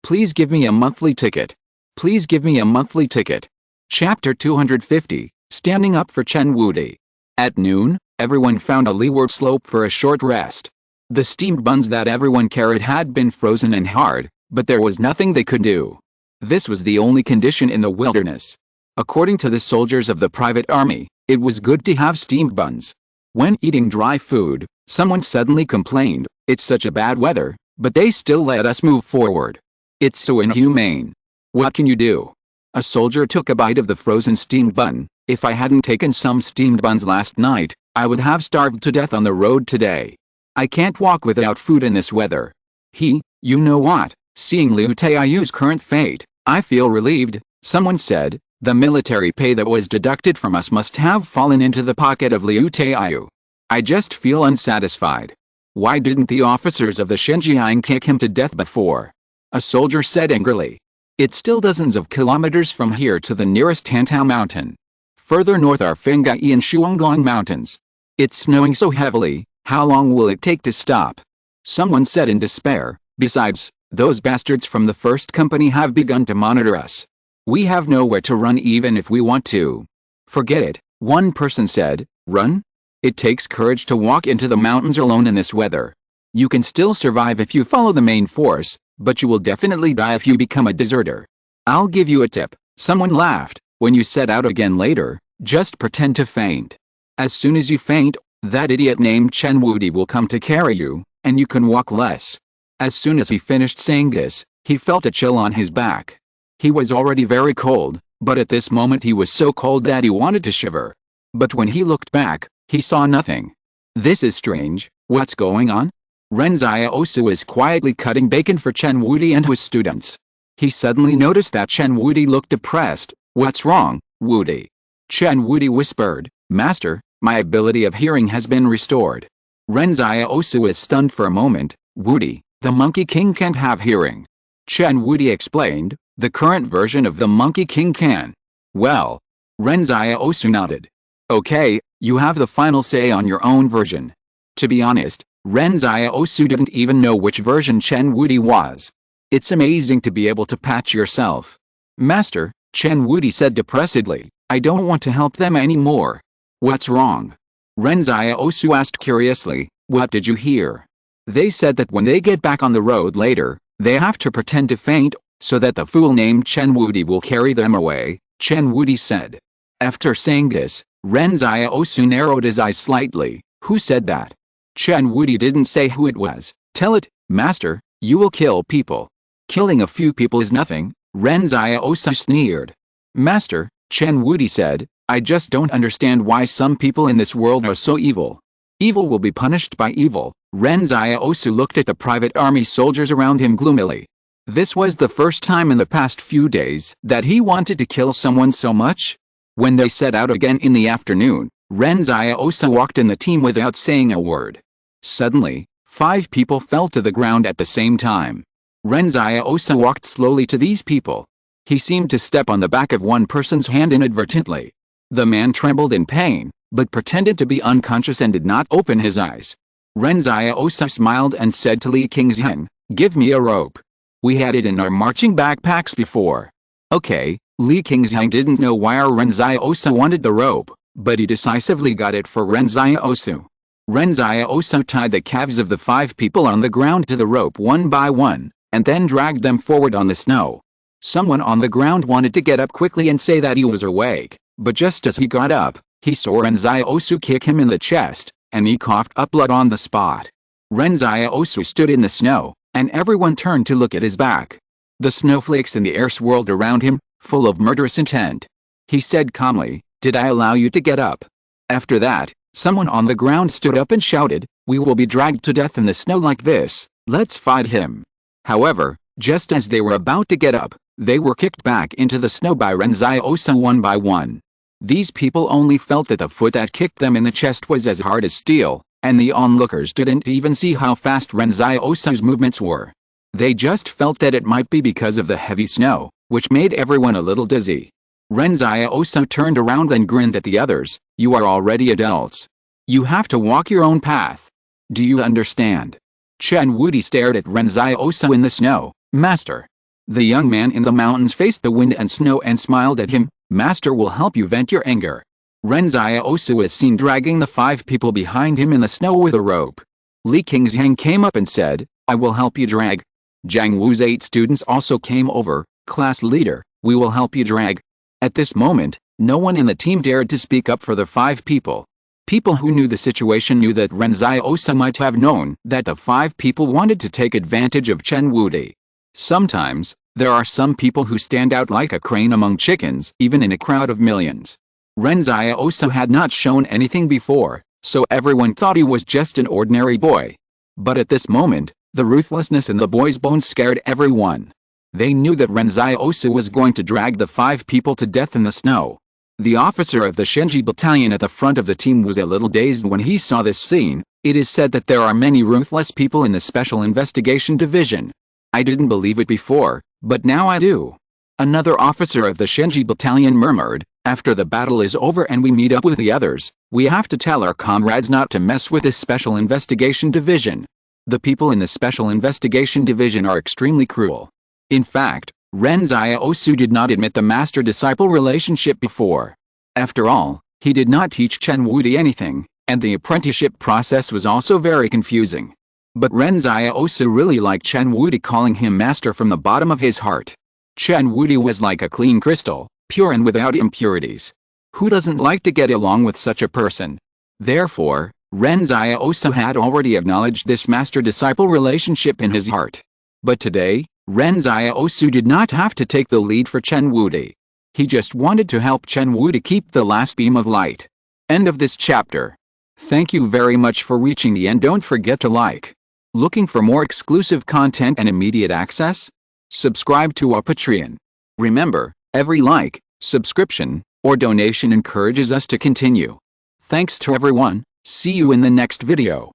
Please give me a monthly ticket. Please give me a monthly ticket. Chapter 250, Standing Up for Chen Wudi. At noon, everyone found a leeward slope for a short rest. The steamed buns that everyone carried had been frozen and hard, but there was nothing they could do. This was the only condition in the wilderness. According to the soldiers of the private army, it was good to have steamed buns. When eating dry food, someone suddenly complained, it's such a bad weather, but they still let us move forward. It's so inhumane. What can you do? A soldier took a bite of the frozen steamed bun. If I hadn't taken some steamed buns last night, I would have starved to death on the road today. I can't walk without food in this weather. You know what, seeing Liu Tai's current fate, I feel relieved, someone said. The military pay that was deducted from us must have fallen into the pocket of Liu Tai. I just feel unsatisfied. Why didn't the officers of the Shenjiang kick him to death before? A soldier said angrily. It's still dozens of kilometers from here to the nearest Tantao mountain. Further north are Fengai and Shuanggong mountains. It's snowing so heavily, how long will it take to stop? Someone said in despair. Besides, those bastards from the first company have begun to monitor us. We have nowhere to run even if we want to. Forget it, one person said. Run? It takes courage to walk into the mountains alone in this weather. You can still survive if you follow the main force, but you will definitely die if you become a deserter. I'll give you a tip, someone laughed. When you set out again later, just pretend to faint. As soon as you faint, that idiot named Chen Wudi will come to carry you, and you can walk less. As soon as he finished saying this, he felt a chill on his back. He was already very cold, but at this moment he was so cold that he wanted to shiver. But when he looked back, he saw nothing. This is strange, what's going on? Ren Xiaosu was quietly cutting bacon for Chen Wudi and his students. He suddenly noticed that Chen Wudi looked depressed. What's wrong, Wudi? Chen Wudi whispered, Master, my ability of hearing has been restored. Ren Xiaosu was stunned for a moment. Wudi, the Monkey King can't have hearing. Chen Wudi explained, the current version of the Monkey King can. Well, Ren Xiaosu nodded. Okay, you have the final say on your own version. To be honest, Ren Xiaosu didn't even know which version Chen Wudi was. It's amazing to be able to patch yourself. Master, Chen Wudi said depressedly, I don't want to help them anymore. What's wrong? Ren Xiaosu asked curiously, what did you hear? They said that when they get back on the road later, they have to pretend to faint, so that the fool named Chen Wudi will carry them away, Chen Wudi said. After saying this, Ren Xiaosu narrowed his eyes slightly. Who said that? Chen Wudi didn't say who it was. Tell it, master, you will kill people. Killing a few people is nothing, Ren Xiaosu sneered. Master, Chen Wudi said, I just don't understand why some people in this world are so evil. Evil will be punished by evil. Ren Xiaosu looked at the private army soldiers around him gloomily. This was the first time in the past few days that he wanted to kill someone so much. When they set out again in the afternoon, Ren Xiaosu walked in the team without saying a word. Suddenly, 5 people fell to the ground at the same time. Ren Xiaosu walked slowly to these people. He seemed to step on the back of one person's hand inadvertently. The man trembled in pain, but pretended to be unconscious and did not open his eyes. Ren Xiaosu smiled and said to Li Qingzheng, give me a rope. We had it in our marching backpacks before. Okay, Li Qingzheng didn't know why Ren Xiaosu wanted the rope, but he decisively got it for Ren Xiaosu. Ren Xiaosu tied the calves of the 5 people on the ground to the rope one by one, and then dragged them forward on the snow. Someone on the ground wanted to get up quickly and say that he was awake, but just as he got up, he saw Ren Xiaosu kick him in the chest, and he coughed up blood on the spot. Ren Xiaosu stood in the snow, and everyone turned to look at his back. The snowflakes in the air swirled around him, full of murderous intent. He said calmly, did I allow you to get up? After that, someone on the ground stood up and shouted, we will be dragged to death in the snow like this, let's fight him. However, just as they were about to get up, they were kicked back into the snow by Ren Xiaosu one by one. These people only felt that the foot that kicked them in the chest was as hard as steel, and the onlookers didn't even see how fast Ren Xiaosu's movements were. They just felt that it might be because of the heavy snow, which made everyone a little dizzy. Ren Xiaosu turned around and grinned at the others, you are already adults. You have to walk your own path. Do you understand? Chen Wudi stared at Ren Xiaosu in the snow. Master. The young man in the mountains faced the wind and snow and smiled at him. Master will help you vent your anger. Ren Xiaosu was seen dragging the 5 people behind him in the snow with a rope. Li Qingzheng came up and said, I will help you drag. Jiang Wu's 8 students also came over. Class leader, we will help you drag. At this moment, no one in the team dared to speak up for the 5 people. People who knew the situation knew that Ren Xiaosu might have known that the 5 people wanted to take advantage of Chen Wudi. Sometimes, there are some people who stand out like a crane among chickens, even in a crowd of millions. Ren Xiaosu had not shown anything before, so everyone thought he was just an ordinary boy. But at this moment, the ruthlessness in the boy's bones scared everyone. They knew that Ren Xiaosu was going to drag the 5 people to death in the snow. The officer of the Shenji battalion at the front of the team was a little dazed when he saw this scene. It is said that there are many ruthless people in the Special Investigation Division. I didn't believe it before, but now I do. Another officer of the Shenji battalion murmured, after the battle is over and we meet up with the others, we have to tell our comrades not to mess with this Special Investigation Division. The people in the Special Investigation Division are extremely cruel. In fact, Ren Xiaosu did not admit the master-disciple relationship before. After all, he did not teach Chen Wudi anything, and the apprenticeship process was also very confusing. But Ren Xiaosu really liked Chen Wudi, calling him master from the bottom of his heart. Chen Wudi was like a clean crystal, pure and without impurities. Who doesn't like to get along with such a person? Therefore, Ren Xiaosu had already acknowledged this master-disciple relationship in his heart. But today, Ren Xiaosu did not have to take the lead for Chen Wudi. He just wanted to help Chen Wudi keep the last beam of light. End of this chapter. Thank you very much for reaching the end. Don't forget to like. Looking for more exclusive content and immediate access? Subscribe to our Patreon. Remember, every like, subscription, or donation encourages us to continue. Thanks to everyone. See you in the next video.